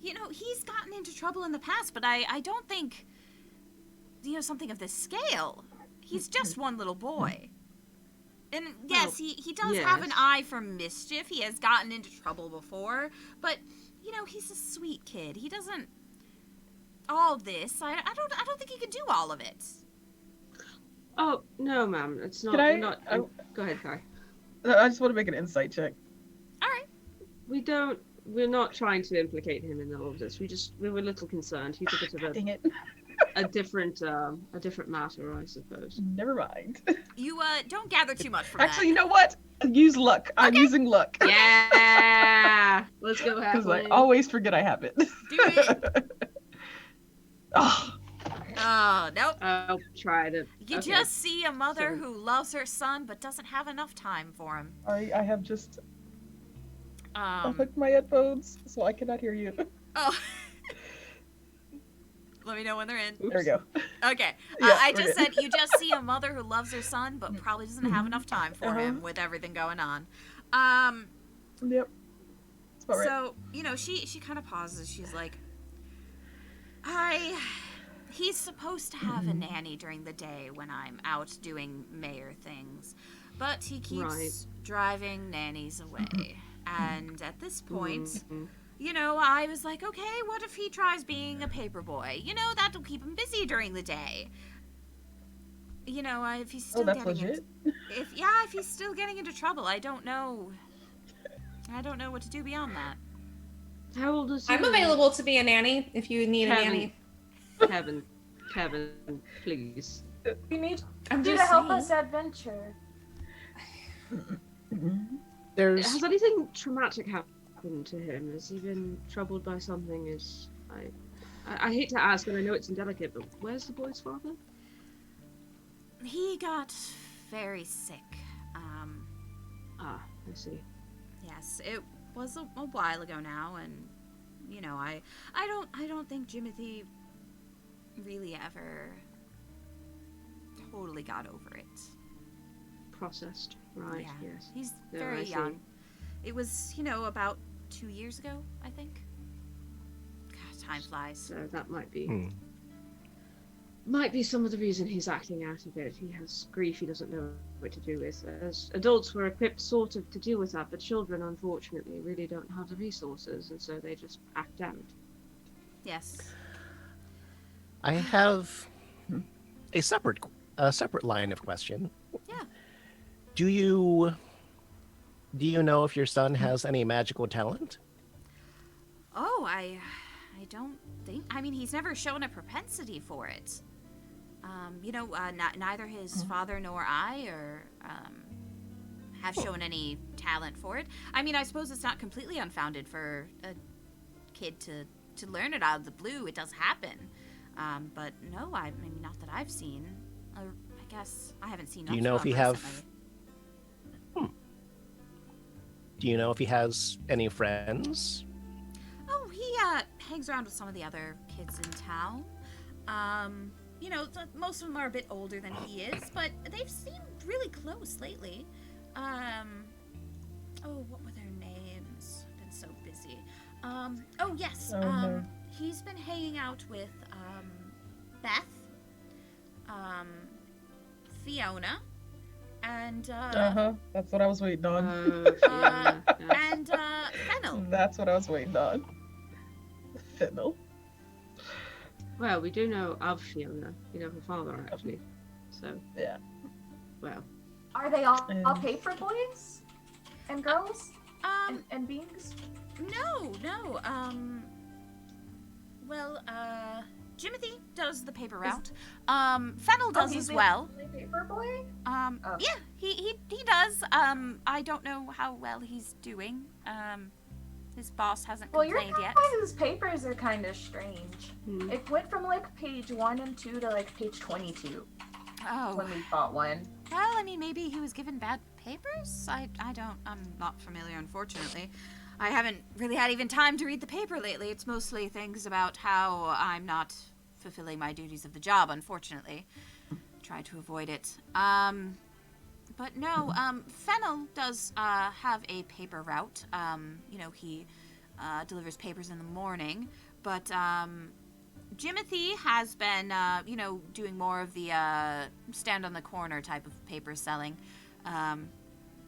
You know, he's gotten into trouble in the past, but I don't think, something of this scale. He's just one little boy. And yes, he does have an eye for mischief. He has gotten into trouble before, but he's a sweet kid. He doesn't all this. I don't think he can do all of it. Oh no, ma'am, it's not. Go ahead, Kai. I just want to make an insight check. All right. We don't we're not trying to implicate him in all of this. We were a little concerned. He's a bit of Dang it. a different matter, I suppose. Never mind. You don't gather too much from Actually, that. you know what? Use luck. I'm using luck. Yeah, let's go Because I halfway. always forget I have it. Do it. Oh, Oh, nope. I'll try to. You okay. just see a mother So- who loves her son but doesn't have enough time for him. I have just Um, unhooked my headphones, so I cannot hear you. oh. Let me know when they're in. There we go. Okay. Yeah, I we're just good. said you just see a mother who loves her son but probably doesn't have enough time for Uh-huh. him with everything going on. Yep. That's about right. So, you know, she kind of pauses. She's like, he's supposed to have a nanny during the day when I'm out doing mayor things, but he keeps Right. driving nannies away. And at this point, Mhm. you know, I was like, okay, what if he tries being a paper boy? You know, that'll keep him busy during the day. You know, if he's still Oh, that's getting legit? if he's still getting into trouble, I don't know what to do beyond that. How old is he? I'm available to be a nanny if you need a Kevin. nanny. Kevin, please. We need I'm you to just help saying. us adventure. There's Has anything traumatic happened to him? Has he been troubled by something? I hate to ask, and I know it's indelicate, but where's the boy's father? He got very sick. Ah, I see. Yes, it was a while ago now, and you know, I don't think Jimothy really ever totally got over it. Processed, right? Yeah. Yes. He's Yeah, very I see. young. It was, you know, about 2 years ago, I think. God, time flies. So that might be Hmm. some of the reason he's acting out of it. He has grief he doesn't know what to do with. As adults, we're equipped sort of to deal with that, but children, unfortunately, really don't have the resources, and so they just act out. Yes. I have a separate line of question. Yeah. Do you know if your son has any magical talent? Oh, I don't think. I mean, he's never shown a propensity for it. You know, neither his father nor I have shown any talent for it. I mean, I suppose it's not completely unfounded for a kid to learn it out of the blue. It does happen. But no, I mean, not that I've seen. I guess I haven't seen. Do you much know of if he him have? recently. Do you know if he has any friends? Oh, he hangs around with some of the other kids in town. You know, most of them are a bit older than he is, but they've seemed really close lately. Oh, what were their names? I've been so busy. Oh yes. Oh, no. He's been hanging out with Beth, Fiona, and That's what I was waiting on. Yeah, yeah. and Fennel. That's what I was waiting on. Fennel. Well, we do know of Fiona. We know her father, actually. So, Yeah. well. Are they all Mm. paper boys and girls Um, and beings? no. Well, Jimothy does the paper route. Fennel does he's as the well. only paper boy? Oh. Yeah, he does. I don't know how well he's doing. His boss hasn't Well, your complained yet. guys' papers are kind of strange. Hmm. It went from like page 1 and 2 to like page 22 Oh, when we fought one. well, I mean, maybe he was given bad papers? I'm not familiar, unfortunately. I haven't really had even time to read the paper lately. It's mostly things about how I'm not fulfilling my duties of the job, unfortunately. Try to avoid it. But no, Fennel does have a paper route. You know, he delivers papers in the morning. But Jimothy has been, you know, doing more of the stand on the corner type of paper selling.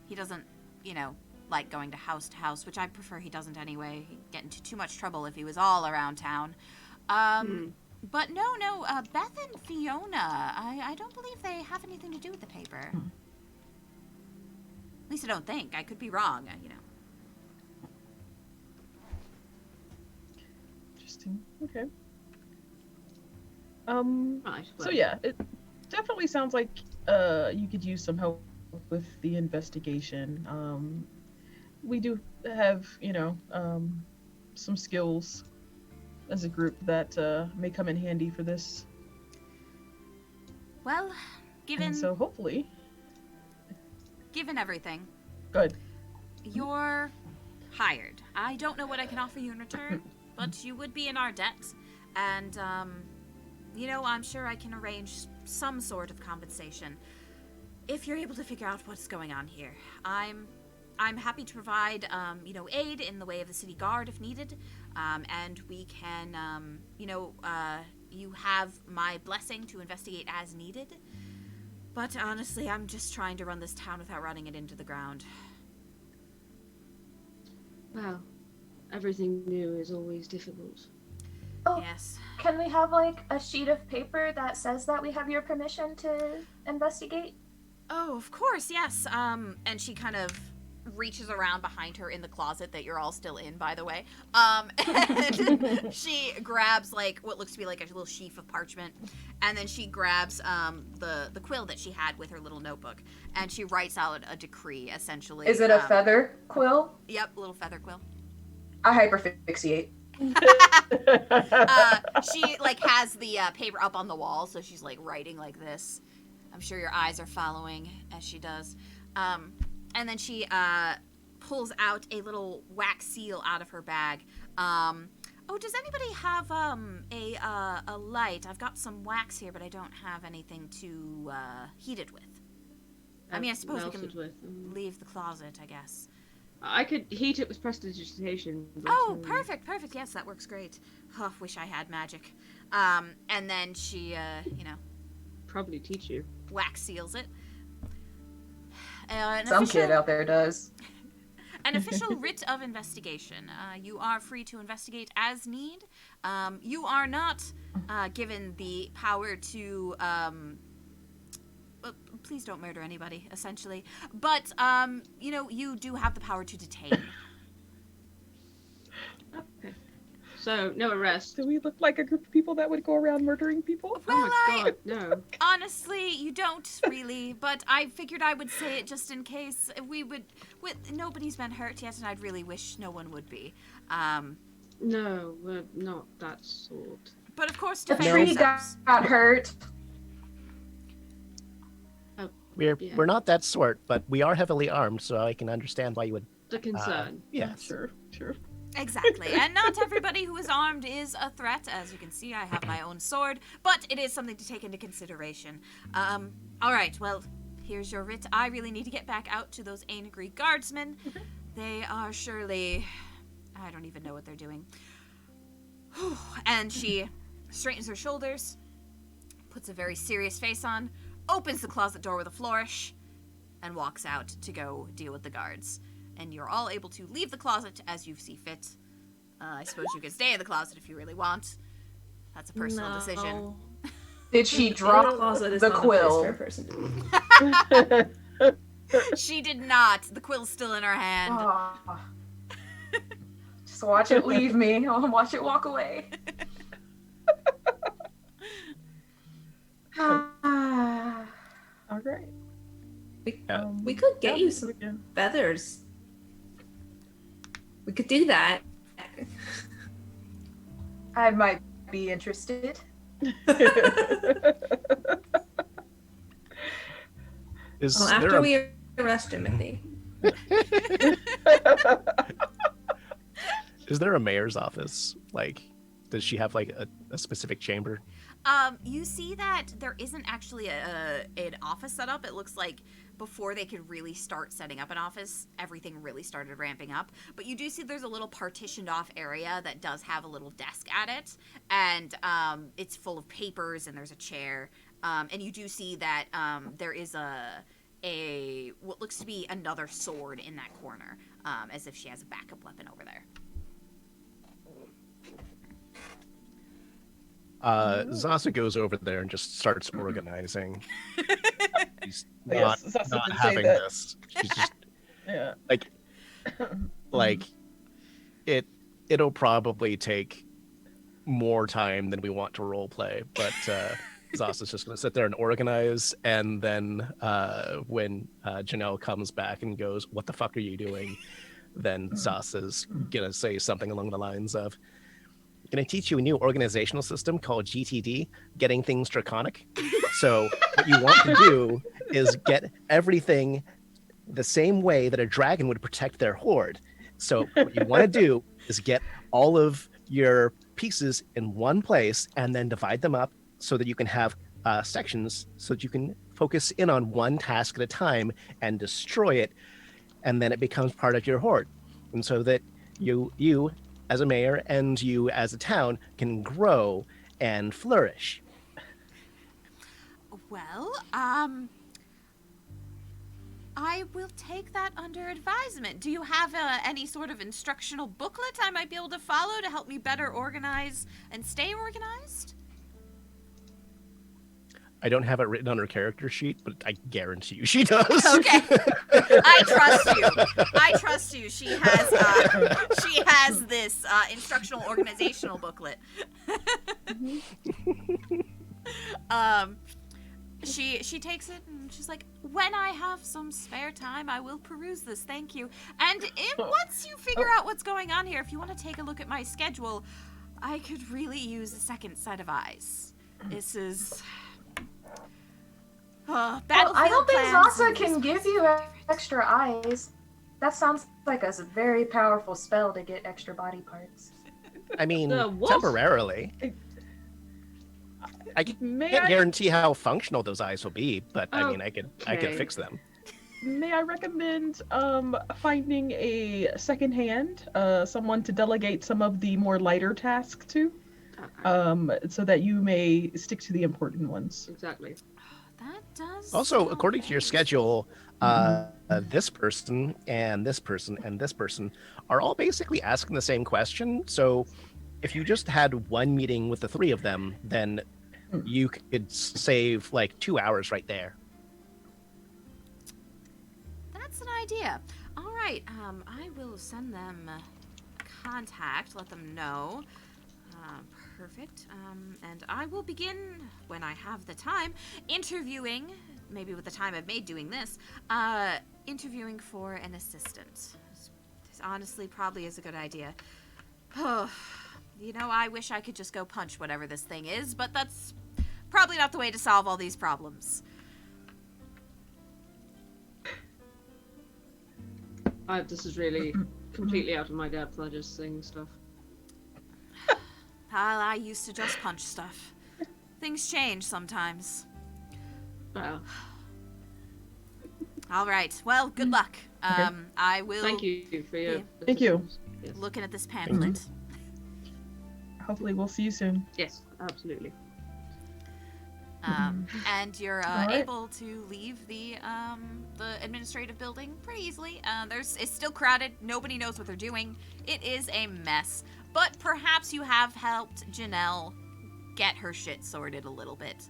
He doesn't, you know, like going to house, which I prefer he doesn't anyway. He'd get into too much trouble if he was all around town. But no, Beth and Fiona, I don't believe they have anything to do with the paper. At least I don't think. I could be wrong, you know. Interesting. Okay. Right. So well, yeah, it definitely sounds like you could use some help with the investigation. We do have, some skills as a group that may come in handy for this. Well, given And so hopefully, given everything, good. you're hired. I don't know what I can offer you in return, but you would be in our debt, and I'm sure I can arrange some sort of compensation if you're able to figure out what's going on here. I'm happy to provide aid in the way of the city guard if needed, and we can you have my blessing to investigate as needed. But honestly, I'm just trying to run this town without running it into the ground. well, everything new is always difficult. Oh, Yes. can we have like a sheet of paper that says that we have your permission to investigate? Oh, of course, yes. And she kind of reaches around behind her in the closet that you're all still in, by the way. And she grabs like what looks to be like a little sheaf of parchment, and then she grabs the quill that she had with her little notebook, and she writes out a decree essentially. Is it a feather quill? Yep, little feather quill. I hyperfixate. She like has the paper up on the wall, so she's like writing like this. I'm sure your eyes are following as she does. And then she pulls out a little wax seal out of her bag. Does anybody have a light? I've got some wax here, but I don't have anything to heat it with. I mean, I suppose we can leave the closet, I guess. I could heat it with prestidigitation. But, Oh, perfect. Yes, that works great. Oh, wish I had magic. And then she, probably teach you. wax seals it. Some kid out there does. An official writ of investigation. You are free to investigate as need. You are not given the power to. Please don't murder anybody, essentially. But you do have the power to detain. Okay. So, no arrest. Do we look like a group of people that would go around murdering people? Well, Oh my god, no. honestly, you don't really, but I figured I would say it just in case. Nobody's been hurt yet, and I'd really wish no one would be. No, we're not that sort. But of course, The defend tree yourselves. got hurt. We're not that sort, but we are heavily armed, so I can understand why you would. The concern. Yes. Sure. Exactly, and not everybody who is armed is a threat. As you can see, I have my own sword, but it is something to take into consideration. All right, well, here's your writ. I really need to get back out to those angry guardsmen. They are surely... I don't even know what they're doing. And she straightens her shoulders, puts a very serious face on, opens the closet door with a flourish, and walks out to go deal with the guards. And you're all able to leave the closet as you see fit. I suppose you can stay in the closet if you really want. That's a personal decision. Did she drop Closet is the not a place quill? for a person to be. She did not. The quill's still in her hand. Aw. Just watch it leave me. I'll watch it walk away. All right. We could get you some again. feathers. We could do that. I might be interested. Is Well, there after a- we arrest Timothy. Is there a mayor's office? Like, does she have like a specific chamber? You see that there isn't actually an office set up. It looks like before they could really start setting up an office, everything really started ramping up. But you do see there's a little partitioned off area that does have a little desk at it, and it's full of papers, and there's a chair. And you do see that there is a what looks to be another sword in that corner, as if she has a backup weapon over there. Zasa goes over there and just starts organizing. She's Yes, not, Zasa not did say having that. this. She's just Yeah. like it'll probably take more time than we want to role play, but Zos is just going to sit there and organize, and then when Janelle comes back and goes, "What the fuck are you doing?" then Zos is going to say something along the lines of, "I'm going to teach you a new organizational system called GTD, Getting Things Draconic. So what you want to do is get everything the same way that a dragon would protect their horde. So what you want to do is get all of your pieces in one place and then divide them up so that you can have sections so that you can focus in on one task at a time and destroy it, and then it becomes part of your horde. And so that you as a mayor and you as a town can grow and flourish." Well, I will take that under advisement. Do you have any sort of instructional booklet I might be able to follow to help me better organize and stay organized? I don't have it written on her character sheet, but I guarantee you she does. Okay. I trust you. She has this instructional organizational booklet. She takes it and she's like, "When I have some spare time, I will peruse this. Thank you. And once you figure out what's going on here, if you want to take a look at my schedule, I could really use a second set of eyes. This is Well, I don't think Zasa can give you extra eyes. That sounds like a very powerful spell to get extra body parts. I mean, What? temporarily. I can't guarantee how functional those eyes will be, but I mean, I could fix them. May I recommend finding a second hand, someone to delegate some of the more lighter tasks to, so that you may stick to the important ones. Exactly. That does. Also, according to your schedule, this person and this person and this person are all basically asking the same question. So if you just had one meeting with the three of them, then you could save like 2 hours right there. That's an idea. All right. I will send them a contact, let them know. Perfect. And I will begin, when I have the time, interviewing, maybe with the time I've made doing this, interviewing for an assistant. This honestly probably is a good idea. Oh, you know, I wish I could just go punch whatever this thing is, but that's probably not the way to solve all these problems. This is really completely out of my depth. I just sing stuff. I used to just punch stuff. Things change sometimes. Well, All right. Well, good luck. I will. thank you for your. Thank you. assistance. Yes. Looking at this pamphlet. Hopefully we'll see you soon. Yes, absolutely. And you're Alright. able to leave the administrative building pretty easily. It's still crowded. Nobody knows what they're doing. It is a mess. But perhaps you have helped Janelle get her shit sorted a little bit.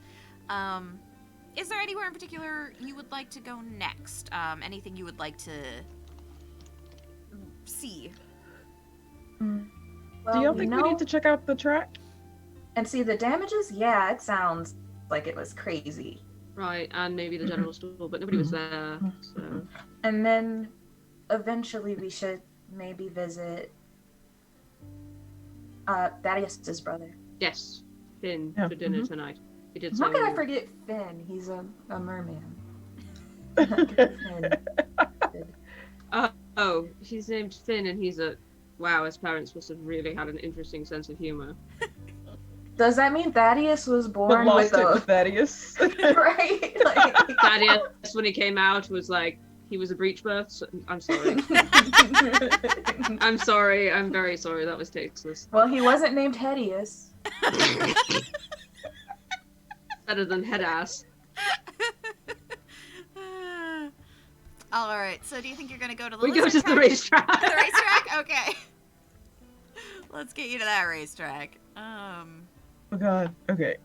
Is there anywhere in particular you would like to go next? Anything you would like to see? Well, Do you think we need to check out the track? And see the damages? Yeah, it sounds like it was crazy. Right, and maybe the general store, but nobody was there. So And then eventually we should maybe visit Thaddeus's brother. yes, Finn Yeah. for dinner tonight. He did. How say can I we- forget Finn? He's a merman. Finn. Oh, he's named Finn, and he's a. Wow, his parents must have really had an interesting sense of humor. Does that mean Thaddeus was But born lost with it a with Thaddeus. right? Like... Thaddeus, when he came out, was like he was a breech birth. So, I'm sorry. I'm sorry. I'm very sorry. That was tasteless. Well, he wasn't named Hedius. Better than head ass. All right. So, do you think you're gonna go to the? We go lizard to the track? racetrack. The racetrack? Okay. Let's get you to that racetrack. Oh god. Okay.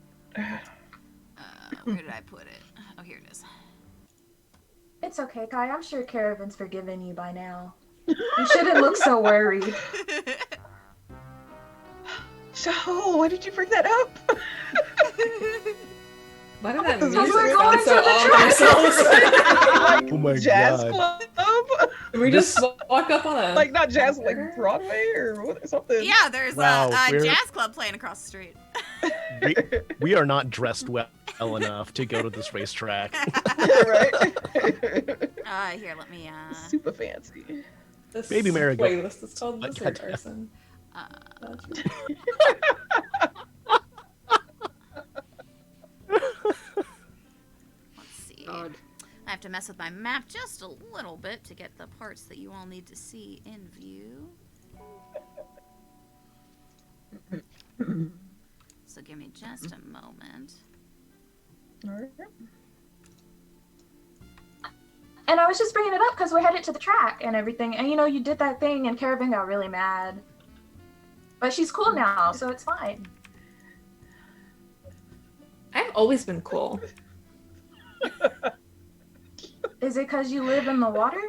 Where did I put it? Oh, here it is. It's okay, Kai. I'm sure Caravan's forgiven you by now. You shouldn't look so worried. So, why did you bring that up? Why did that Because music we're sound going so to the all track. ourselves? Like Oh my jazz God. club? Did we just walk up on a Like not jazz, like Broadway or what, something. Yeah, there's Wow, a we're- jazz club playing across the street. We are not dressed well enough to go to this racetrack. Right. Here, let me. Super fancy. this Baby Marigold. playlist is called Like, Lizard goddamn. Arson. Let's see. God. I have to mess with my map just a little bit to get the parts that you all need to see in view. So give me just a moment. All right. And I was just bringing it up because we're headed to the track and everything. And you know, you did that thing and Caravan got really mad. But she's cool now, so it's fine. I've always been cool. Is it because you live in the water?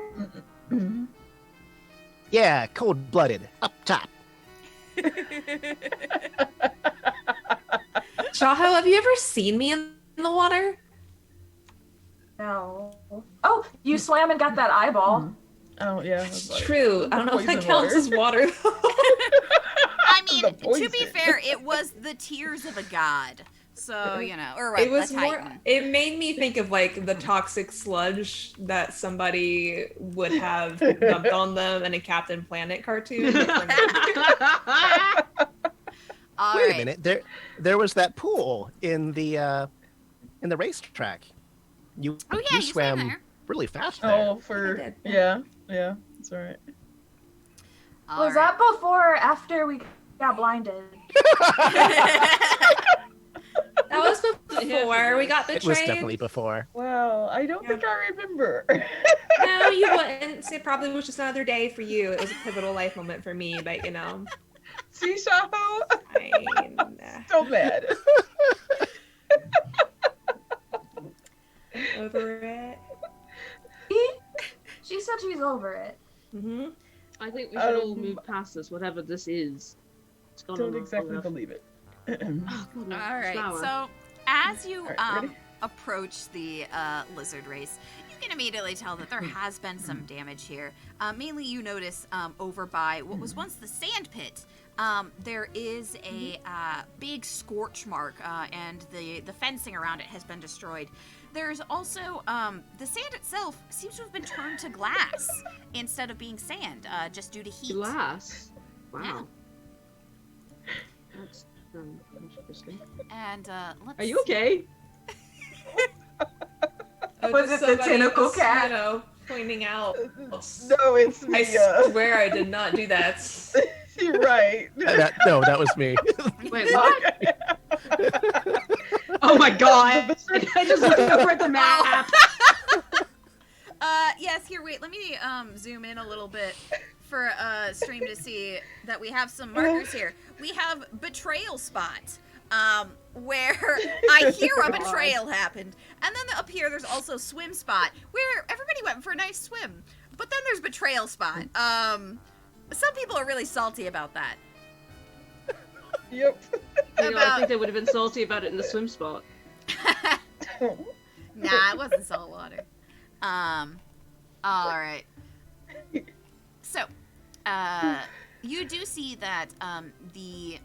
Yeah, cold-blooded, up top. Shaho, have you ever seen me in the water? No. Oh, you swam and got that eyeball. Oh yeah. I was like, True. I don't know if that poison counts water. as water. I mean, The to be poison. fair, it was the tears of a god. So, you know, or It was a more. titan. It made me think of like the toxic sludge that somebody would have dumped on them in a Captain Planet cartoon. All Wait right. a minute. There was that pool in the racetrack. You Oh, yeah, you you swam there. really fast there. Oh, I for did. yeah, that's all right. All Was right. that before or after we got blinded? That was before we got It betrayed. was definitely before. Wow, I don't think I remember. No, you wouldn't. It probably was just another day for you. It was a pivotal life moment for me, but you know, See, Shaho? I'm So bad. over it. She said she's over it. Mm-hmm. I think we should all move past this, whatever this is. It's gone on Don't long exactly enough. believe it. Oh, God, no, All right. flower. So, as you All right, ready? approach the lizard race, you can immediately tell that there has been some damage here. Mainly, you notice over by what was once the sand pit. There is a big scorch mark, and the fencing around it has been destroyed. There's also the sand itself seems to have been turned to glass instead of being sand, just due to heat. Glass. Wow. Yeah. That's interesting. And let's. Are you okay? Was it the tentacle cat? You know, pointing out. No, it's I me. swear I did not do that. You're right. No, that was me. Wait, what? Oh my god! I just looked over at the map. Yes, here, wait, let me zoom in a little bit for stream to see that we have some markers here. We have betrayal spot, where I hear a betrayal happened. And then up here there's also swim spot, where everybody went for a nice swim. But then there's betrayal spot. Some people are really salty about that. Yep. You know, I think they would have been salty about it in the swim spot. Nah, it wasn't salt water. All right. So, you do see that the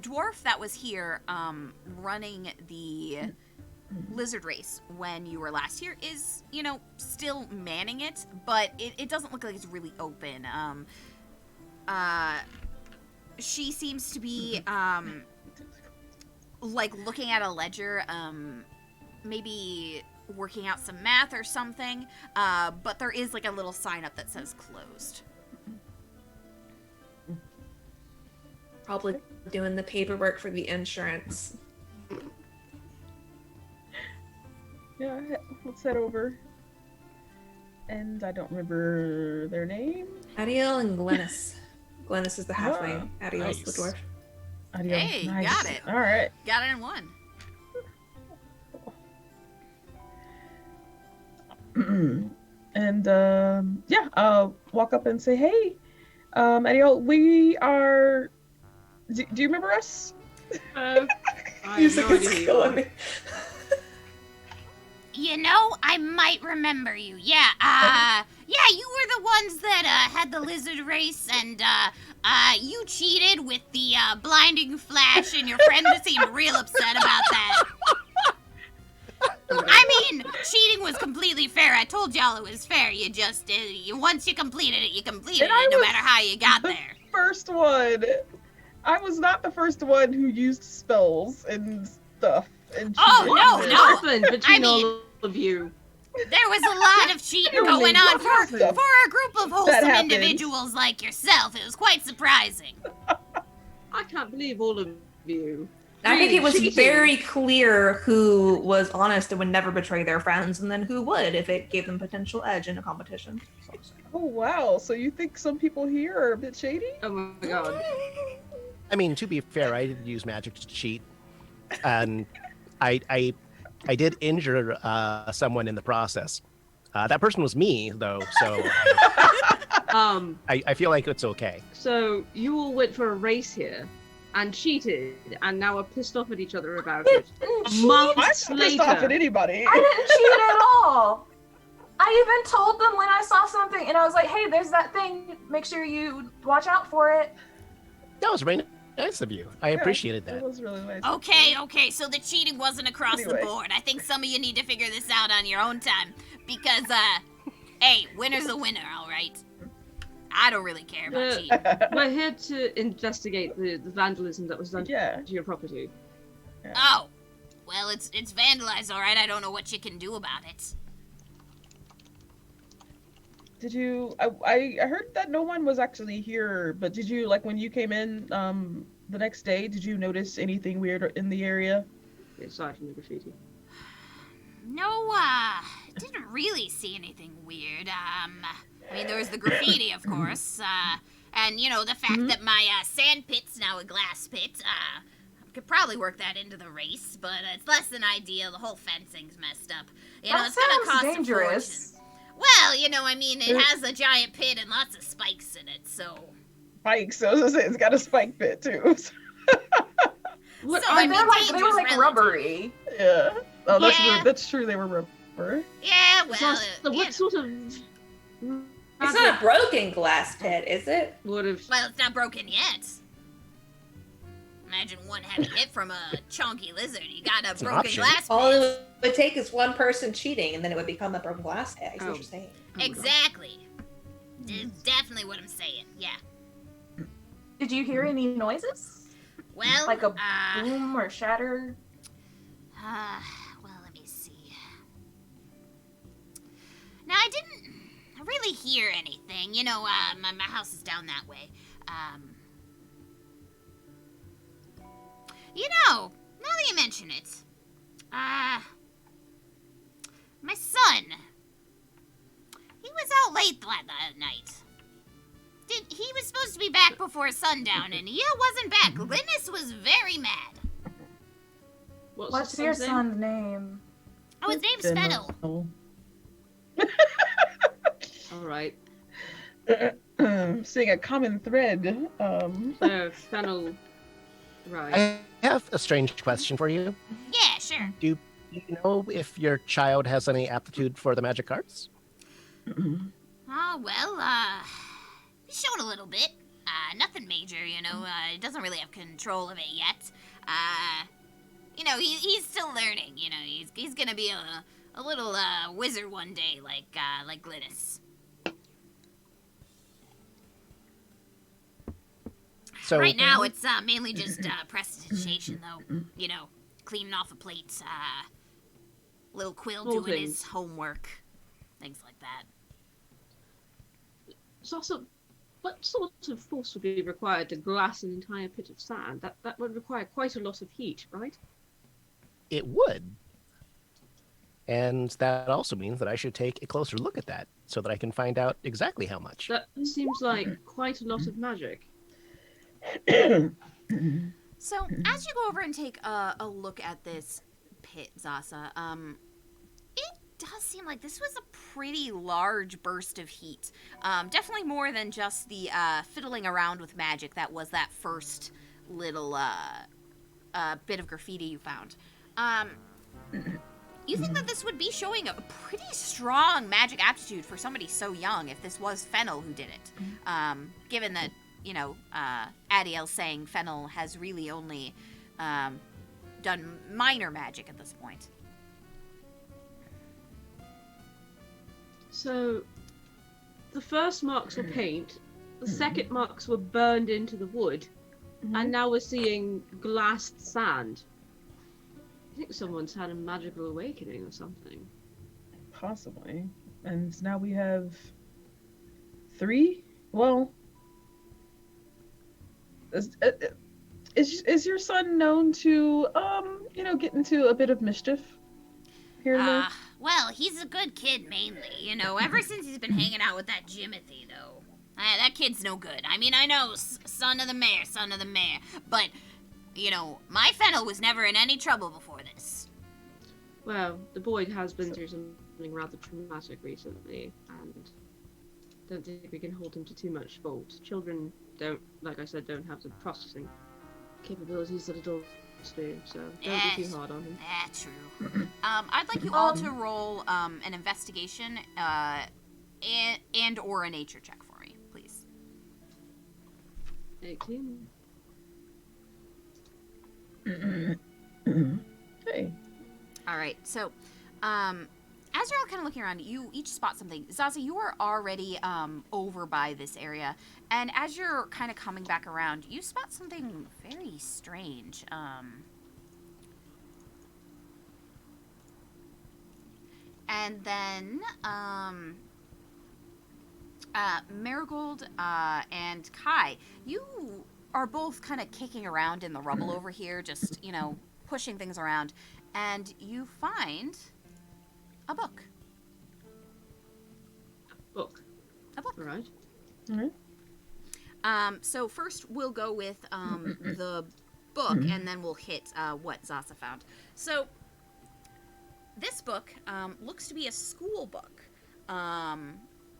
dwarf that was here running the lizard race when you were last here is, you know, still manning it, but it doesn't look like it's really open. She seems to be like looking at a ledger, maybe working out some math or something, but there is like a little sign up that says closed. Probably doing the paperwork for the insurance. Yeah, let's head over. And I don't remember their name. Adiel and Glennis. Glennis is the halfling. Ah, Adiel's the nice. dwarf. Adios. Hey, Nice. got it. All right. Got it in one. And yeah, I'll walk up and say, "Hey, Anyhow, we are. Do you remember us? I have Music no is idea who you killing are. me. You know, I might remember you. Yeah, yeah, you were the ones that had the lizard race, and you cheated with the blinding flash, and your friend seemed real upset about that. I mean, cheating was completely fair. I told y'all it was fair. You just once you completed it, you completed And I it, no was matter how you got the there. First one. I was not the first one who used spells and stuff. And Oh, cheated. no, What no. happened between I mean- all of you? There was a lot of cheating Really? going on What for happened? a group of wholesome happened. individuals like yourself. It was quite surprising. I can't believe all of you. I think it was Cheating. very clear who was honest and would never betray their friends, and then who would if it gave them potential edge in a competition. Oh wow! So you think some people here are a bit shady? Oh my god. I mean, to be fair, I did use magic to cheat, and I did injure someone in the process. That person was me, though, so I feel like it's okay. So you all went for a race here and cheated and now are pissed off at each other about it. Didn't cheat. I'm Months not pissed off at later. anybody. I didn't cheat at all. I even told them when I saw something, and I was like, "Hey, there's that thing. Make sure you watch out for it." That was very nice of you. I appreciated That that. was really nice. Okay, so the cheating wasn't across Anyway. the board. I think some of you need to figure this out on your own time. Because, hey, winner's a winner, alright? I don't really care about cheating. We're here to investigate the vandalism that was done Yeah. to your property. Oh, well, it's vandalized, alright? I don't know what you can do about it. Did you? I heard that no one was actually here, but did you, like, when you came in the next day, did you notice anything weird in the area? Aside from the graffiti. No, didn't really see anything weird. I mean, there was the graffiti, of course, and, you know, the fact that my sand pit's now a glass pit. Could probably work that into the race, but it's less than ideal. The whole fencing's messed up. You know, That it's gonna sounds cost dangerous. a fortune. Well, you know, I mean, it has a giant pit and lots of spikes in it, so... Spikes. So I was gonna say, it's got a spike pit too. What So, are I And mean, they were danger's like relative. rubbery. Yeah. Oh, Yeah. that's true. They were rubber. Yeah, well, so what sort of It's not a broken glass pit, is it? would have well, it's not broken yet. Imagine one heavy hit from a chunky lizard. You got a It's an broken option. glass All pit. it would take is one person cheating, and then it would become a broken glass pit. I see what Oh. you're saying. Exactly. It's definitely what I'm saying. Yeah. Did you hear any noises? Well, Like a boom or shatter? well, let me see. Now, I didn't really hear anything. You know, my house is down that way. You know, now that you mention it, my son, he was out late that night. He was supposed to be back before sundown, and he wasn't back. Linus was very mad. What's the your son's son's name? Oh, his name's Fennel. Oh. name? All right. Seeing a common thread. So Fennel. Right. I have a strange question for you. Yeah, sure. Do you know if your child has any aptitude for the magic arts? Oh, well, he's shown a little bit. Nothing major, you know. He doesn't really have control of it yet. You know, he's still learning, you know. He's gonna be a little, wizard one day, like Glynis. So Right now, it's, mainly just, prestidigitation, though. You know, cleaning off a plate, little Quill Small doing his things. homework, things like that. So, what sort of force would be required to glass an entire pit of sand? That would require quite a lot of heat, right? it would. And that also means that I should take a closer look at that so that I can find out exactly how much. That seems like quite a lot of magic. So, as you go over and take a look at this pit, Zasa, does seem like this was a pretty large burst of heat. Definitely more than just the fiddling around with magic that was that first little bit of graffiti you found. You think that this would be showing a pretty strong magic aptitude for somebody so young if this was Fennel who did it. Given that, Adiel's saying Fennel has really only done minor magic at this point. So, the first marks were paint, the second marks were burned into the wood, and now we're seeing glassed sand. I think someone's had a magical awakening or something. Possibly. And now we have 3? Well, is your son known to, get into a bit of mischief here and there? Well, he's a good kid mainly, ever since he's been hanging out with that Jimothy, though. That kid's no good. I mean, I know, son of the mayor, but, my Fennel was never in any trouble before this. Well, the boy has been through something rather traumatic recently, and don't think we can hold him to too much fault. Children don't, like I said, don't have the processing capabilities that adults do, so don't be too hard on him. That's true. I'd like you all to roll an investigation and or a nature check for me, please. 18. Hey. All right, so as you're all kind of looking around, you each spot something. Zaza, you are already over by this area, and as you're kind of coming back around, you spot something very strange. And then Marigold and Kai, you are both kind of kicking around in the rubble over here, just, pushing things around, and you find a book. A book. All right. So first we'll go with the book, and then we'll hit what Zaza found. So this book looks to be a school book.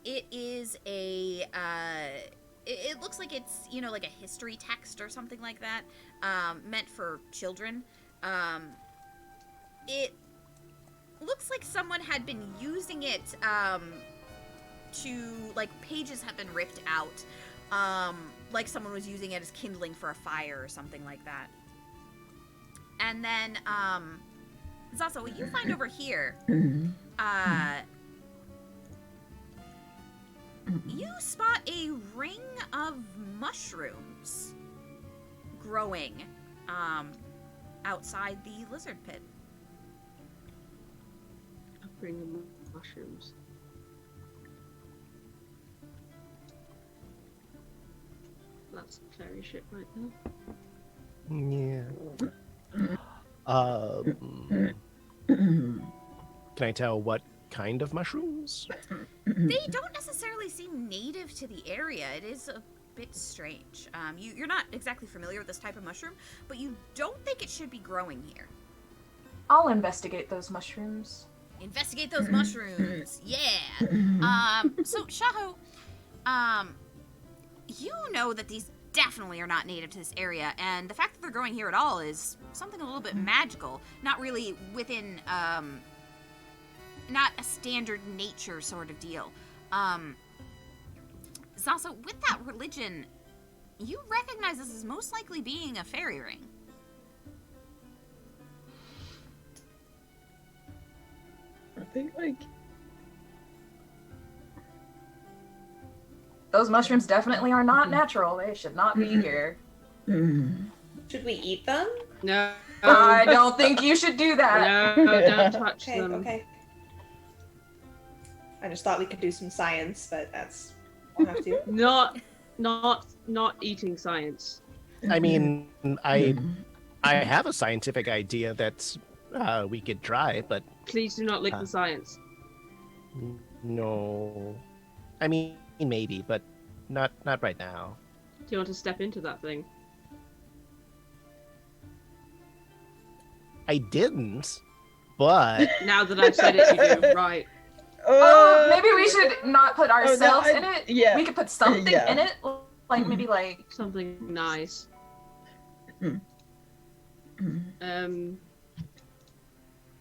It is a it looks like it's like a history text or something like that, meant for children. It looks like someone had been using it to, like, pages have been ripped out, like someone was using it as kindling for a fire or something like that. And then Zaza, what you find over here, you spot a ring of mushrooms growing outside the lizard pit. A ring of mushrooms. That's fairy shit right there. Yeah. Can I tell what kind of mushrooms? They don't necessarily seem native to the area. It is a bit strange. You're not exactly familiar with this type of mushroom, but you don't think it should be growing here. I'll investigate those mushrooms. Investigate those mushrooms. Yeah. So Shaho, you know that these definitely are not native to this area, and the fact that they're growing here at all is something a little bit magical, not really within not a standard nature sort of deal. Zaza, with that religion, you recognize this as most likely being a fairy ring. I think, like, those mushrooms definitely are not natural. They should not be here. Should we eat them? No. I don't think you should do that. No, don't touch Okay, them. okay. I just thought we could do some science, but that's we'll have to. Not eating science. I mean, I have a scientific idea that we could try, but Please do not lick the science. no. I mean, maybe, but not right now. Do you want to step into that thing? I didn't. But Now that I've said it, you do. Right. Maybe we should not put ourselves in it. Yeah. We could put something Yeah. in it, like maybe like. Something nice.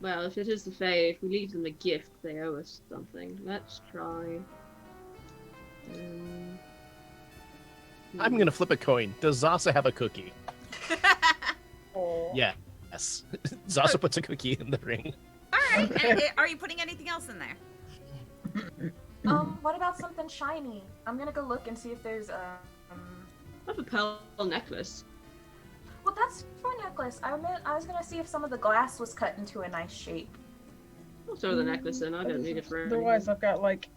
Well, if it is the Fae, if we leave them a gift, they owe us something. Let's try. I'm gonna flip a coin. Does Zasa have a cookie? Oh. Yes. Zasa puts a cookie in the ring. All right. And are you putting anything else in there? What about something shiny? I'm gonna go look and see if there's I have a pearl necklace. Well, that's for a necklace. I was gonna see if some of the glass was cut into a nice shape. I'll throw the necklace in. I don't need it for anything. Otherwise, I've got like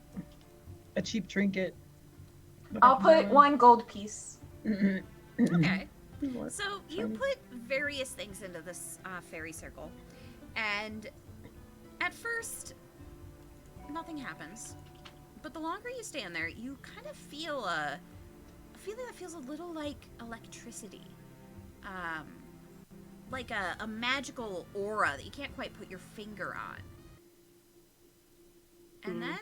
a cheap trinket. I'll put one gold piece. Okay. So you put various things into this fairy circle, and at first, nothing happens. But the longer you stand there, you kind of feel a feeling that feels a little like electricity. Like a magical aura that you can't quite put your finger on. And then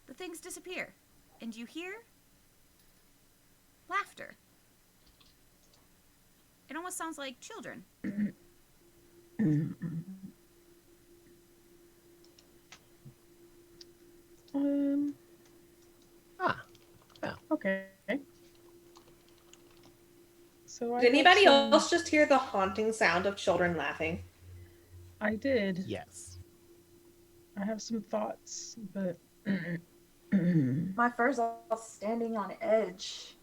the things disappear, and you hear laughter. It almost sounds like children. Okay. So Did anybody else just hear the haunting sound of children laughing? I did. Yes. I have some thoughts, but My fur's all standing on edge.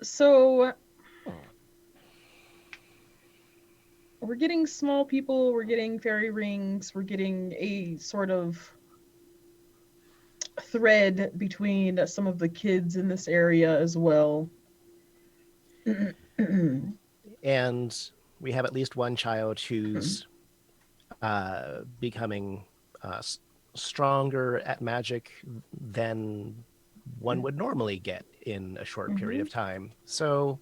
so we're getting small people, we're getting fairy rings, we're getting a sort of thread between some of the kids in this area as well. And we have at least one child who's becoming stronger at magic than one would normally get in a short period of time. So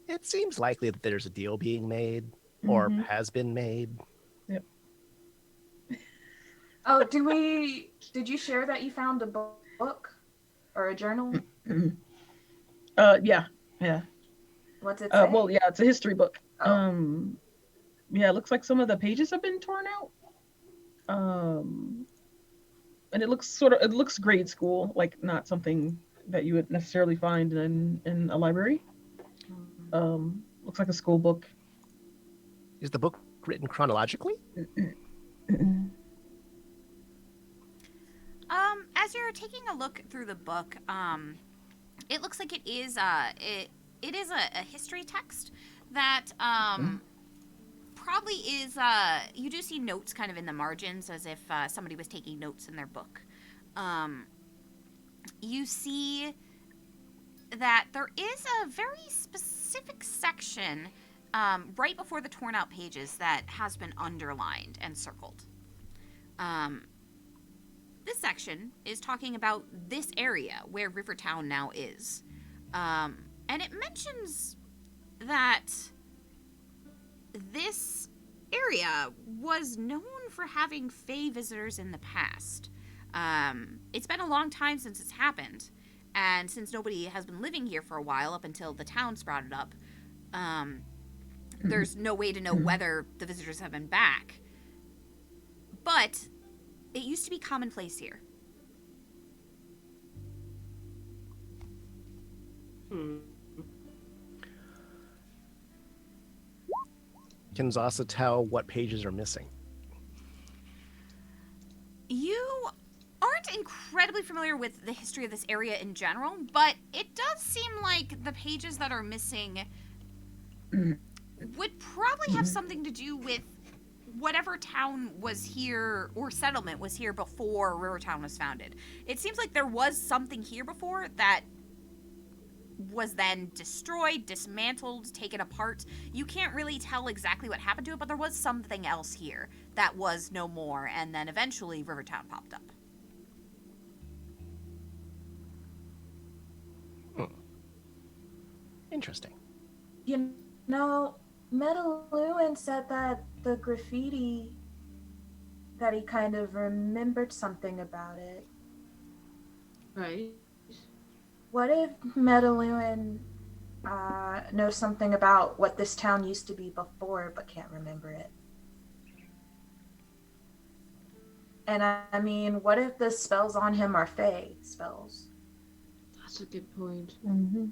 it seems likely that there's a deal being made or has been made. Yep. Oh, did you share that you found a book or a journal? Yeah. What's it say? Well, yeah, it's a history book. Oh. Yeah, it looks like some of the pages have been torn out. And it looks grade school, like not something that you would necessarily find in a library. Looks like a school book. Is the book written chronologically? As you're taking a look through the book, it looks like it is a history text that probably is you do see notes kind of in the margins as if somebody was taking notes in their book. You see that there is a very specific section right before the torn out pages that has been underlined and circled. This section is talking about this area where Rivertown now is. And it mentions that this area was known for having Fae visitors in the past. It's been a long time since it's happened, and since nobody has been living here for a while up until the town sprouted up, there's no way to know whether the visitors have been back. But it used to be commonplace here. Can Zasa tell what pages are missing? You aren't incredibly familiar with the history of this area in general, but it does seem like the pages that are missing would probably have something to do with whatever town was here or settlement was here before Rivertown was founded. It seems like there was something here before that was then destroyed, dismantled, taken apart. You can't really tell exactly what happened to it, but there was something else here that was no more, and then eventually Rivertown popped up. Interesting. You know, Metalluin said that the graffiti, that he kind of remembered something about it. Right. What if Metalluin knows something about what this town used to be before, but can't remember it? And I mean, what if the spells on him are Fae spells? That's a good point. Mm-hmm.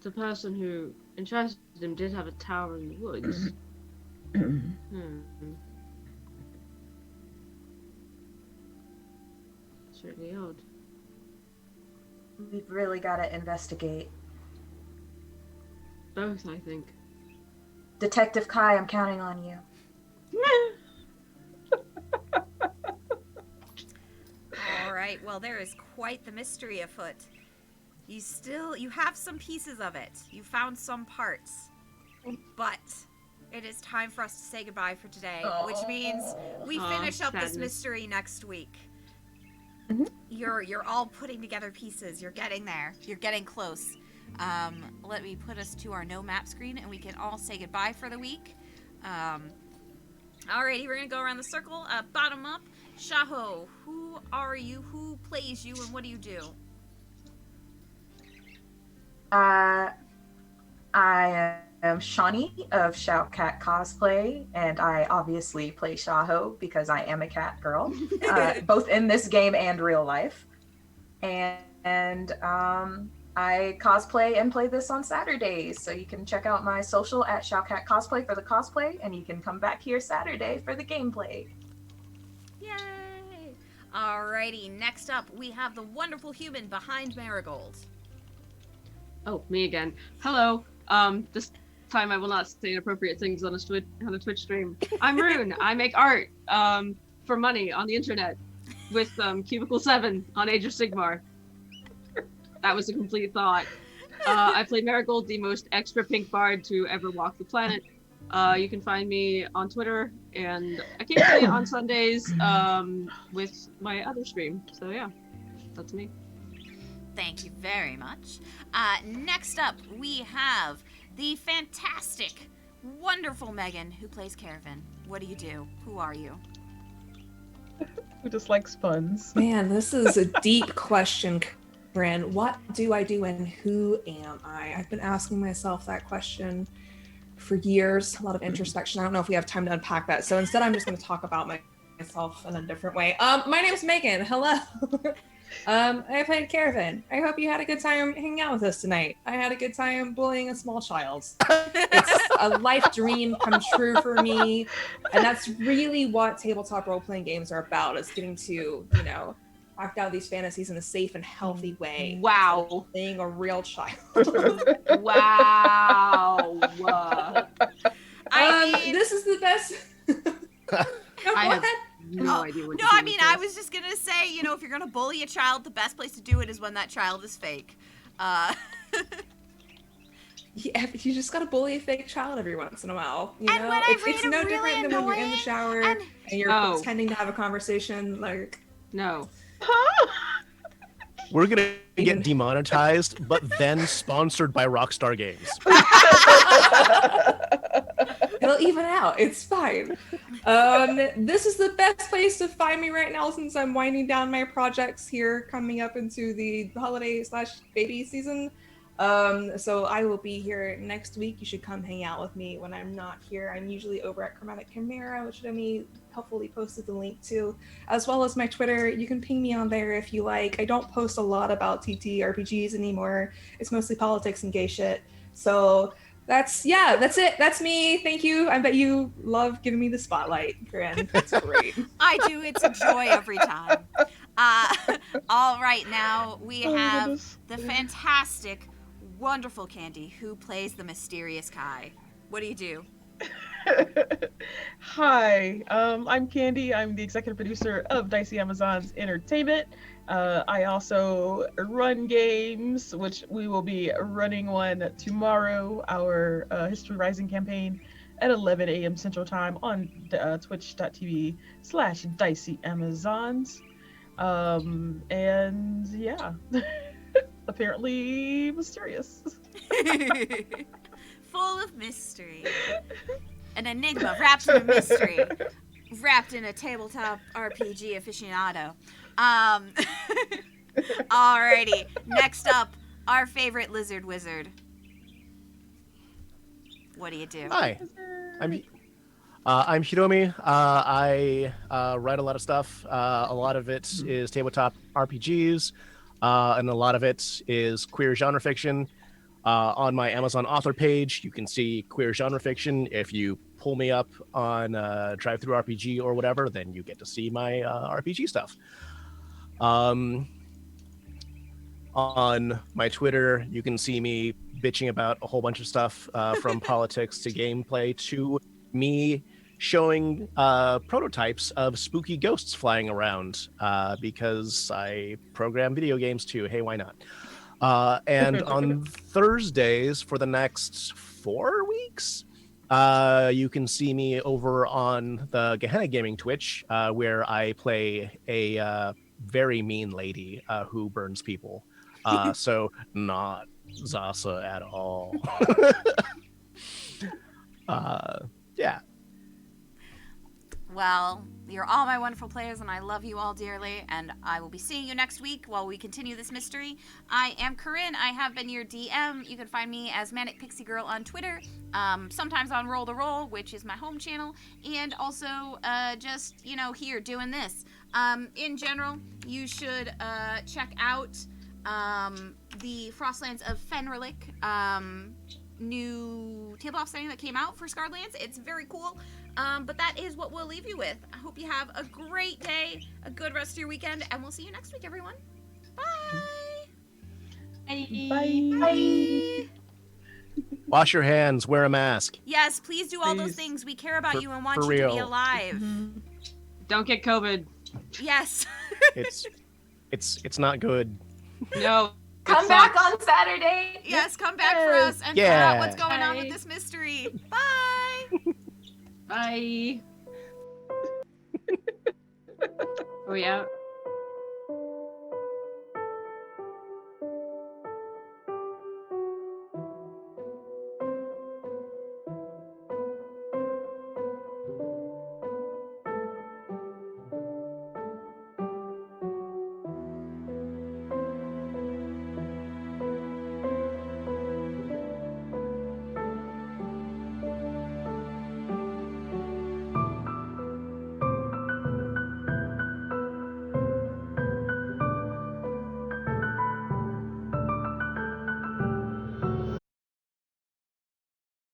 The person who entrusted him did have a tower in the woods. Certainly odd. We've really got to investigate. Both, I think. Detective Kai, I'm counting on you. All right. Well, there is quite the mystery afoot. You have some pieces of it. You found some parts. But it is time for us to say goodbye for today, which means we finish up this mystery next week. Mm-hmm. You're all putting together pieces. You're getting there. You're getting close. Let me put us to our no map screen and we can all say goodbye for the week. Alrighty, we're gonna go around the circle. Bottom up. Shaho, who are you? Who plays you and what do you do? I am Shawnee of Cat Cosplay, and I obviously play Shaho because I am a cat girl, both in this game and real life. And I cosplay and play this on Saturdays, so you can check out my social at Cat Cosplay for the cosplay, and you can come back here Saturday for the gameplay. Yay! Alrighty, next up we have the wonderful human behind Marigold. Oh, me again. Hello. This time I will not say inappropriate things on a Twitch stream. I'm Rune. I make art for money on the internet with Cubicle 7 on Age of Sigmar. That was a complete thought. I play Marigold, the most extra pink bard to ever walk the planet. You can find me on Twitter, and occasionally on Sundays with my other stream. So yeah, that's me. Thank you very much. Next up, we have the fantastic, wonderful Megan, who plays Caravan. What do you do? Who are you? Who just likes puns? Man, this is a deep question, Corinne. What do I do and who am I? I've been asking myself that question for years. A lot of introspection. I don't know if we have time to unpack that. So instead, I'm just going to talk about myself in a different way. My name is Megan. Hello. I played Caravan. I hope you had a good time hanging out with us tonight. I had a good time bullying a small child. It's a life dream come true for me, and that's really what tabletop role-playing games are about, is getting to, act out these fantasies in a safe and healthy way. Wow. Being a real child. Wow. This is the best. Go ahead. No idea what No, I mean, I was just gonna say, if you're gonna bully a child, the best place to do it is when that child is fake. Yeah, you just gotta bully a fake child every once in a while. When I read it's a no really different than when you're in the shower and you're pretending to have a conversation. Like, no. We're gonna get demonetized, but then sponsored by Rockstar Games. It'll even out. It's fine. This is the best place to find me right now, since I'm winding down my projects here, coming up into the holiday/baby season. So I will be here next week. You should come hang out with me when I'm not here. I'm usually over at Chromatic Chimera, which Demi helpfully posted the link to, as well as my Twitter. You can ping me on there if you like. I don't post a lot about TTRPGs anymore. It's mostly politics and gay shit. So that's it. That's me. Thank you. I bet you love giving me the spotlight, Corinne. That's great. I do. It's a joy every time. All right, now we have the fantastic, wonderful Candy, who plays the mysterious Kai. What do you do? Hi, I'm Candy. I'm the executive producer of Dicey Amazons Entertainment. I also run games, which we will be running one tomorrow, our History Rising campaign at 11 a.m. Central Time on twitch.tv/Dicey Amazons. And yeah, apparently mysterious. Full of mystery. An enigma wrapped in a mystery. Wrapped in a tabletop RPG aficionado. Alrighty. Next up, our favorite lizard wizard. What do you do? Hi, I'm Hiromi. I write a lot of stuff. A lot of it is tabletop RPGs, and a lot of it is queer genre fiction. On my Amazon author page, you can see queer genre fiction. If you pull me up on DriveThruRPG or whatever, then you get to see my RPG stuff. On my Twitter, you can see me bitching about a whole bunch of stuff, from politics to gameplay to me showing prototypes of spooky ghosts flying around, because I program video games too. Hey, why not? And on Thursdays for the next 4 weeks, you can see me over on the Gehenna Gaming Twitch, where I play a very mean lady who burns people. So not Zasa at all. Yeah. Well, you're all my wonderful players, and I love you all dearly, and I will be seeing you next week while we continue this mystery. I am Corinne. I have been your DM. You can find me as Manic Pixie Girl on Twitter, sometimes on Roll the Roll, which is my home channel, and also just, here doing this. In general, you should check out the Frostlands of Fenrilik new tabletop setting that came out for Scarred Lands. It's very cool. But that is what we'll leave you with. I hope you have a great day, a good rest of your weekend, and we'll see you next week, everyone. Bye. Bye. Bye. Wash your hands, wear a mask. Yes, please do all those Please. things. We care about you and want for you to be real. alive. Don't get COVID. Yes. It's not good. No. Come back on Saturday. Yes, come back for us and find out what's going on with Bye. this mystery. Bye. Bye. Are we out?